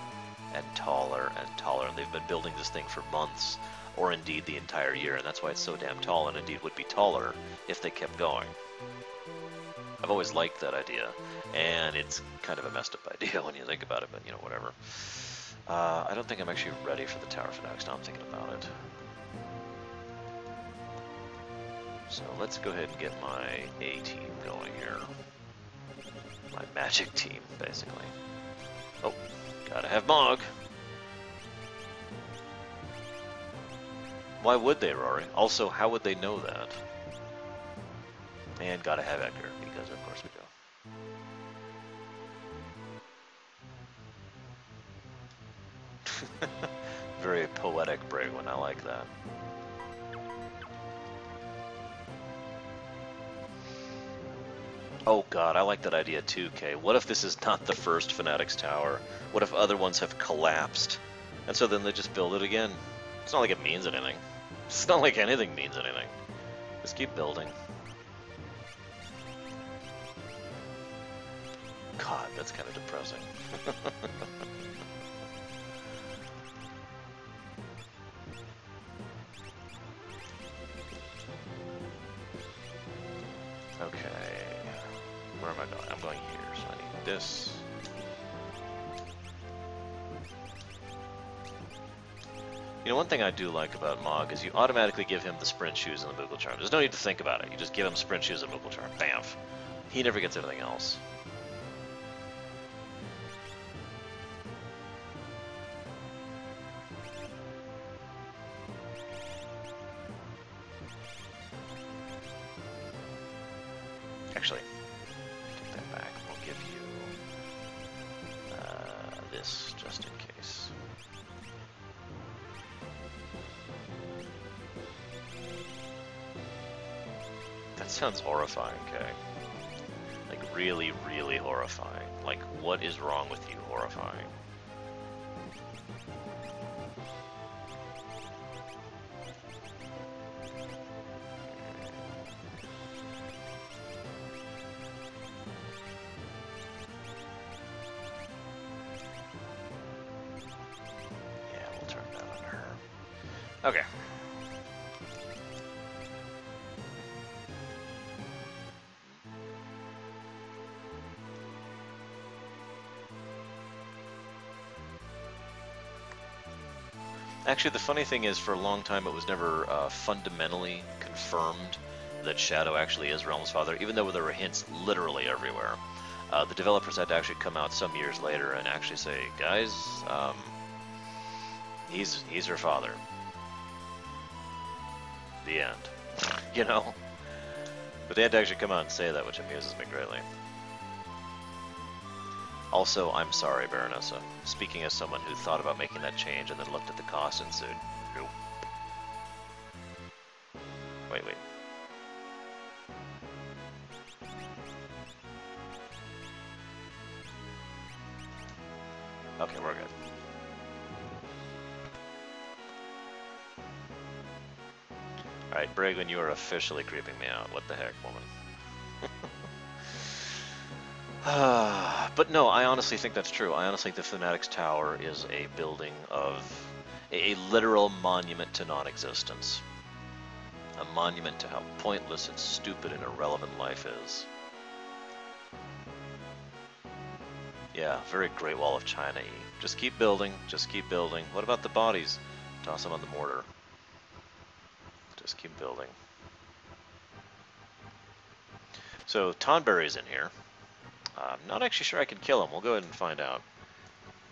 and taller and taller. And they've been building this thing for months, or indeed the entire year, and that's why it's so damn tall, and indeed would be taller if they kept going. I've always liked that idea, and it's kind of a messed up idea when you think about it, but you know, whatever. I don't think I'm actually ready for the Tower Fanatics. Now I'm thinking about it. So let's go ahead and get my A team going here. My magic team, basically. Oh, gotta have Mog. Why would they, Rory? Also, how would they know that? And gotta have Edgar, because of course we do. Very poetic Brigwin, I like that. Oh god, I like that idea too, Kay. What if this is not the first Fanatics Tower? What if other ones have collapsed? And so then they just build it again? It's not like it means anything. It's not like anything means anything. Just keep building. God, that's kind of depressing. Okay. Where am I going? I'm going here, so I need this. You know, one thing I do like about Mog is you automatically give him the sprint shoes and the Moogle Charm. There's no need to think about it. You just give him sprint shoes and Moogle Charm. Bamf. He never gets anything else. Actually, take that back. We'll give you this just in case. That sounds horrifying, Kay. Like really, really horrifying. Like, what is wrong with you? Horrifying. Okay. Actually, the funny thing is, for a long time, it was never fundamentally confirmed that Shadow actually is Realm's father, even though there were hints literally everywhere. The developers had to actually come out some years later and actually say, guys, he's her father. The end. You know? But they had to actually come out and say that, which amuses me greatly. Also, I'm sorry, Baronessa. Speaking as someone who thought about making that change and then looked at the cost and said, nope. Wait. Okay, we're good. Alright, Brigwin, you are officially creeping me out. What the heck, woman? But no, I honestly think that's true. I honestly think the Fanatics Tower is a building of a literal monument to non-existence. A monument to how pointless and stupid and irrelevant life is. Yeah, very Great Wall of China-y. Just keep building, just keep building. What about the bodies? Toss them on the mortar. Just keep building. So, Tonberry's in here. I'm not actually sure I can kill him. We'll go ahead and find out.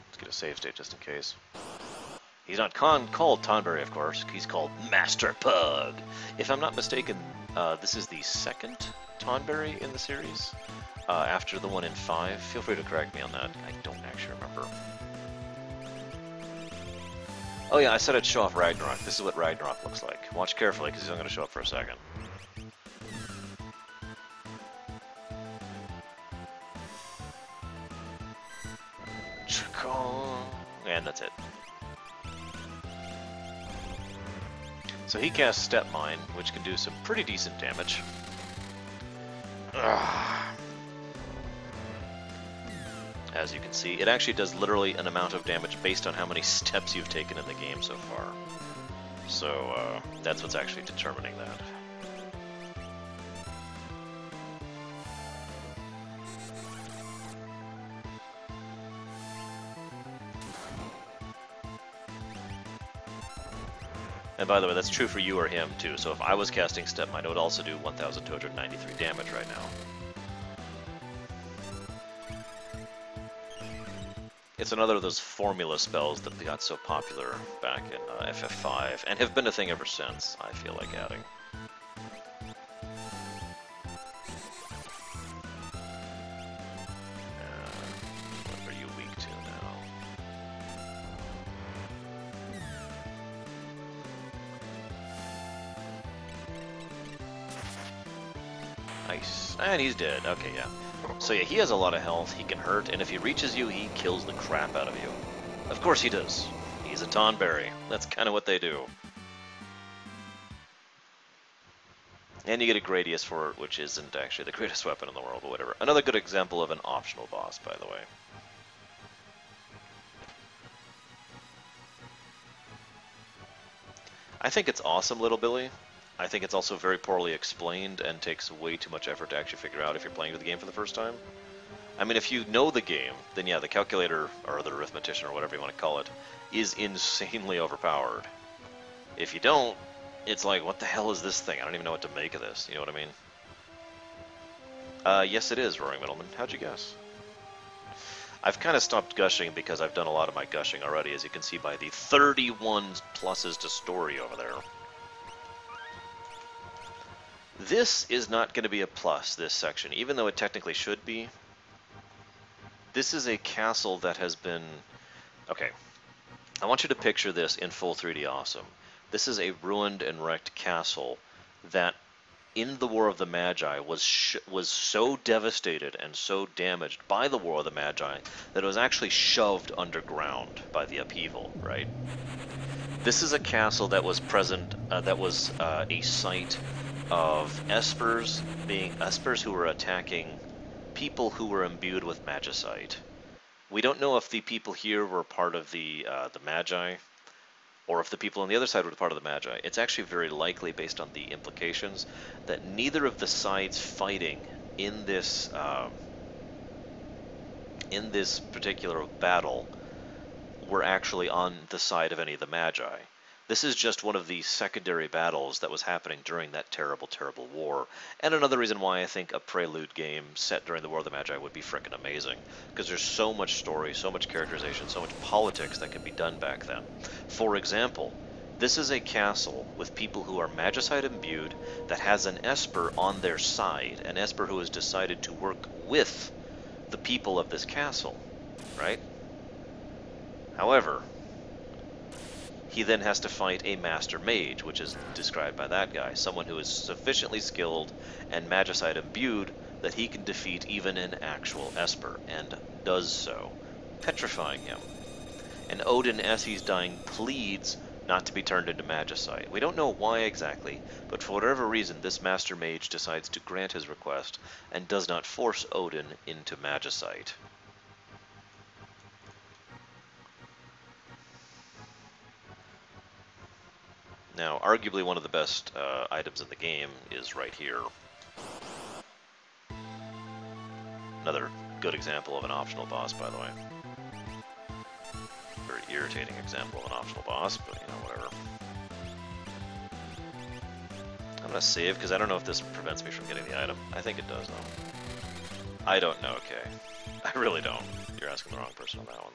Let's get a save state just in case. He's not called Tonberry, of course. He's called Master Pug. If I'm not mistaken, this is the second Tonberry in the series, after the one in 5. Feel free to correct me on that. I don't actually remember. Oh yeah, I said I'd show off Ragnarok. This is what Ragnarok looks like. Watch carefully, because he's not going to show up for a second. And that's it. So he casts Step Mine, which can do some pretty decent damage. As you can see, it actually does literally an amount of damage based on how many steps you've taken in the game so far. So that's what's actually determining that. And by the way, that's true for you or him too. So if I was casting Step Mine, it would also do 1,293 damage right now. It's another of those formula spells that got so popular back in FF5, and have been a thing ever since, I feel like adding. What are you weak to now? Nice. And he's dead. Okay, yeah. So yeah, he has a lot of health, he can hurt, and if he reaches you, he kills the crap out of you. Of course he does. He's a Tonberry. That's kind of what they do. And you get a Gradius for it, which isn't actually the greatest weapon in the world, but whatever. Another good example of an optional boss, by the way. I think it's awesome, Little Billy. I think it's also very poorly explained and takes way too much effort to actually figure out if you're playing the game for the first time. I mean, if you know the game, then yeah, the calculator, or the arithmetician, or whatever you want to call it, is insanely overpowered. If you don't, it's like, what the hell is this thing? I don't even know what to make of this, you know what I mean? Yes it is, Roaring Middleman. How'd you guess? I've kind of stopped gushing because I've done a lot of my gushing already, as you can see by the 31 pluses to story over there. This is not going to be a plus, this section, even though it technically should be. This is a castle that has been... Okay, I want you to picture this in full 3D awesome. This is a ruined and wrecked castle that, in the War of the Magi, was so devastated and so damaged by the War of the Magi that it was actually shoved underground by the upheaval, right? This is a castle that was present, a site of espers who were attacking people who were imbued with magicite. We don't know if the people here were part of the Magi, or if the people on the other side were part of the Magi. It's actually very likely, based on the implications, that neither of the sides fighting in this particular battle were actually on the side of any of the Magi. This is just one of the secondary battles that was happening during that terrible, terrible war. And another reason why I think a Prelude game set during the War of the Magi would be frickin' amazing. Because there's so much story, so much characterization, so much politics that can be done back then. For example, this is a castle with people who are magicite imbued that has an Esper on their side. An Esper who has decided to work with the people of this castle, right? However, he then has to fight a Master Mage, which is described by that guy, someone who is sufficiently skilled and magicite imbued that he can defeat even an actual Esper, and does so, petrifying him. And Odin, as he's dying, pleads not to be turned into magicite. We don't know why exactly, but for whatever reason, this Master Mage decides to grant his request and does not force Odin into magicite. Now, arguably one of the best items in the game is right here. Another good example of an optional boss, by the way. Very irritating example of an optional boss, but you know, whatever. I'm gonna save, because I don't know if this prevents me from getting the item. I think it does, though. I don't know, okay. I really don't. You're asking the wrong person on that one.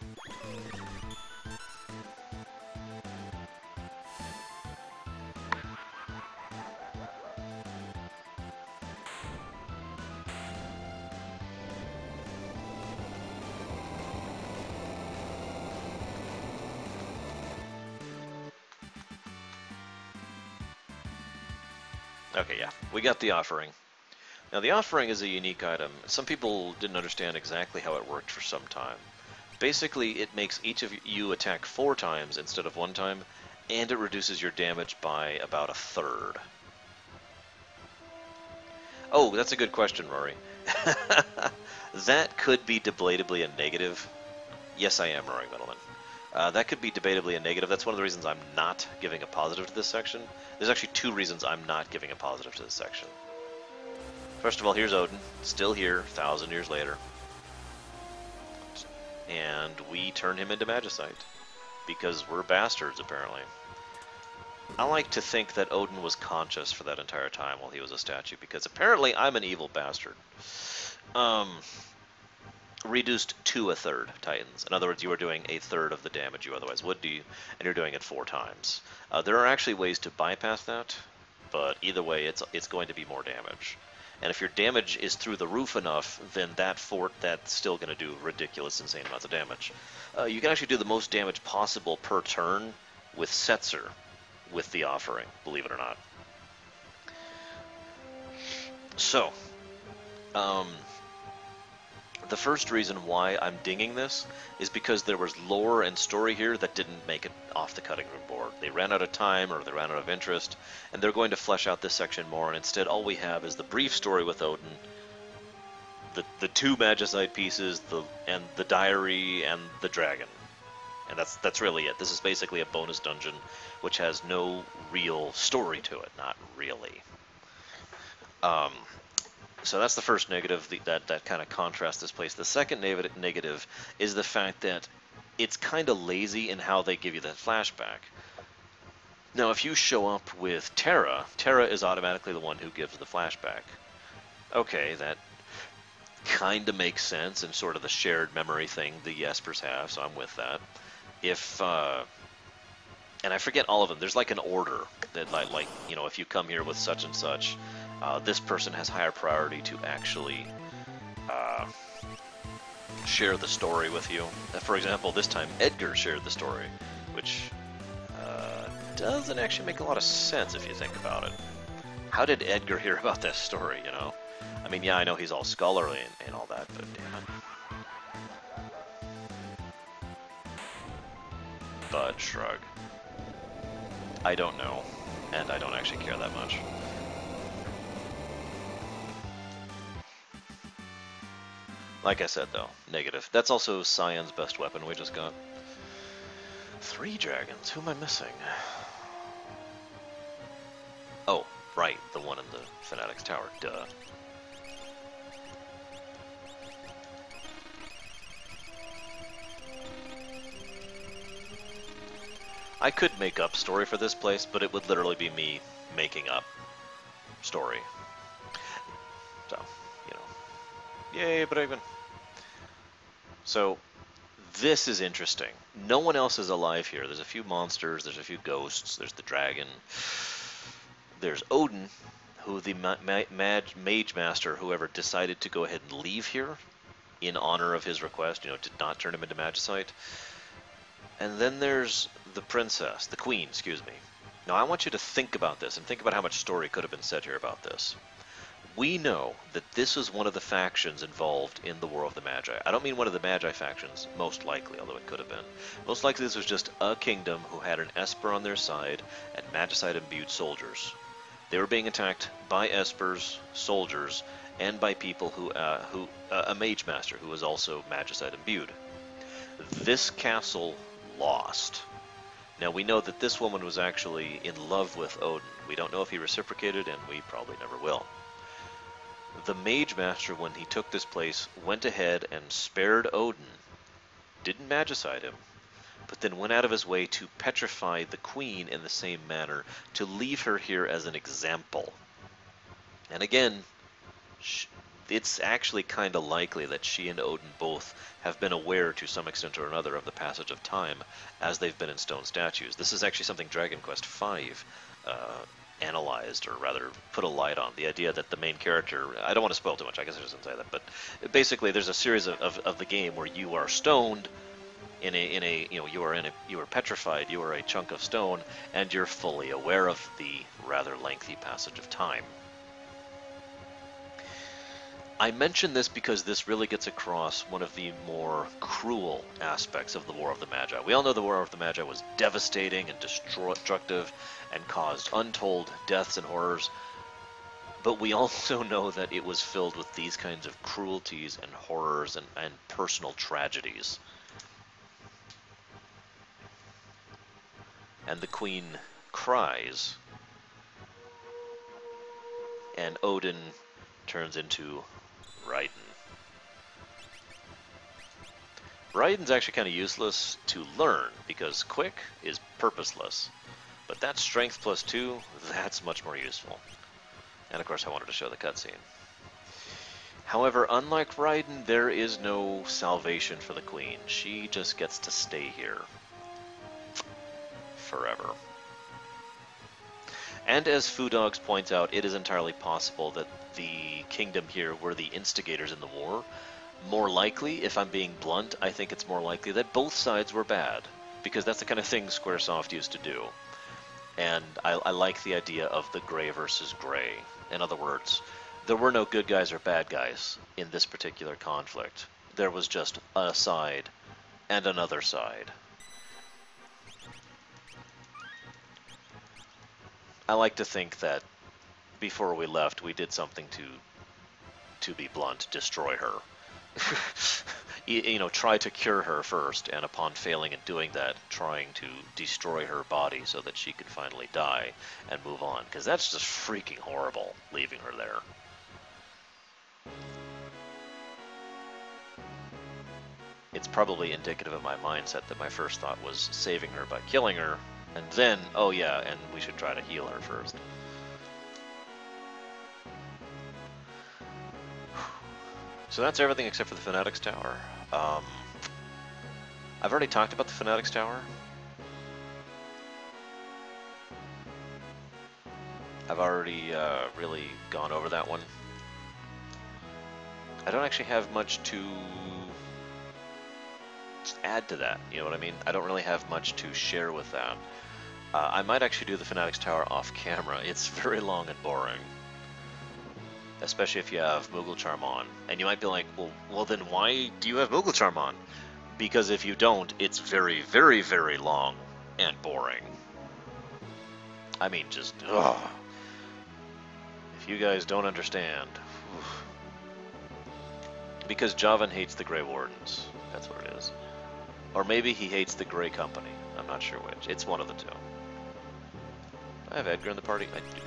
Okay, yeah, we got the offering. Now, the offering is a unique item. Some people didn't understand exactly how it worked for some time. Basically, it makes each of you attack 4 times instead of 1 time, and it reduces your damage by about 1/3. Oh, that's a good question, Rory. That could be debatably a negative. Yes, I am, Roaring Middleman. That could be debatably a negative. That's one of the reasons I'm not giving a positive to this section. There's actually 2 reasons I'm not giving a positive to this section. First of all, here's Odin, still here, 1,000 years later. And we turn him into Magicite, because we're bastards, apparently. I like to think that Odin was conscious for that entire time while he was a statue, because apparently I'm an evil bastard. Reduced to 1/3 Titans. In other words, you are doing 1/3 of the damage you otherwise would do, and you're doing it 4 times. There are actually ways to bypass that, but either way, it's going to be more damage. And if your damage is through the roof enough, then that's still going to do ridiculous, insane amounts of damage. You can actually do the most damage possible per turn with Setzer with the offering, believe it or not. So, the first reason why I'm dinging this is because there was lore and story here that didn't make it off the cutting room board. They ran out of time, or they ran out of interest, and they're going to flesh out this section more, and instead all we have is the brief story with Odin, the 2 Magicite pieces, and the diary, and the dragon. And that's really it. This is basically a bonus dungeon, which has no real story to it. Not really. So that's the first negative that kind of contrasts this place. The second negative is the fact that it's kind of lazy in how they give you that flashback. Now, if you show up with Terra, Terra is automatically the one who gives the flashback. Okay, that kind of makes sense, and sort of the shared memory thing the Espers have, so I'm with that. And I forget all of them. There's like an order that, like you know, if you come here with such and such, this person has higher priority to actually share the story with you. For example, this time Edgar shared the story, which doesn't actually make a lot of sense if you think about it. How did Edgar hear about this story, you know? I mean, yeah, I know he's all scholarly and all that, but damn it. But shrug. I don't know, and I don't actually care that much. Like I said, though, negative. That's also Cyan's best weapon we just got. 3 dragons. Who am I missing? Oh, right, the one in the Fanatic's Tower. Duh. I could make up story for this place, but it would literally be me making up story. So, you know. Yay, but even. So, this is interesting. No one else is alive here. There's a few monsters, there's a few ghosts, there's the dragon. There's Odin, who the mage master, whoever decided to go ahead and leave here in honor of his request, you know, did not turn him into Magicite. And then there's the princess, the queen, excuse me. Now I want you to think about this, and think about how much story could have been said here about this. We know that this is one of the factions involved in the War of the Magi. I don't mean one of the Magi factions, most likely, although it could have been. Most likely this was just a kingdom who had an Esper on their side and Magicite-imbued soldiers. They were being attacked by Espers, soldiers, and by people who a mage master who was also Magicite-imbued. This castle lost. Now we know that this woman was actually in love with Odin. We don't know if he reciprocated, and we probably never will. The Mage Master, when he took this place, went ahead and spared Odin, didn't magicide him, but then went out of his way to petrify the queen in the same manner, to leave her here as an example. And again, it's actually kind of likely that she and Odin both have been aware to some extent or another of the passage of time as they've been in stone statues. This is actually something Dragon Quest V analyzed, or rather put a light on, the idea that the main character, I don't want to spoil too much, I guess I shouldn't say that, but basically there's a series of the game where you are stoned you are petrified, you are a chunk of stone, and you're fully aware of the rather lengthy passage of time. I mention this because this really gets across one of the more cruel aspects of the War of the Magi. We all know the War of the Magi was devastating and destructive and caused untold deaths and horrors, but we also know that it was filled with these kinds of cruelties and horrors and personal tragedies. And the queen cries, and Odin turns into Raiden. Raiden's actually kind of useless to learn, because quick is purposeless. But that strength plus 2, that's much more useful. And of course I wanted to show the cutscene. However, unlike Raiden, there is no salvation for the queen. She just gets to stay here forever. And as Foodogs points out, it is entirely possible that the kingdom here were the instigators in the war. More likely, if I'm being blunt, I think it's more likely that both sides were bad, because that's the kind of thing Squaresoft used to do. And I like the idea of the gray versus gray. In other words, there were no good guys or bad guys in this particular conflict. There was just a side and another side. I like to think that before we left, we did something to be blunt, destroy her. Try to cure her first, and upon failing in doing that, trying to destroy her body so that she could finally die and move on. Because that's just freaking horrible, leaving her there. It's probably indicative of my mindset that my first thought was saving her by killing her, and then, oh yeah, and we should try to heal her first. So that's everything except for the Fanatics Tower. I've already talked about the Fanatics Tower. I've already really gone over that one. I don't actually have much to add to that, you know what I mean? I don't really have much to share with that. I might actually do the Fanatics Tower off camera. It's very long and boring. Especially if you have Moogle Charm on. And you might be like, well then why do you have Moogle Charm on? Because if you don't, it's very, very, very long and boring. I mean, just, ugh. If you guys don't understand. Oof. Because Javan hates the Grey Wardens. That's what it is. Or maybe he hates the Grey Company. I'm not sure which. It's one of the two. Do I have Edgar in the party? I do.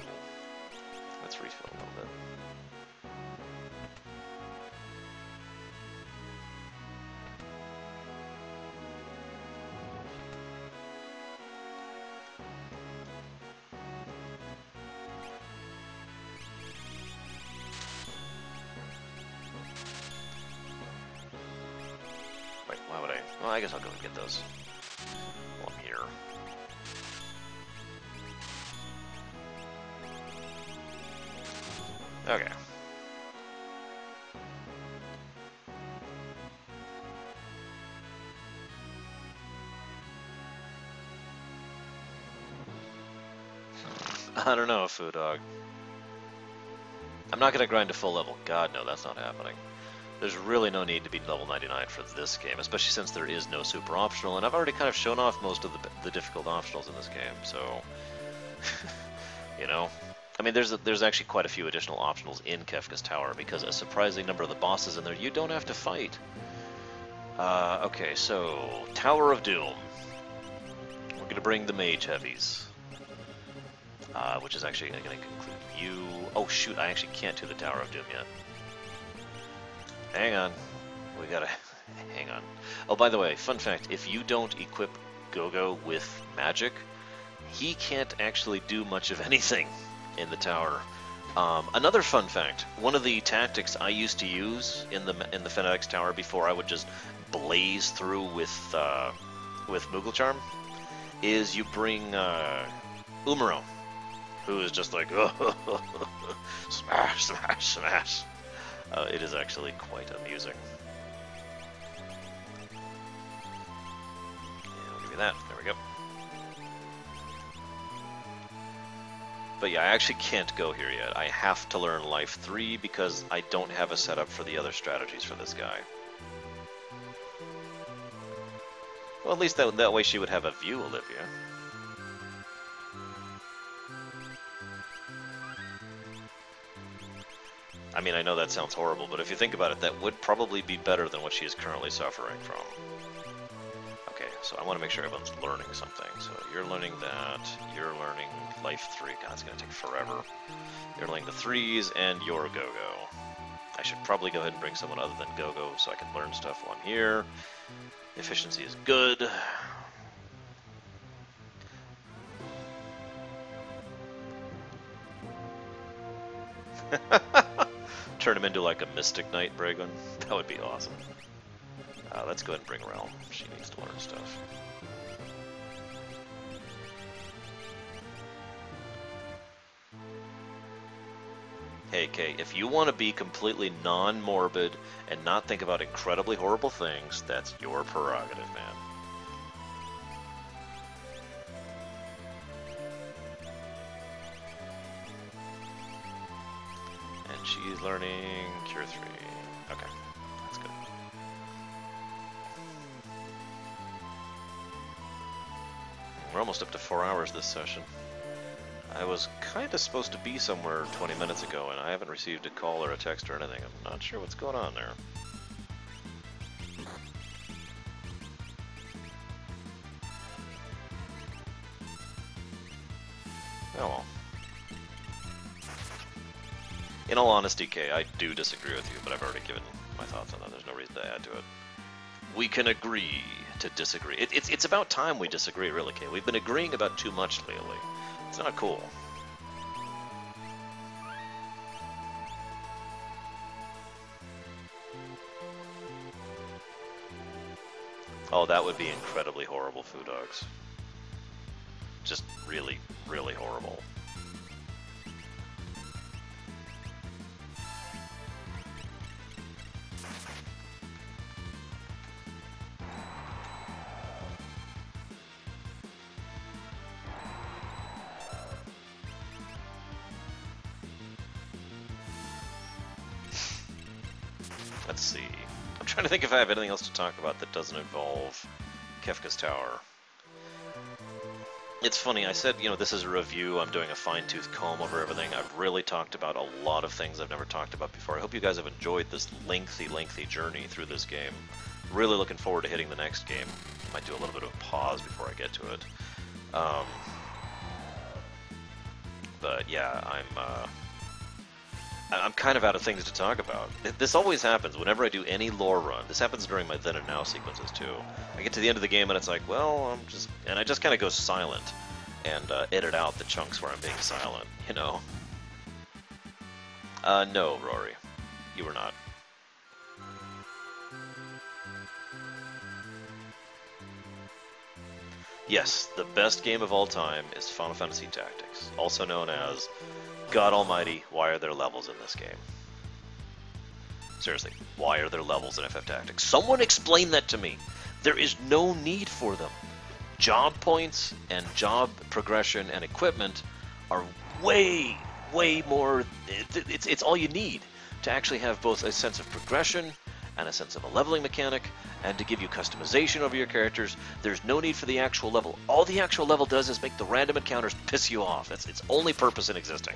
Let's refill a little bit. Wait, why would I? Well, I guess I'll go and get those while I'm here. Okay. I don't know, Foo Dog. I'm not gonna grind to full level. God, no, that's not happening. There's really no need to be level 99 for this game, especially since there is no super optional, and I've already kind of shown off most of the difficult optionals in this game, so... you know? I mean, there's actually quite a few additional optionals in Kefka's Tower, because a surprising number of the bosses in there you don't have to fight. Okay, so... Tower of Doom. We're gonna bring the Mage Heavies. which is actually going to include you. Oh shoot, I actually can't do the Tower of Doom yet. Hang on. We gotta... hang on. Oh, by the way, fun fact, if you don't equip Gogo with magic, he can't actually do much of anything in the tower. Another fun fact, one of the tactics I used to use in the Fennex Tower before I would just blaze through with Moogle Charm is you bring Umaro, who is just like smash, smash, smash. It is actually quite amusing. And I'll give you that. There we go. But yeah, I actually can't go here yet. I have to learn Life 3 because I don't have a setup for the other strategies for this guy. Well, at least that way she would have a view, Olivia. I mean, I know that sounds horrible, but if you think about it, that would probably be better than what she is currently suffering from. Okay, so I want to make sure everyone's learning something. So you're learning that, you're learning Life 3. God, it's going to take forever. You're learning the 3s, and your Gogo. I should probably go ahead and bring someone other than Gogo so I can learn stuff while I'm here. Efficiency is good. Turn him into like a Mystic Knight, Bragon. That would be awesome. Let's go ahead and bring Realm. She needs to learn stuff. Hey, Kay, if you want to be completely non-morbid and not think about incredibly horrible things, that's your prerogative, man. And she's learning Cure 3. Okay, that's good. We're almost up to 4 hours this session. I was kind of supposed to be somewhere 20 minutes ago, and I haven't received a call or a text or anything. I'm not sure what's going on there. Oh well. In all honesty, Kay, I do disagree with you, but I've already given my thoughts on that. There's no reason to add to it. We can agree to disagree. It's about time we disagree, really, Kay. We've been agreeing about too much lately. It's not cool. Oh, that would be incredibly horrible, Foo Dogs. Just really, really horrible. Let's see. I'm trying to think if I have anything else to talk about that doesn't involve Kefka's Tower. It's funny, I said, you know, this is a review, I'm doing a fine-tooth comb over everything. I've really talked about a lot of things I've never talked about before. I hope you guys have enjoyed this lengthy journey through this game. Really looking forward to hitting the next game. Might do a little bit of a pause before I get to it. But yeah, I'm kind of out of things to talk about. This always happens whenever I do any lore run. This happens during my then and now sequences too. I get to the end of the game and it's like, well, I just kind of go silent and edit out the chunks where I'm being silent, you know? No, Rory. You were not. Yes, the best game of all time is Final Fantasy Tactics, also known as God Almighty, why are there levels in this game? Seriously, why are there levels in FF Tactics? Someone explain that to me. There is no need for them. Job points and job progression and equipment are way more... It's all you need to actually have both a sense of progression and a sense of a leveling mechanic, and to give you customization over your characters. There's no need for the actual level. All the actual level does is make the random encounters piss you off. That's its only purpose in existing.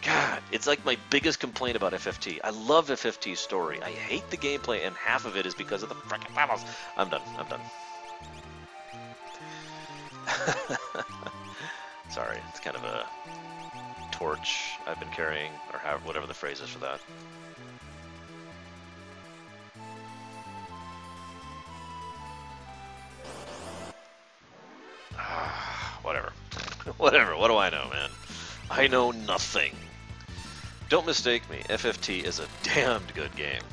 God, it's like my biggest complaint about FFT. I love FFT's story. I hate the gameplay, and half of it is because of the frickin' levels. I'm done. Sorry, it's kind of a torch I've been carrying, or whatever the phrase is for that. Whatever. Whatever, what do I know, man? I know nothing. Don't mistake me, FFT is a damned good game.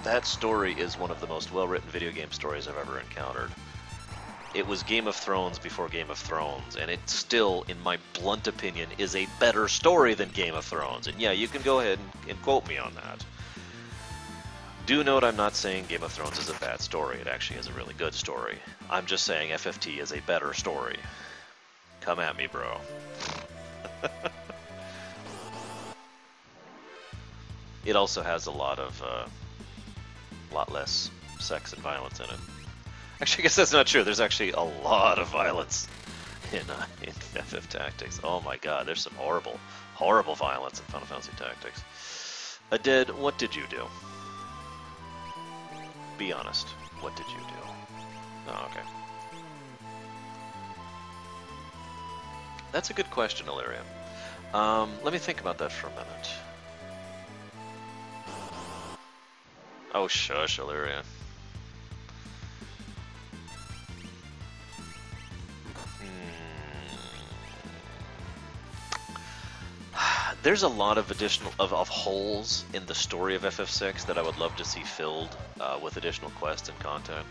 That story is one of the most well-written video game stories I've ever encountered. It was Game of Thrones before Game of Thrones, and it still, in my blunt opinion, is a better story than Game of Thrones. And yeah, you can go ahead and quote me on that. Do note I'm not saying Game of Thrones is a bad story. It actually is a really good story. I'm just saying FFT is a better story. Come at me, bro. It also has a lot less sex and violence in it. Actually, I guess that's not true. There's actually a lot of violence in FF Tactics. Oh my god, there's some horrible, horrible violence in Final Fantasy Tactics. Aded, what did you do? Be honest. What did you do? Oh, okay. That's a good question, Illyria. Let me think about that for a minute. Oh, shush, Illyria. There's a lot of additional of holes in the story of FF6 that I would love to see filled with additional quests and content.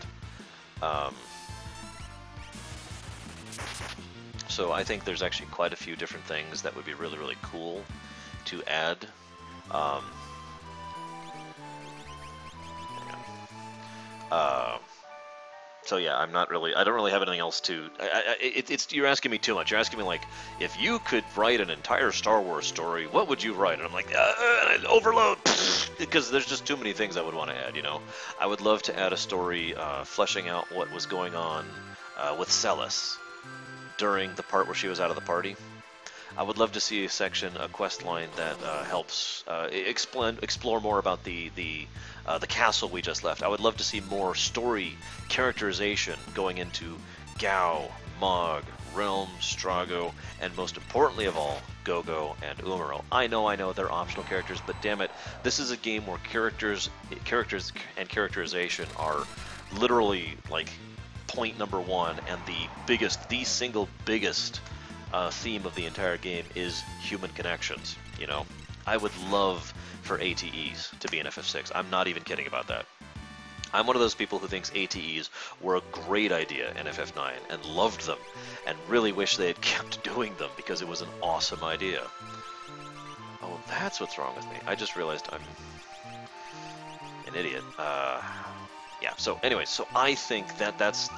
So I think there's actually quite a few different things that would be really, really cool to add. So yeah, I don't really have anything else to. You're asking me too much. You're asking me like, if you could write an entire Star Wars story, what would you write? And I'm like, overload, because there's just too many things I would want to add. You know, I would love to add a story fleshing out what was going on with Celis during the part where she was out of the party. I would love to see a quest line that helps explore more about the castle we just left. I would love to see more story characterization going into Gao, Mog, Realm, Strago, and most importantly of all, Gogo and Umaro. I know they're optional characters, but damn it, this is a game where characters and characterization are literally like point number one, and the single biggest theme of the entire game is human connections. You know, I would love for ATEs to be in FF6. I'm not even kidding about that. I'm one of those people who thinks ATEs were a great idea in FF9 and loved them, and really wish they had kept doing them because it was an awesome idea. Oh, that's what's wrong with me. I just realized I'm an idiot. Yeah, so anyway, so I think that's...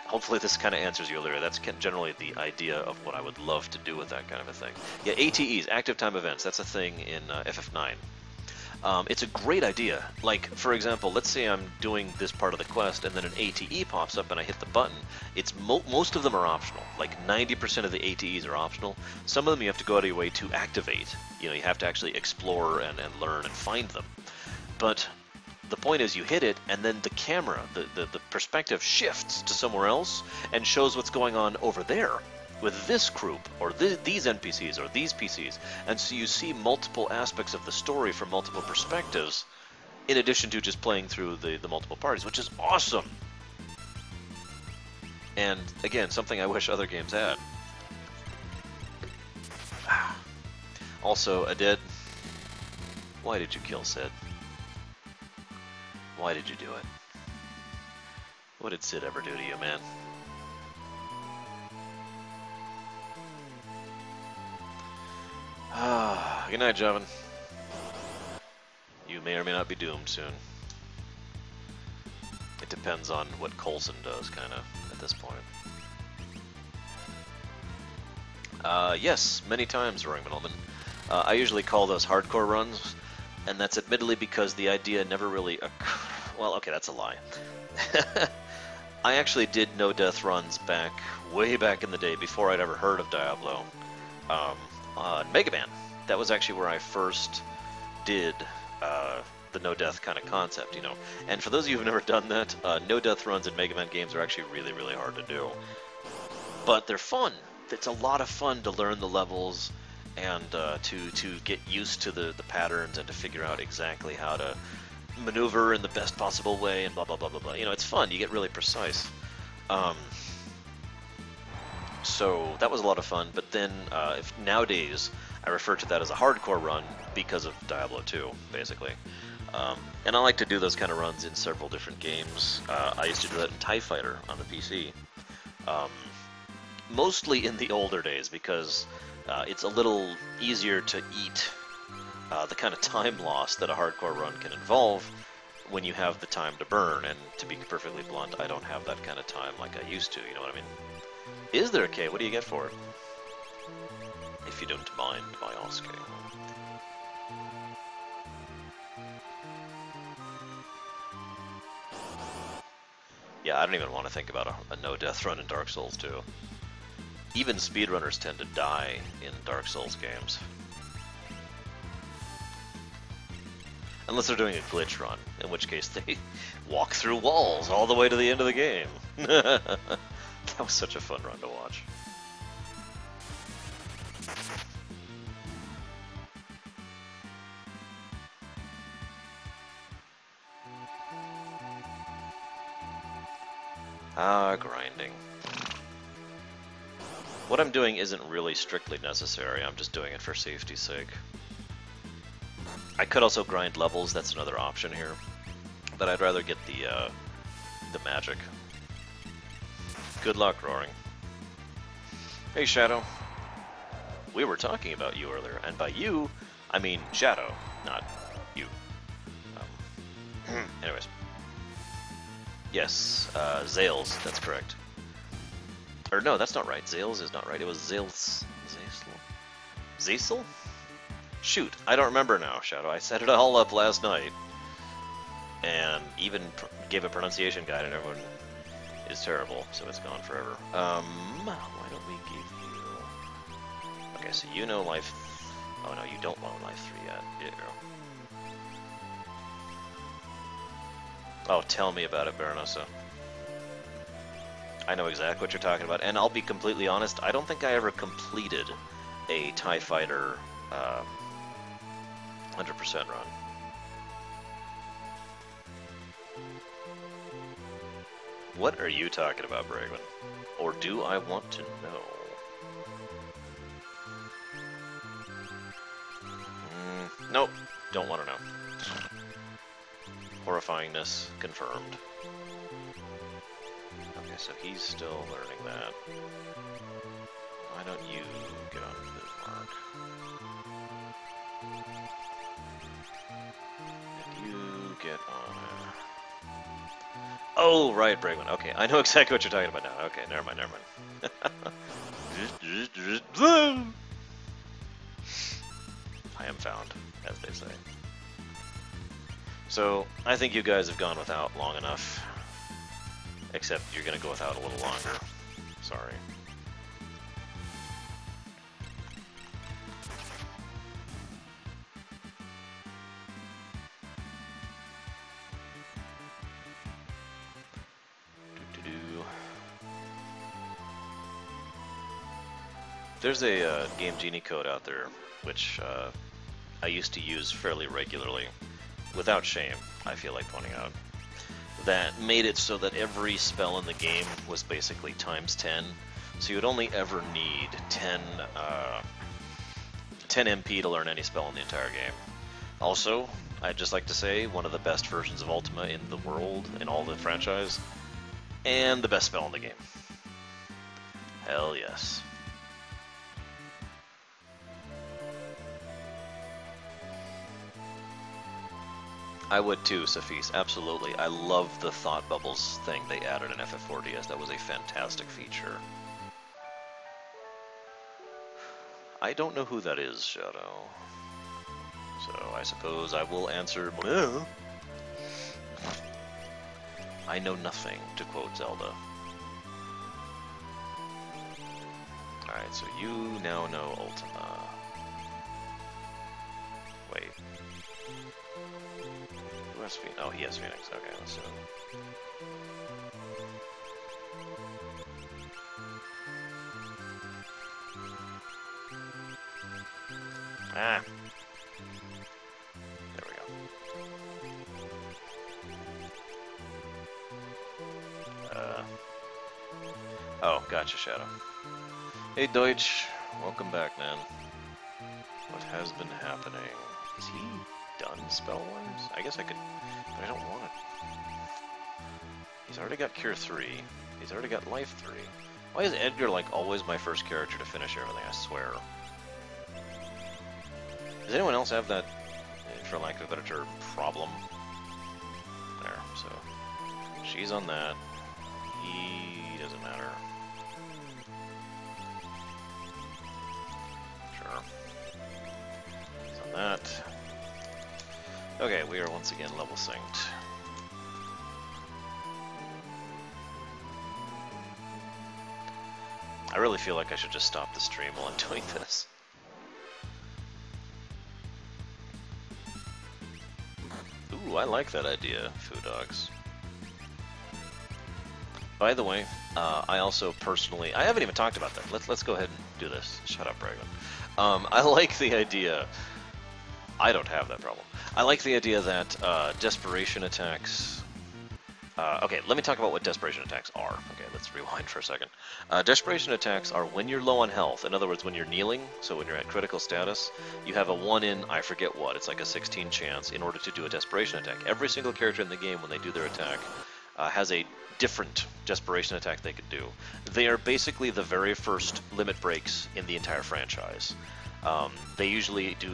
Hopefully this kind of answers you earlier. That's generally the idea of what I would love to do with that kind of a thing. Yeah, ATEs, active time events, that's a thing in FF9. It's a great idea. Like, for example, let's say I'm doing this part of the quest and then an ATE pops up and I hit the button. It's most of them are optional. Like 90% of the ATEs are optional. Some of them you have to go out of your way to activate. You know, you have to actually explore and learn and find them. But the point is you hit it, and then the camera, the perspective shifts to somewhere else and shows what's going on over there with this group, or these NPCs, or these PCs. And so you see multiple aspects of the story from multiple perspectives, in addition to just playing through the multiple parties, which is awesome. And, again, something I wish other games had. Also, Aded, why did you kill Sid? Why did you do it? What did Sid ever do to you, man? Good night, Jovan. You may or may not be doomed soon. It depends on what Coulson does, kind of, at this point. Yes, many times, Roaring Middleman. I usually call those hardcore runs, and that's admittedly because the idea never really well, okay, that's a lie. I actually did no-death runs way back in the day, before I'd ever heard of Diablo, on Mega Man. That was actually where I first did the no-death kind of concept, you know. And for those of you who've never done that, no-death runs in Mega Man games are actually really, really hard to do. But they're fun. it's a lot of fun to learn the levels and to get used to the patterns and to figure out exactly how to maneuver in the best possible way and blah blah blah blah blah. You know, it's fun. You get really precise. So that was a lot of fun. But then if nowadays I refer to that as a hardcore run because of Diablo 2, basically. And I like to do those kind of runs in several different games. I used to do that in TIE Fighter on the PC. Mostly in the older days because it's a little easier to eat the kind of time loss that a hardcore run can involve when you have the time to burn. And to be perfectly blunt, I don't have that kind of time like I used to, you know what I mean? Is there a K? What do you get for it? If you don't mind my asking. Yeah, I don't even want to think about a no-death run in Dark Souls 2. Even speedrunners tend to die in Dark Souls games. Unless they're doing a glitch run, in which case they walk through walls all the way to the end of the game. That was such a fun run to watch. Grinding. What I'm doing isn't really strictly necessary, I'm just doing it for safety's sake. I could also grind levels, that's another option here. But I'd rather get the magic. Good luck, Roaring. Hey, Shadow. We were talking about you earlier, and by you, I mean Shadow, not you. Anyways. Yes, Zales, that's correct. Or no, that's not right. Zales is not right. It was Zales. Zazel? Shoot, I don't remember now, Shadow. I set it all up last night. And even gave a pronunciation guide, and everyone is terrible, so it's gone forever. Why don't we give you... Okay, so you know Life... Oh no, you don't know Life 3 yet, do you? Oh, tell me about it, Baronosa. I know exactly what you're talking about, and I'll be completely honest, I don't think I ever completed a TIE Fighter 100% run. What are you talking about, Bregman? Or do I want to know? Nope, don't want to know. Horrifyingness confirmed. Okay, so he's still learning that. Why don't you get on Bismarck? And you get on... Oh, right, Bregman. Okay, I know exactly what you're talking about now. Okay, never mind, never mind. I am found, as they say. So, I think you guys have gone without long enough. Except you're gonna go without a little longer. Sorry. There's a Game Genie code out there, which I used to use fairly regularly, without shame, I feel like pointing out, that made it so that every spell in the game was basically times 10, so you would only ever need 10 MP to learn any spell in the entire game. Also, I'd just like to say, one of the best versions of Ultima in the world, in all the franchise, and the best spell in the game. Hell yes. I would too, Safis, absolutely. I love the thought bubbles thing they added in FF4DS. That was a fantastic feature. I don't know who that is, Shadow. So I suppose I will answer... I know nothing, to quote Zelda. Alright, so you now know Ultima. Wait. Who has Phoenix? Oh, he has Phoenix. Okay, let's do it. Ah. There we go. Oh, gotcha, Shadow. Hey, Deutsch. Welcome back, man. What has been happening? Is he done Spell Wars? I guess I could, but I don't want it. He's already got Cure 3. He's already got Life 3. Why is Edgar, like, always my first character to finish everything, I swear? Does anyone else have that, for lack of a better term, problem? There, so... She's on that. He doesn't matter. Sure. He's on that. Okay, we are once again level synced. I really feel like I should just stop the stream while I'm doing this. Ooh, I like that idea, Foo Dogs. By the way, I also personally... I haven't even talked about that. Let's go ahead and do this. Shut up, Bragan. I like the idea... I don't have that problem. I like the idea that desperation attacks... okay, let me talk about what desperation attacks are. Okay, let's rewind for a second. Desperation attacks are when you're low on health. In other words, when you're kneeling, so when you're at critical status, you have a 1 in, I forget what, it's like a 16 chance in order to do a desperation attack. Every single character in the game, when they do their attack, has a different desperation attack they could do. They are basically the very first limit breaks in the entire franchise. They usually do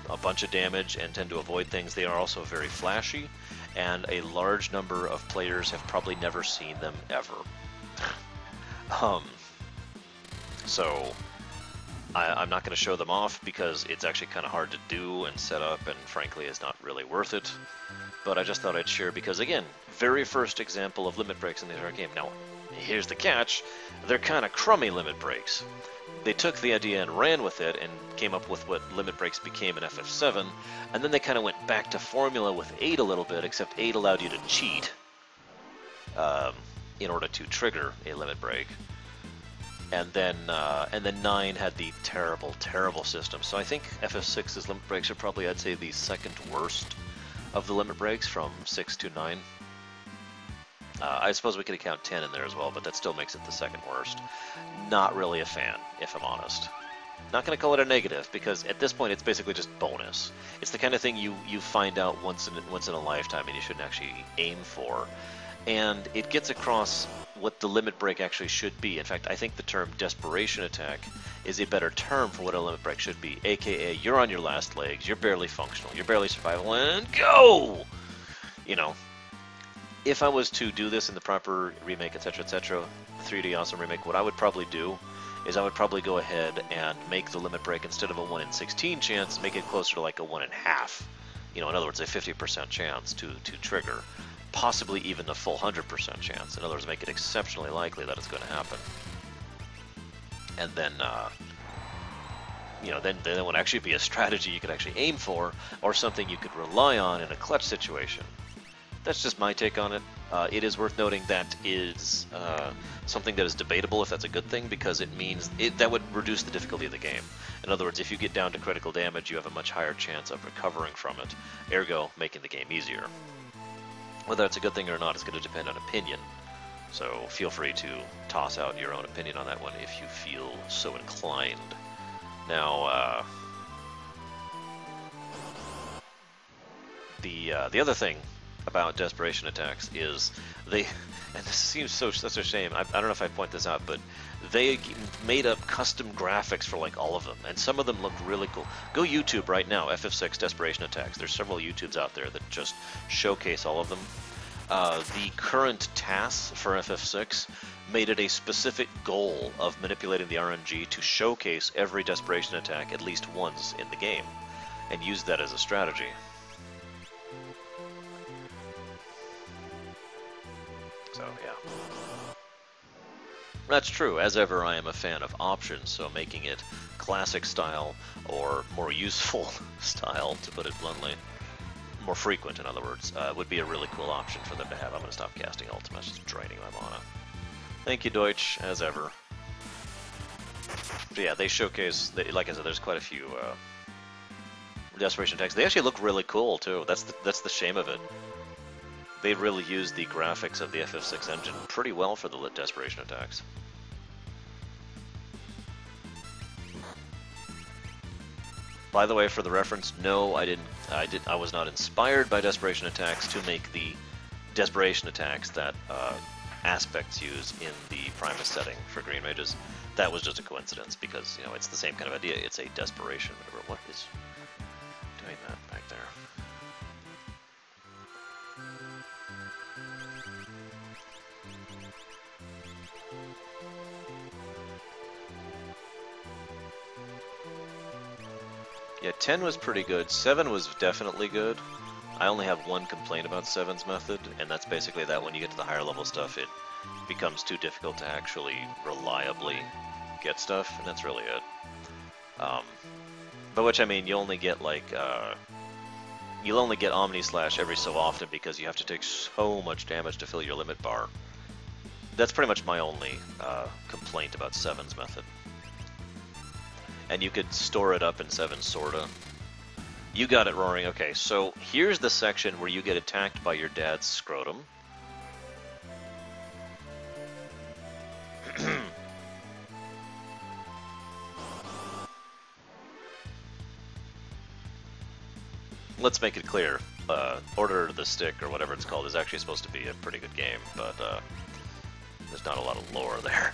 a bunch of damage and tend to avoid things. They are also very flashy, and a large number of players have probably never seen them ever. So I'm not going to show them off because it's actually kind of hard to do and set up, and frankly is not really worth it. But I just thought I'd share because, again, very first example of limit breaks in the entire game. Now, here's the catch. They're kind of crummy limit breaks. They took the idea and ran with it and came up with what limit breaks became in FF7, and then they kind of went back to formula with 8 a little bit, except 8 allowed you to cheat in order to trigger a limit break. And then 9 had the terrible, terrible system. So I think FF6's limit breaks are probably, I'd say, the second worst of the limit breaks from 6 to 9. I suppose we could count 10 in there as well, but that still makes it the second worst. Not really a fan, if I'm honest. Not going to call it a negative, because at this point it's basically just bonus. It's the kind of thing you find out once in a lifetime and you shouldn't actually aim for. And it gets across what the limit break actually should be. In fact, I think the term desperation attack is a better term for what a limit break should be, aka you're on your last legs, you're barely functional, you're barely survival, and go! You know, if I was to do this in the proper remake, etc., 3D Awesome remake, what I would probably do is I would probably go ahead and make the limit break, instead of a 1 in 16 chance, make it closer to like a 1 in half. You know, in other words, a 50% chance to trigger. Possibly even a full 100% chance. In other words, make it exceptionally likely that it's going to happen. And then, you know, then it would actually be a strategy you could actually aim for, or something you could rely on in a clutch situation. That's just my take on it. It is worth noting that is something that is debatable if that's a good thing, because it means that would reduce the difficulty of the game. In other words, if you get down to critical damage, you have a much higher chance of recovering from it, ergo making the game easier. Whether that's a good thing or not is going to depend on opinion, so feel free to toss out your own opinion on that one if you feel so inclined. Now, the other thing about desperation attacks is they, and this seems such a shame, I don't know if I point this out, but they made up custom graphics for like all of them, and some of them look really cool. Go YouTube right now, FF6 desperation attacks. There's several YouTubes out there that just showcase all of them. The current tasks for FF6 made it a specific goal of manipulating the RNG to showcase every desperation attack at least once in the game, and use that as a strategy. So, yeah. That's true. As ever, I am a fan of options, so making it classic style, or more useful style, to put it bluntly, more frequent, in other words, would be a really cool option for them to have. I'm going to stop casting ultimates, just draining my mana. Thank you, Deutsch, as ever. But yeah, they showcase, like I said, there's quite a few desperation attacks. They actually look really cool too. That's the shame of it. They really use the graphics of the FF6 engine pretty well for the desperation attacks. By the way, for the reference, no, I was not inspired by desperation attacks to make the desperation attacks that aspects use in the Primus setting for green mages. That was just a coincidence because, you know, it's the same kind of idea. It's a desperation. What is doing that back there? Yeah, 10 was pretty good. 7 was definitely good. I only have one complaint about 7's method, and that's basically that when you get to the higher level stuff, it becomes too difficult to actually reliably get stuff, and that's really it. But which, I mean, you only get, like, you'll only get Omni Slash every so often because you have to take so much damage to fill your limit bar. That's pretty much my only complaint about 7's method. And you could store it up in 7, sorta. You got it, Roaring. Okay, so here's the section where you get attacked by your dad's scrotum. Let's make it clear. Order of the Stick, or whatever it's called, is actually supposed to be a pretty good game, but there's not a lot of lore there.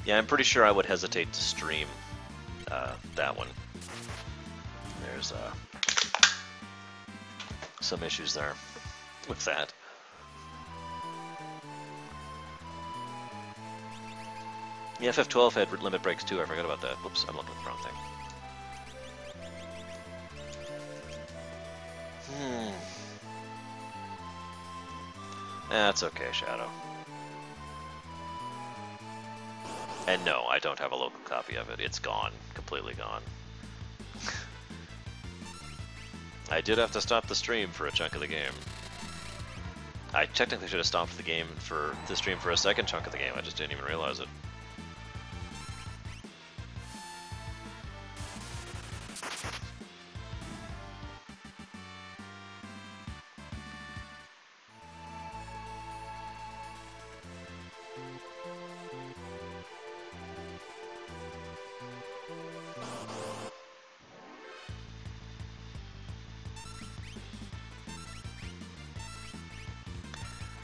Yeah, I'm pretty sure I would hesitate to stream that one. There's some issues there with that. Yeah, FF12 had limit breaks too, I forgot about that. Whoops, I'm looking at the wrong thing. That's okay, Shadow. And no, I don't have a local copy of it. It's gone. Completely gone. I did have to stop the stream for a chunk of the game. I technically should have stopped the stream for a second chunk of the game. I just didn't even realize it.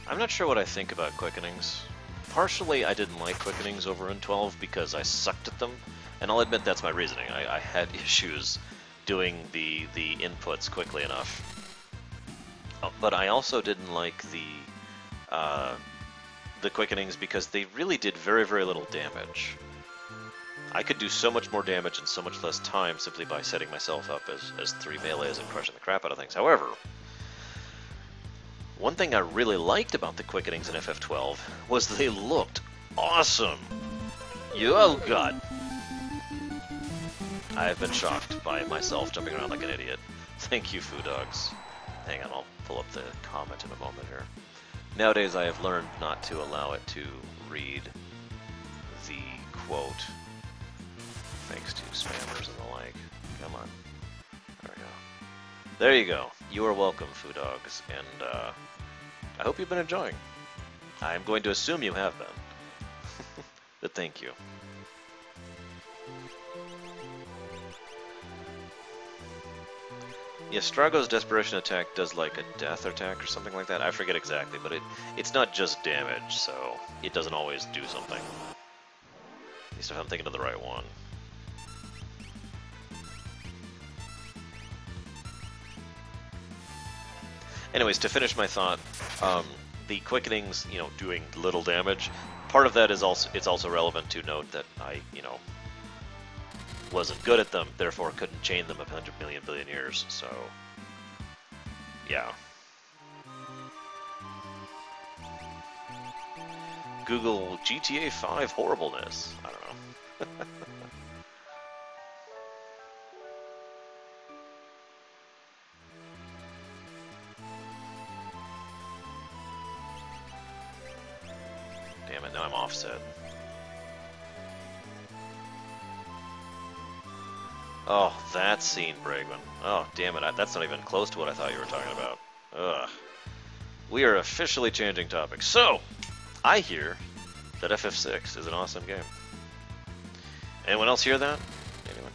I'm not sure what I think about quickenings. Partially, I didn't like quickenings over in 12 because I sucked at them, and I'll admit that's my reasoning. I had issues doing the inputs quickly enough. But I also didn't like the quickenings because they really did very, very little damage. I could do so much more damage in so much less time simply by setting myself up as 3 melees and crushing the crap out of things. However, one thing I really liked about the quickenings in FF12 was they looked awesome. Oh god. I have been shocked by myself jumping around like an idiot. Thank you, Foo Dogs. Hang on, I'll pull up the comment in a moment here. Nowadays I have learned not to allow it to read the quote thanks to spammers and the like. Come on. There we go. There you go. You are welcome, Foo Dogs, and I hope you've been enjoying. I'm going to assume you have been. But thank you. Yeah, Strago's Desperation attack does like a death attack or something like that. I forget exactly, but it's not just damage, so it doesn't always do something. At least if I'm thinking of the right one. Anyways, to finish my thought, the quickenings, you know, doing little damage, part of that is also relevant to note that I, you know, wasn't good at them, therefore couldn't chain them 100 million billion years, so yeah. Google GTA 5 horribleness. I don't know. Now I'm offset. Oh, that scene, Bregman. Oh, damn it. That's not even close to what I thought you were talking about. Ugh. We are officially changing topics. So, I hear that FF6 is an awesome game. Anyone else hear that? Anyone?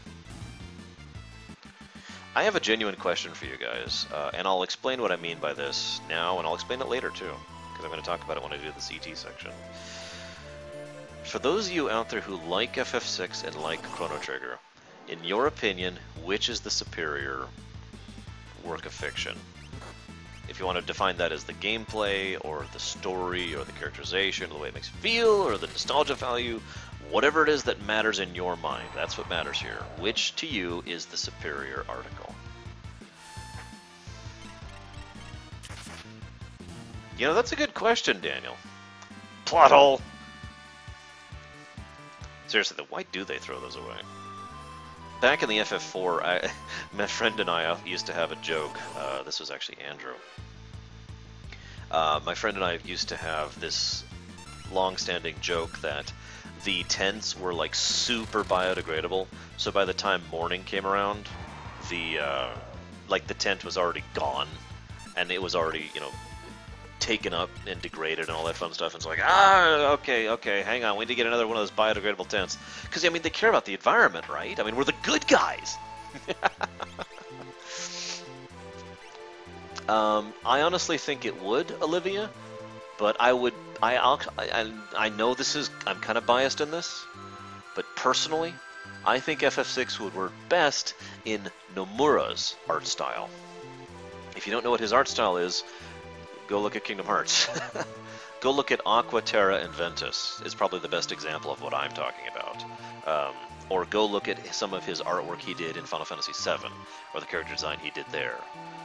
I have a genuine question for you guys, and I'll explain what I mean by this now, and I'll explain it later too, because I'm going to talk about it when I do the CT section. For those of you out there who like FF6 and like Chrono Trigger, in your opinion, which is the superior work of fiction? If you want to define that as the gameplay, or the story, or the characterization, or the way it makes you feel, or the nostalgia value, whatever it is that matters in your mind, that's what matters here. Which, to you, is the superior article? You know, that's a good question, Daniel. Plot hole! Seriously, though, why do they throw those away? Back in the FF4, my friend and I used to have a joke. This was actually Andrew. My friend and I used to have this long-standing joke that the tents were like super biodegradable. So by the time morning came around, the tent was already gone, and it was already, you know, taken up and degraded and all that fun stuff. And it's like, okay, hang on, we need to get another one of those biodegradable tents. Because, I mean, they care about the environment, right? I mean, we're the good guys. I honestly think it would, Olivia, but I know this is, I'm kind of biased in this, but personally, I think FF6 would work best in Nomura's art style. If you don't know what his art style is, go look at Kingdom Hearts. Go look at Aqua, Terra, and Ventus. Is probably the best example of what I'm talking about. Or go look at some of his artwork he did in Final Fantasy VII, or the character design he did there.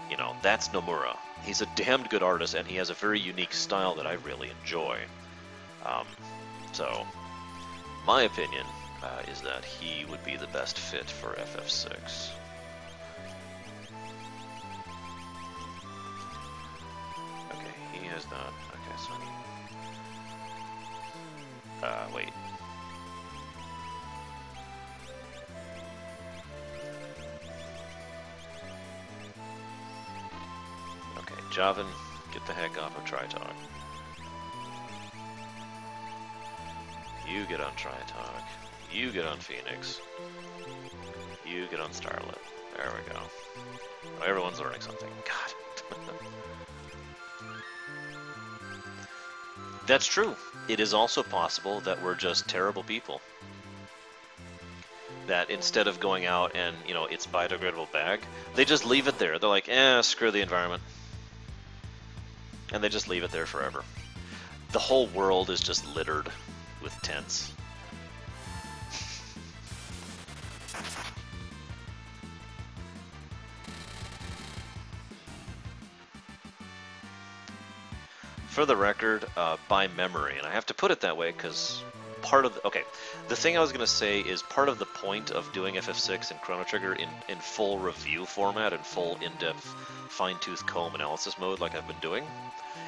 You know, that's Nomura. He's a damned good artist, and he has a very unique style that I really enjoy. So, my opinion is that he would be the best fit for FF6. He has not. Okay, so wait. Okay, Javan, get the heck off of Tritalk. You get on Tritalk. You get on Phoenix. You get on Starlit. There we go. Oh, everyone's learning something. God. That's true. It is also possible that we're just terrible people. That instead of going out and, you know, it's biodegradable bag, they just leave it there. They're like, screw the environment. And they just leave it there forever. The whole world is just littered with tents. For the record, by memory, and I have to put it that way because part of the thing I was going to say is part of the point of doing FF6 and Chrono Trigger in full review format and full in-depth fine-tooth comb analysis mode like I've been doing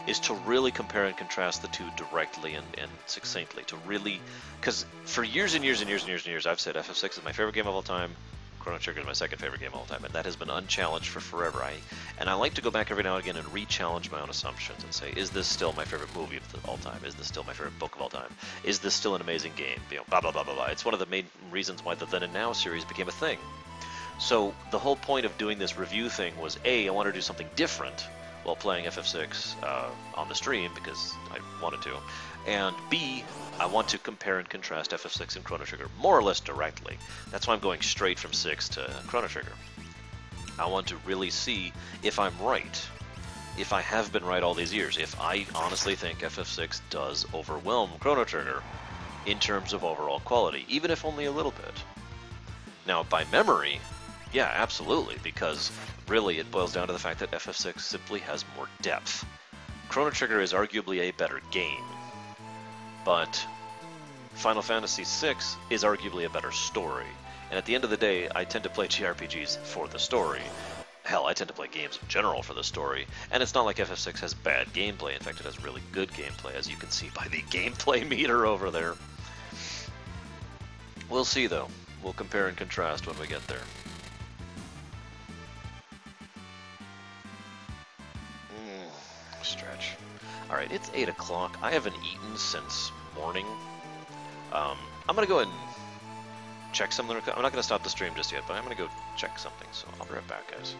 is to really compare and contrast the two directly and succinctly, to really, because for years and years and years and years and years I've said FF6 is my favorite game of all time, Chrono Trigger is my second favorite game of all time, and that has been unchallenged for forever. I like to go back every now and again and re-challenge my own assumptions and say, is this still my favorite movie of all time? Is this still my favorite book of all time? Is this still an amazing game? You know, blah, blah, blah, blah, blah. It's one of the main reasons why the Then and Now series became a thing. So the whole point of doing this review thing was, A, I wanted to do something different while playing FF6 on the stream because I wanted to, and B, I want to compare and contrast FF6 and Chrono Trigger more or less directly. That's why I'm going straight from 6 to Chrono Trigger. I want to really see if I'm right, if I have been right all these years, if I honestly think FF6 does overwhelm Chrono Trigger in terms of overall quality, even if only a little bit. Now, by memory, yeah, absolutely, because really it boils down to the fact that FF6 simply has more depth. Chrono Trigger is arguably a better game, but Final Fantasy VI is arguably a better story. And at the end of the day, I tend to play JRPGs for the story. Hell, I tend to play games in general for the story, and it's not like FF6 has bad gameplay. In fact, it has really good gameplay, as you can see by the gameplay meter over there. We'll see, though. We'll compare and contrast when we get there. Stretch. Alright, it's 8 o'clock. I haven't eaten since morning. I'm going to go and check something. I'm not going to stop the stream just yet, but I'm going to go check something, so I'll be right back, guys.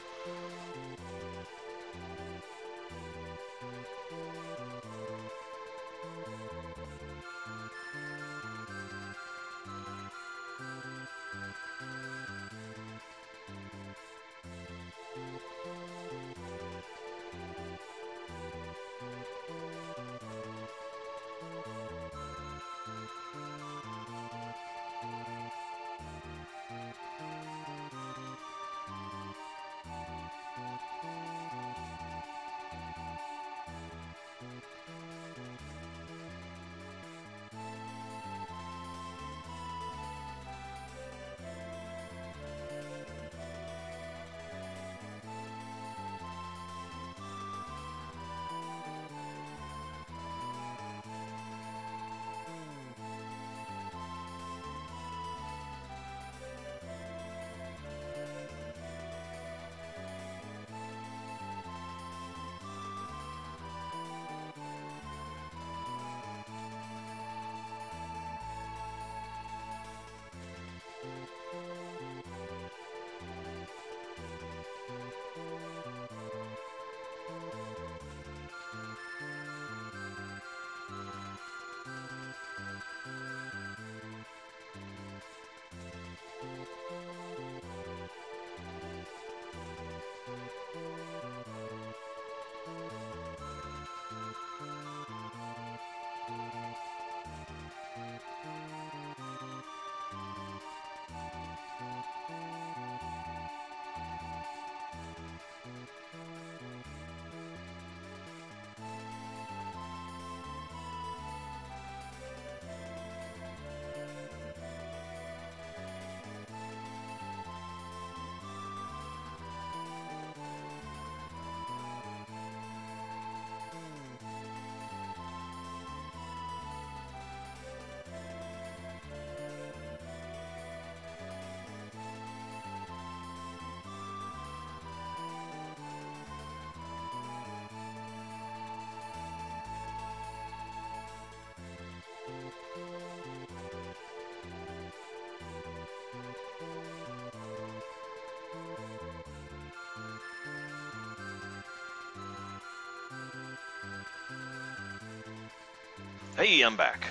Hey, I'm back.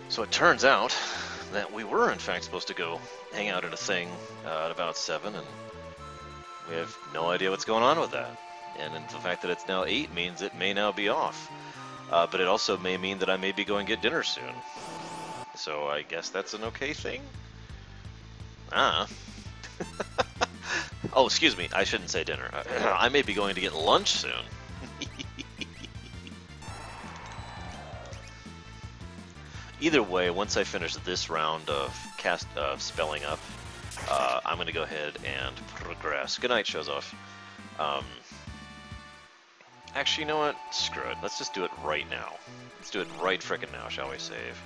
So it turns out that we were in fact supposed to go hang out at a thing at about 7, and we have no idea what's going on with that. And the fact that it's now 8 means it may now be off. But it also may mean that I may be going to get dinner soon. So I guess that's an okay thing? Ah. Oh, excuse me, I shouldn't say dinner. I may be going to get lunch soon. Either way, once I finish this round of spelling up, I'm going to go ahead and progress. Good night, shows off. Actually, you know what? Screw it. Let's just do it right now. Let's do it right frickin' now, shall we save?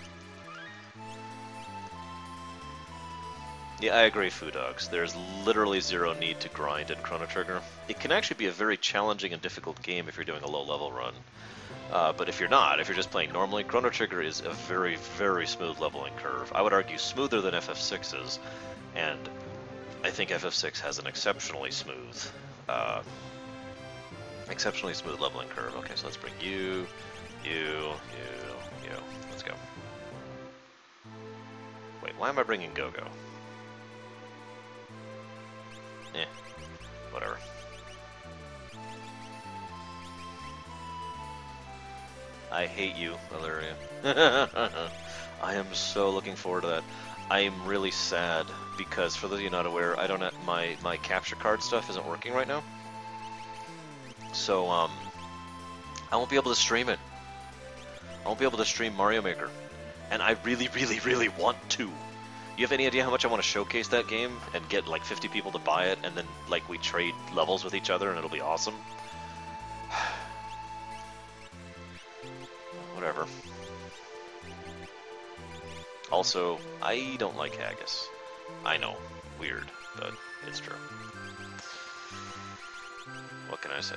Yeah, I agree, Foo Dogs. There's literally zero need to grind in Chrono Trigger. It can actually be a very challenging and difficult game if you're doing a low-level run. But if you're not, if you're just playing normally, Chrono Trigger is a very, very smooth leveling curve. I would argue smoother than FF6's, and I think FF6 has an exceptionally smooth leveling curve. Okay, so let's bring you. Let's go. Wait, why am I bringing Go-Go? Whatever. I hate you, Valeria. I am so looking forward to that. I am really sad because, for those of you not aware, I don't have, my capture card stuff isn't working right now. So I won't be able to stream it. I won't be able to stream Mario Maker, and I really, really, really want to. You have any idea how much I want to showcase that game and get like 50 people to buy it, and then like we trade levels with each other and it'll be awesome? Whatever. Also, I don't like haggis. I know, weird, but it's true. What can I say?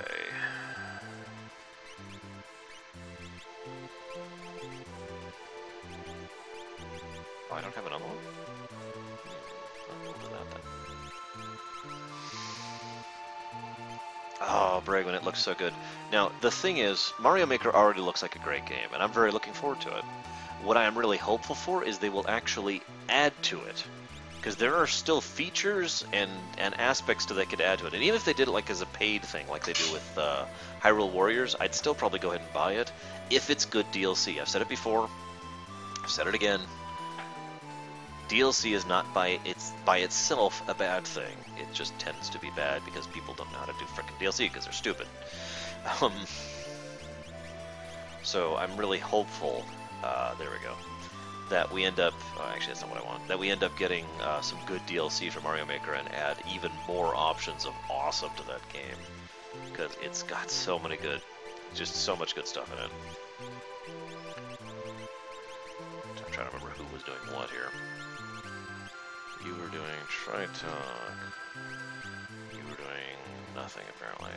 Oh, I don't have another one? I'll do that then. Oh, Bregman, it looks so good. Now, the thing is, Mario Maker already looks like a great game, and I'm very looking forward to it. What I am really hopeful for is they will actually add to it. Because there are still features and aspects to that could add to it. And even if they did it like as a paid thing, like they do with Hyrule Warriors, I'd still probably go ahead and buy it if it's good DLC. I've said it before, I've said it again. DLC is not by itself a bad thing. It just tends to be bad because people don't know how to do frickin' DLC because they're stupid. So I'm really hopeful, there we go, that we end up, oh, actually that's not what I want, that we end up getting some good DLC for Mario Maker and add even more options of awesome to that game. Because it's got so many good, just so much good stuff in it. I'm trying to remember who was doing what here. You were doing Tri-Talk. You were doing nothing, apparently.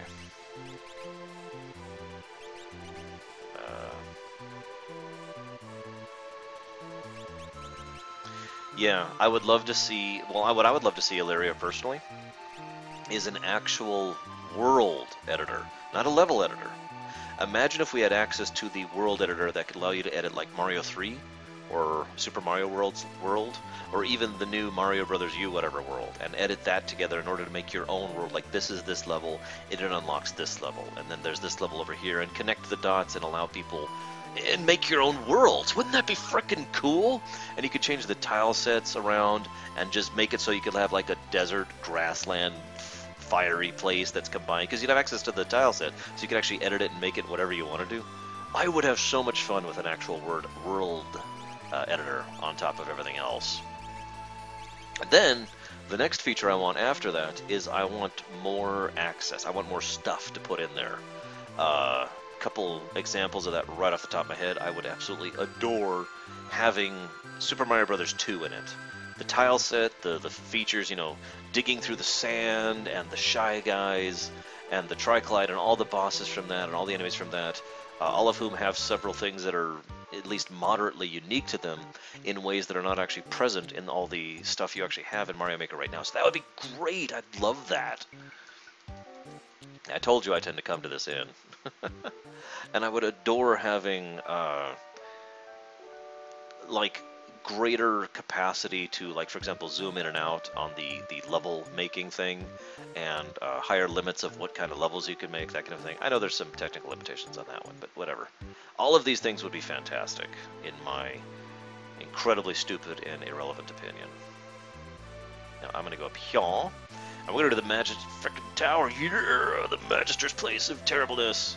Yeah, I would love to see, well, what I would love to see, Illyria, personally, is an actual world editor, not a level editor. Imagine if we had access to the world editor that could allow you to edit like Mario 3, or Super Mario World's world, or even the new Mario Brothers U whatever world, and edit that together in order to make your own world. Like, this is this level, it unlocks this level, and then there's this level over here, and connect the dots and allow people and make your own worlds. Wouldn't that be frickin' cool? And you could change the tile sets around and just make it so you could have like a desert, grassland, fiery place that's combined, because you'd have access to the tile set, so you could actually edit it and make it whatever you want to do. I would have so much fun with an actual world editor on top of everything else. And then the next feature I want after that is I want more access. I want more stuff to put in there. Couple examples of that right off the top of my head. I would absolutely adore having Super Mario Brothers 2 in it. The tile set, the features, you know, digging through the sand, and the Shy Guys, and the Triclide, and all the bosses from that, and all the enemies from that, all of whom have several things that are at least moderately unique to them in ways that are not actually present in all the stuff you actually have in Mario Maker right now. So that would be great. I'd love that. I told you I tend to come to this inn. And I would adore having, like, greater capacity to, like, for example, zoom in and out on the level making thing, and higher limits of what kind of levels you can make, that kind of thing. I know there's some technical limitations on that one, but whatever. All of these things would be fantastic, in my incredibly stupid and irrelevant opinion. Now, I'm going to go up here. And we're going to the Magic frickin' Tower. Yeah, the Magister's Place of Terribleness.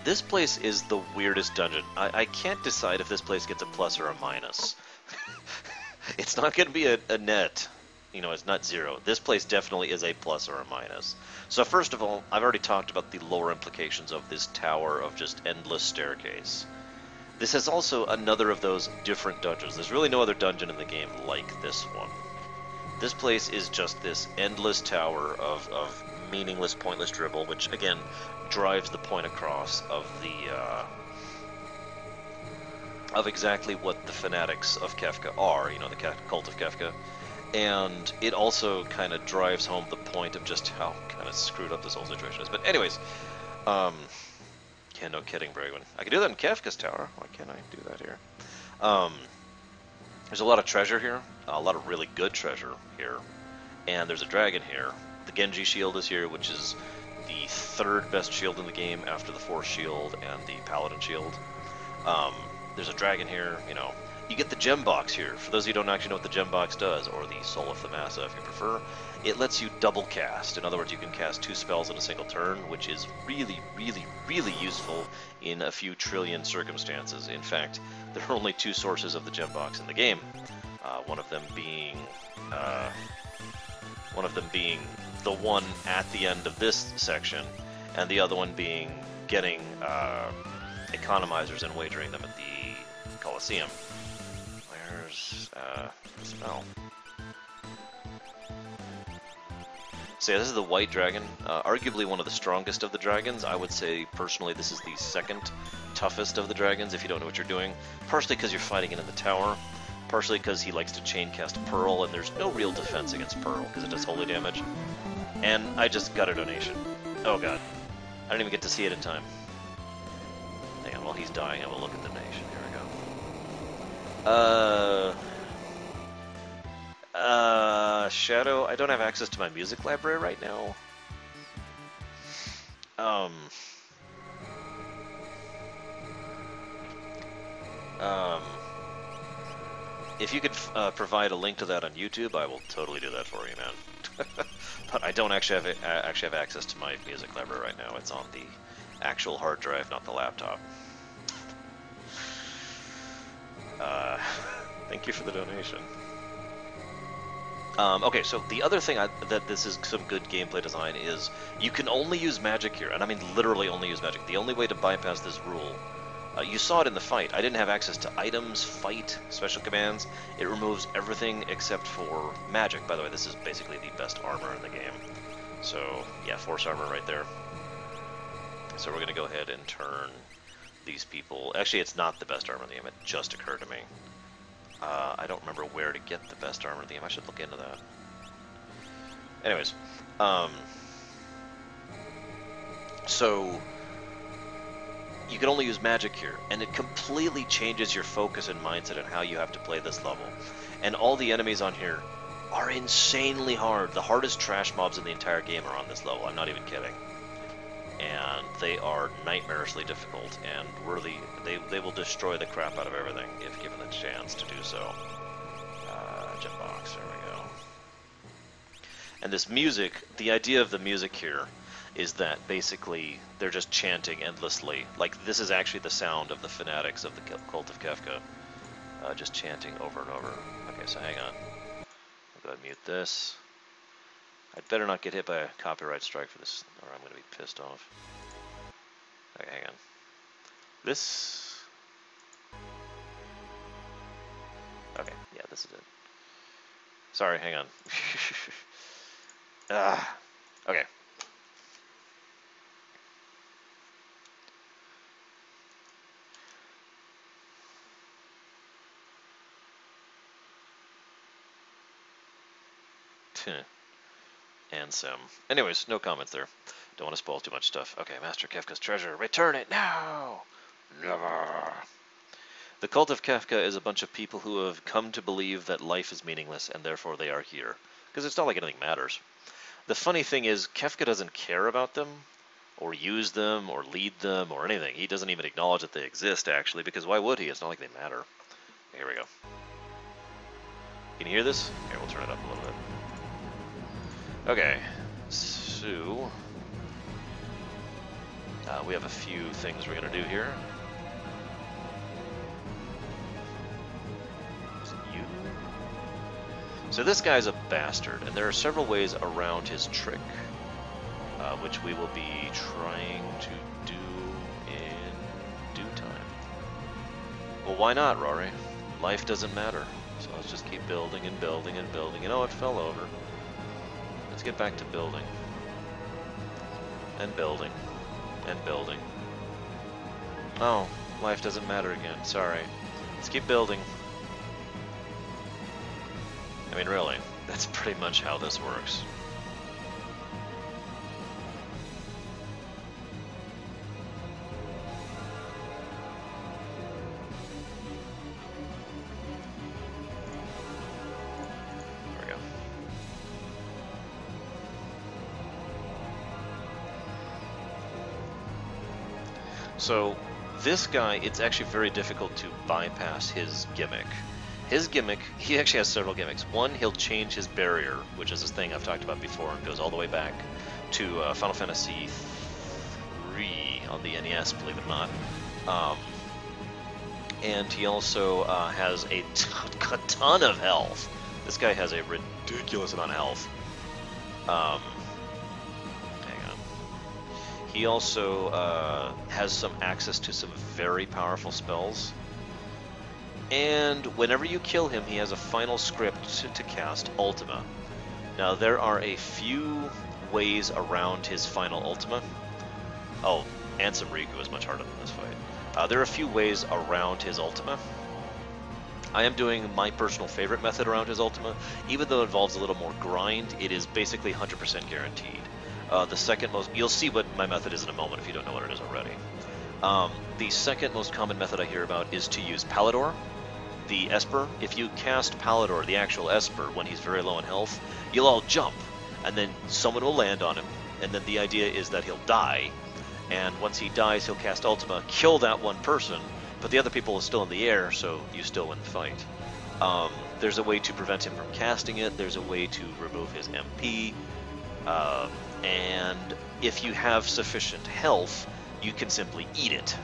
This place is the weirdest dungeon. I can't decide if this place gets a plus or a minus. It's not going to be a net. You know, it's not zero. This place definitely is a plus or a minus. So first of all, I've already talked about the lore implications of this tower of just endless staircase. This is also another of those different dungeons. There's really no other dungeon in the game like this one. This place is just this endless tower of meaningless, pointless dribble, which, again, drives the point across of the of exactly what the fanatics of Kefka are, you know, the cult of Kefka. And it also kind of drives home the point of just how kind of screwed up this whole situation is. But anyways, yeah, no kidding, Bregman. I could do that in Kefka's tower. Why can't I do that here? There's a lot of treasure here, a lot of really good treasure here, and there's a dragon here. The Genji shield is here, which is the third best shield in the game after the Force shield and the Paladin shield. There's a dragon here, you know. You get the gem box here. For those of you who don't actually know what the gem box does, or the Soul of Thamasa if you prefer, it lets you double cast. In other words, you can cast 2 spells in a single turn, which is really, really, really useful in a few trillion circumstances. In fact, there are only 2 sources of the gem box in the game. One of them being the one at the end of this section, and the other one being getting economizers and wagering them at the Colosseum. Where's the spell? So yeah, this is the white dragon, arguably one of the strongest of the dragons. I would say, personally, this is the second toughest of the dragons if you don't know what you're doing. Partially because you're fighting it in the tower, partially because he likes to chain cast Pearl, and there's no real defense against Pearl because it does holy damage. And I just got a donation. Oh god. I didn't even get to see it in time. Hang on, while he's dying, I will look at the donation. Here we go. Shadow, I don't have access to my music library right now. If you could provide a link to that on YouTube, I will totally do that for you, man. But I don't actually have access to my music library right now. It's on the actual hard drive, not the laptop. Thank you for the donation. Okay, so the other thing that this is some good gameplay design is you can only use magic here, and I mean literally only use magic. The only way to bypass this rule, you saw it in the fight. I didn't have access to items, fight, special commands. It removes everything except for magic. By the way, this is basically the best armor in the game. So yeah, force armor right there. So we're gonna go ahead and turn these people. Actually, it's not the best armor in the game. It just occurred to me. I don't remember where to get the best armor in the game. I should look into that. Anyways, so you can only use magic here, and it completely changes your focus and mindset on how you have to play this level. And all the enemies on here are insanely hard. The hardest trash mobs in the entire game are on this level. I'm not even kidding. And they are nightmarishly difficult and worthy. They will destroy the crap out of everything if given the chance to do so. Jet box, there we go. And this music, the idea of the music here is that basically they're just chanting endlessly. Like, this is actually the sound of the fanatics of the Cult of Kefka, just chanting over and over. Okay, so hang on. I'll go ahead and mute this. I'd better not get hit by a copyright strike for this, or I'm going to be pissed off. Okay, hang on. This... Okay, yeah, this is it. Sorry, hang on. Okay. And some. Anyways, no comments there. Don't want to spoil too much stuff. Okay, Master Kefka's treasure. Return it now! Never! The Cult of Kefka is a bunch of people who have come to believe that life is meaningless and therefore they are here. Because it's not like anything matters. The funny thing is, Kefka doesn't care about them, or use them, or lead them, or anything. He doesn't even acknowledge that they exist, actually, because why would he? It's not like they matter. Okay, here we go. Can you hear this? Here, we'll turn it up a little bit. Okay, so we have a few things we're going to do here. You. So this guy's a bastard, and there are several ways around his trick, which we will be trying to do in due time. Well, why not, Rory? Life doesn't matter, so let's just keep building and building and building. You know, it fell over. Let's get back to building. And building. And building. Oh, life doesn't matter again. Sorry. Let's keep building. I mean, really, that's pretty much how this works. So, This guy, it's actually very difficult to bypass his gimmick. His gimmick, he actually has several gimmicks. One, he'll change his barrier, which is this thing I've talked about before and goes all the way back to Final Fantasy III on the NES, believe it or not. And he also has a ton of health. This guy has a ridiculous amount of health. Hang on. He also has some access to some very powerful spells. And whenever you kill him, he has a final script to cast Ultima. Now, there are a few ways around his final Ultima. Oh, and some Riku is much harder than this fight. There are a few ways around his Ultima. I am doing my personal favorite method around his Ultima. Even though it involves a little more grind, it is basically 100% guaranteed. The second most... You'll see what my method is in a moment if you don't know what it is already. The second most common method I hear about is to use Palador, the Esper. If you cast Palador, the actual Esper, when he's very low in health, you'll all jump, and then someone will land on him, and then the idea is that he'll die, and once he dies, he'll cast Ultima, kill that one person, but the other people are still in the air, so you still win the fight. There's a way to prevent him from casting it, there's a way to remove his MP, and if you have sufficient health, you can simply eat it,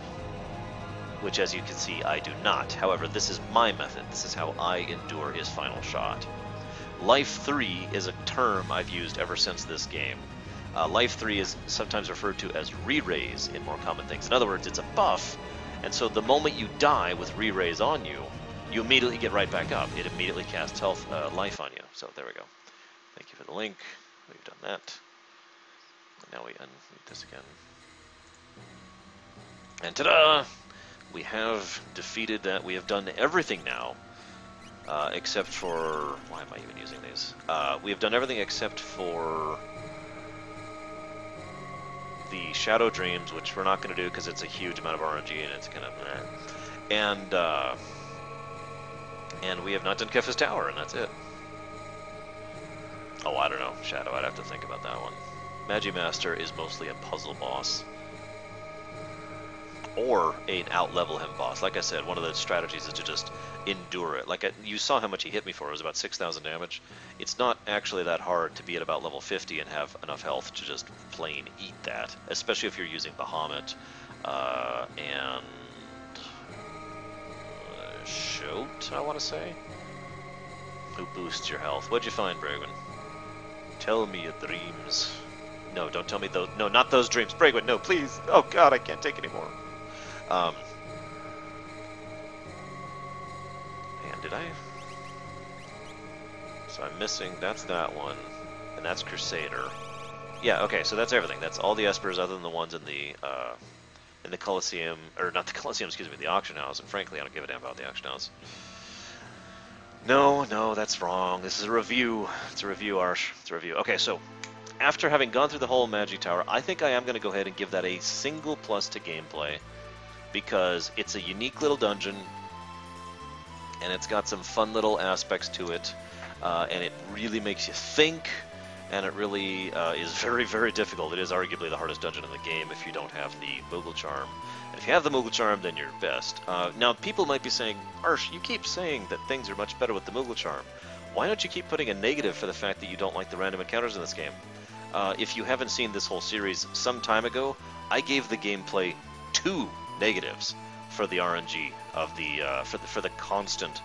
which, as you can see, I do not. However, this is my method. This is how I endure his final shot. Life 3 is a term I've used ever since this game. Life 3 is sometimes referred to as re-raise in more common things. In other words, it's a buff, and so the moment you die with re-raise on you, you immediately get right back up. It immediately casts life on you. So there we go. Thank you for the link. We've done that. And now we unmute this again. And ta-da! We have defeated that. We have done everything now, except for... Why am I even using these? We have done everything except for the Shadow Dreams, which we're not going to do because it's a huge amount of RNG and it's kind of... And we have not done Kefis Tower, and that's it. Oh, I don't know. Shadow, I'd have to think about that one. Magimaster is mostly a puzzle boss. Or an out-level him boss. Like I said, one of the strategies is to just endure it. Like you saw how much he hit me for. It was about 6,000 damage. It's not actually that hard to be at about level 50 and have enough health to just plain eat that. Especially if you're using Bahamut and Shoat, I want to say, who boosts your health. What'd you find, Bragwin? Tell me your dreams. No, don't tell me those. No, not those dreams. Bragwin, no, please. Oh, God, I can't take anymore. And did I? So I'm missing, that's that one, and that's Crusader. Yeah, okay, so that's everything. That's all the Espers other than the ones in the Colosseum, or not the Colosseum, excuse me, the auction house, and frankly, I don't give a damn about the auction house. No, that's wrong. This is a review. It's a review, Arsh. It's a review. Okay, so after having gone through the whole Magi Tower, I think I am going to go ahead and give that a single plus to gameplay, because it's a unique little dungeon, and it's got some fun little aspects to it, and it really makes you think, and it really is very, very difficult. It is arguably the hardest dungeon in the game if you don't have the Moogle Charm. And if you have the Moogle Charm, then you're best. Now, people might be saying, Arsh, you keep saying that things are much better with the Moogle Charm. Why don't you keep putting a negative for the fact that you don't like the random encounters in this game? If you haven't seen this whole series, some time ago, I gave the gameplay 2 negatives for the RNG of the for the constant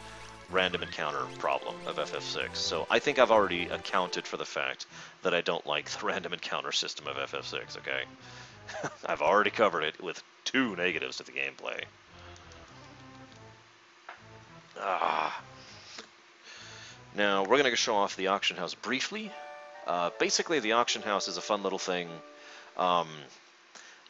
random encounter problem of FF6. So I think I've already accounted for the fact that I don't like the random encounter system of FF6. Okay, I've already covered it with 2 negatives to the gameplay. Now we're gonna show off the auction house briefly. Basically, the auction house is a fun little thing.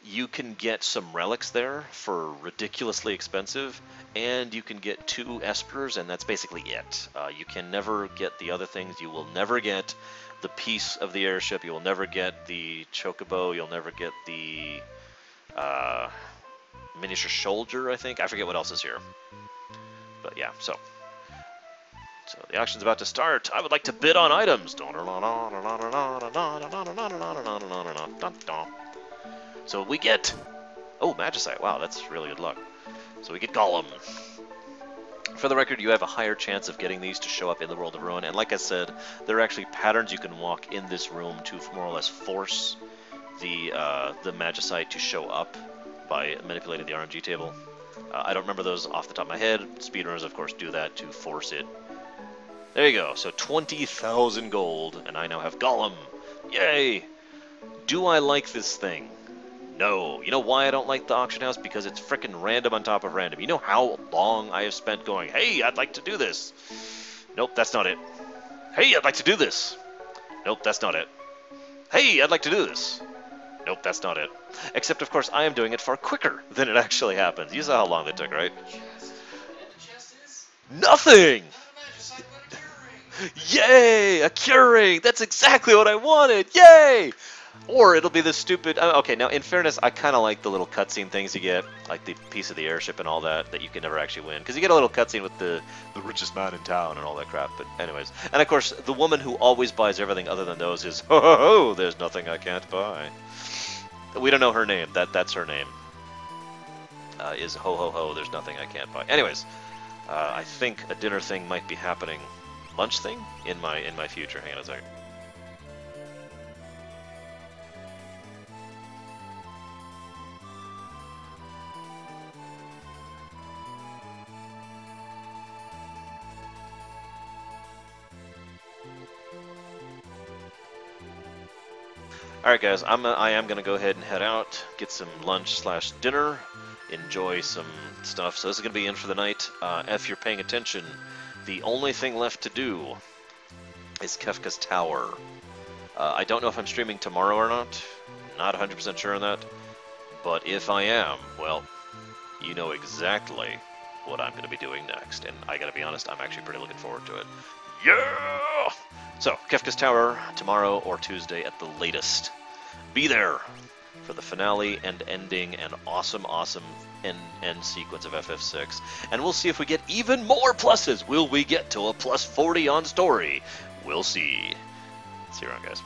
You can get some relics there for ridiculously expensive, and you can get 2 Espers, and that's basically it. You can never get the other things. You will never get the piece of the airship. You will never get the Chocobo. You'll never get the miniature soldier, I think. I forget what else is here. But yeah, so the auction's about to start. I would like to bid on items. So we get Oh, Magicite. Wow, that's really good luck. So we get Golem. For the record, you have a higher chance of getting these to show up in the World of Ruin, and like I said, there are actually patterns you can walk in this room to more or less force the Magicite to show up by manipulating the RNG table. I don't remember those off the top of my head. Speedrunners, of course, do that to force it. There you go. So 20,000 gold, and I now have Golem. Yay! Do I like this thing? No. You know why I don't like the auction house? Because it's frickin' random on top of random. You know how long I have spent going, hey, I'd like to do this. Nope, that's not it. Hey, I'd like to do this. Nope, that's not it. Hey, I'd like to do this. Nope, that's not it. Except, of course, I am doing it far quicker than it actually happens. You saw how long that took, right? Nothing! Yay! A cure ring! That's exactly what I wanted! Yay! Or it'll be the stupid... okay, now, in fairness, I kind of like the little cutscene things you get, like the piece of the airship and all that you can never actually win. Because you get a little cutscene with the richest man in town and all that crap, but anyways. And, of course, the woman who always buys everything other than those is, ho ho ho, there's nothing I can't buy. We don't know her name. That's her name. Is ho ho ho, there's nothing I can't buy. Anyways, I think a dinner thing might be happening. Lunch thing? In my future. Hang on a second. Alright guys, I am gonna go ahead and head out, get some lunch / dinner, enjoy some stuff. So this is gonna be in for the night. If you're paying attention, the only thing left to do is Kefka's Tower. I don't know if I'm streaming tomorrow or not. Not 100% sure on that. But if I am, well, you know exactly what I'm going to be doing next. And I gotta be honest, I'm actually pretty looking forward to it. Yeah! So, Kefka's Tower tomorrow or Tuesday at the latest. Be there for the finale and ending and awesome end sequence of FF6. And we'll see if we get even more pluses. Will we get to a +40 on story? We'll see. See you around, guys.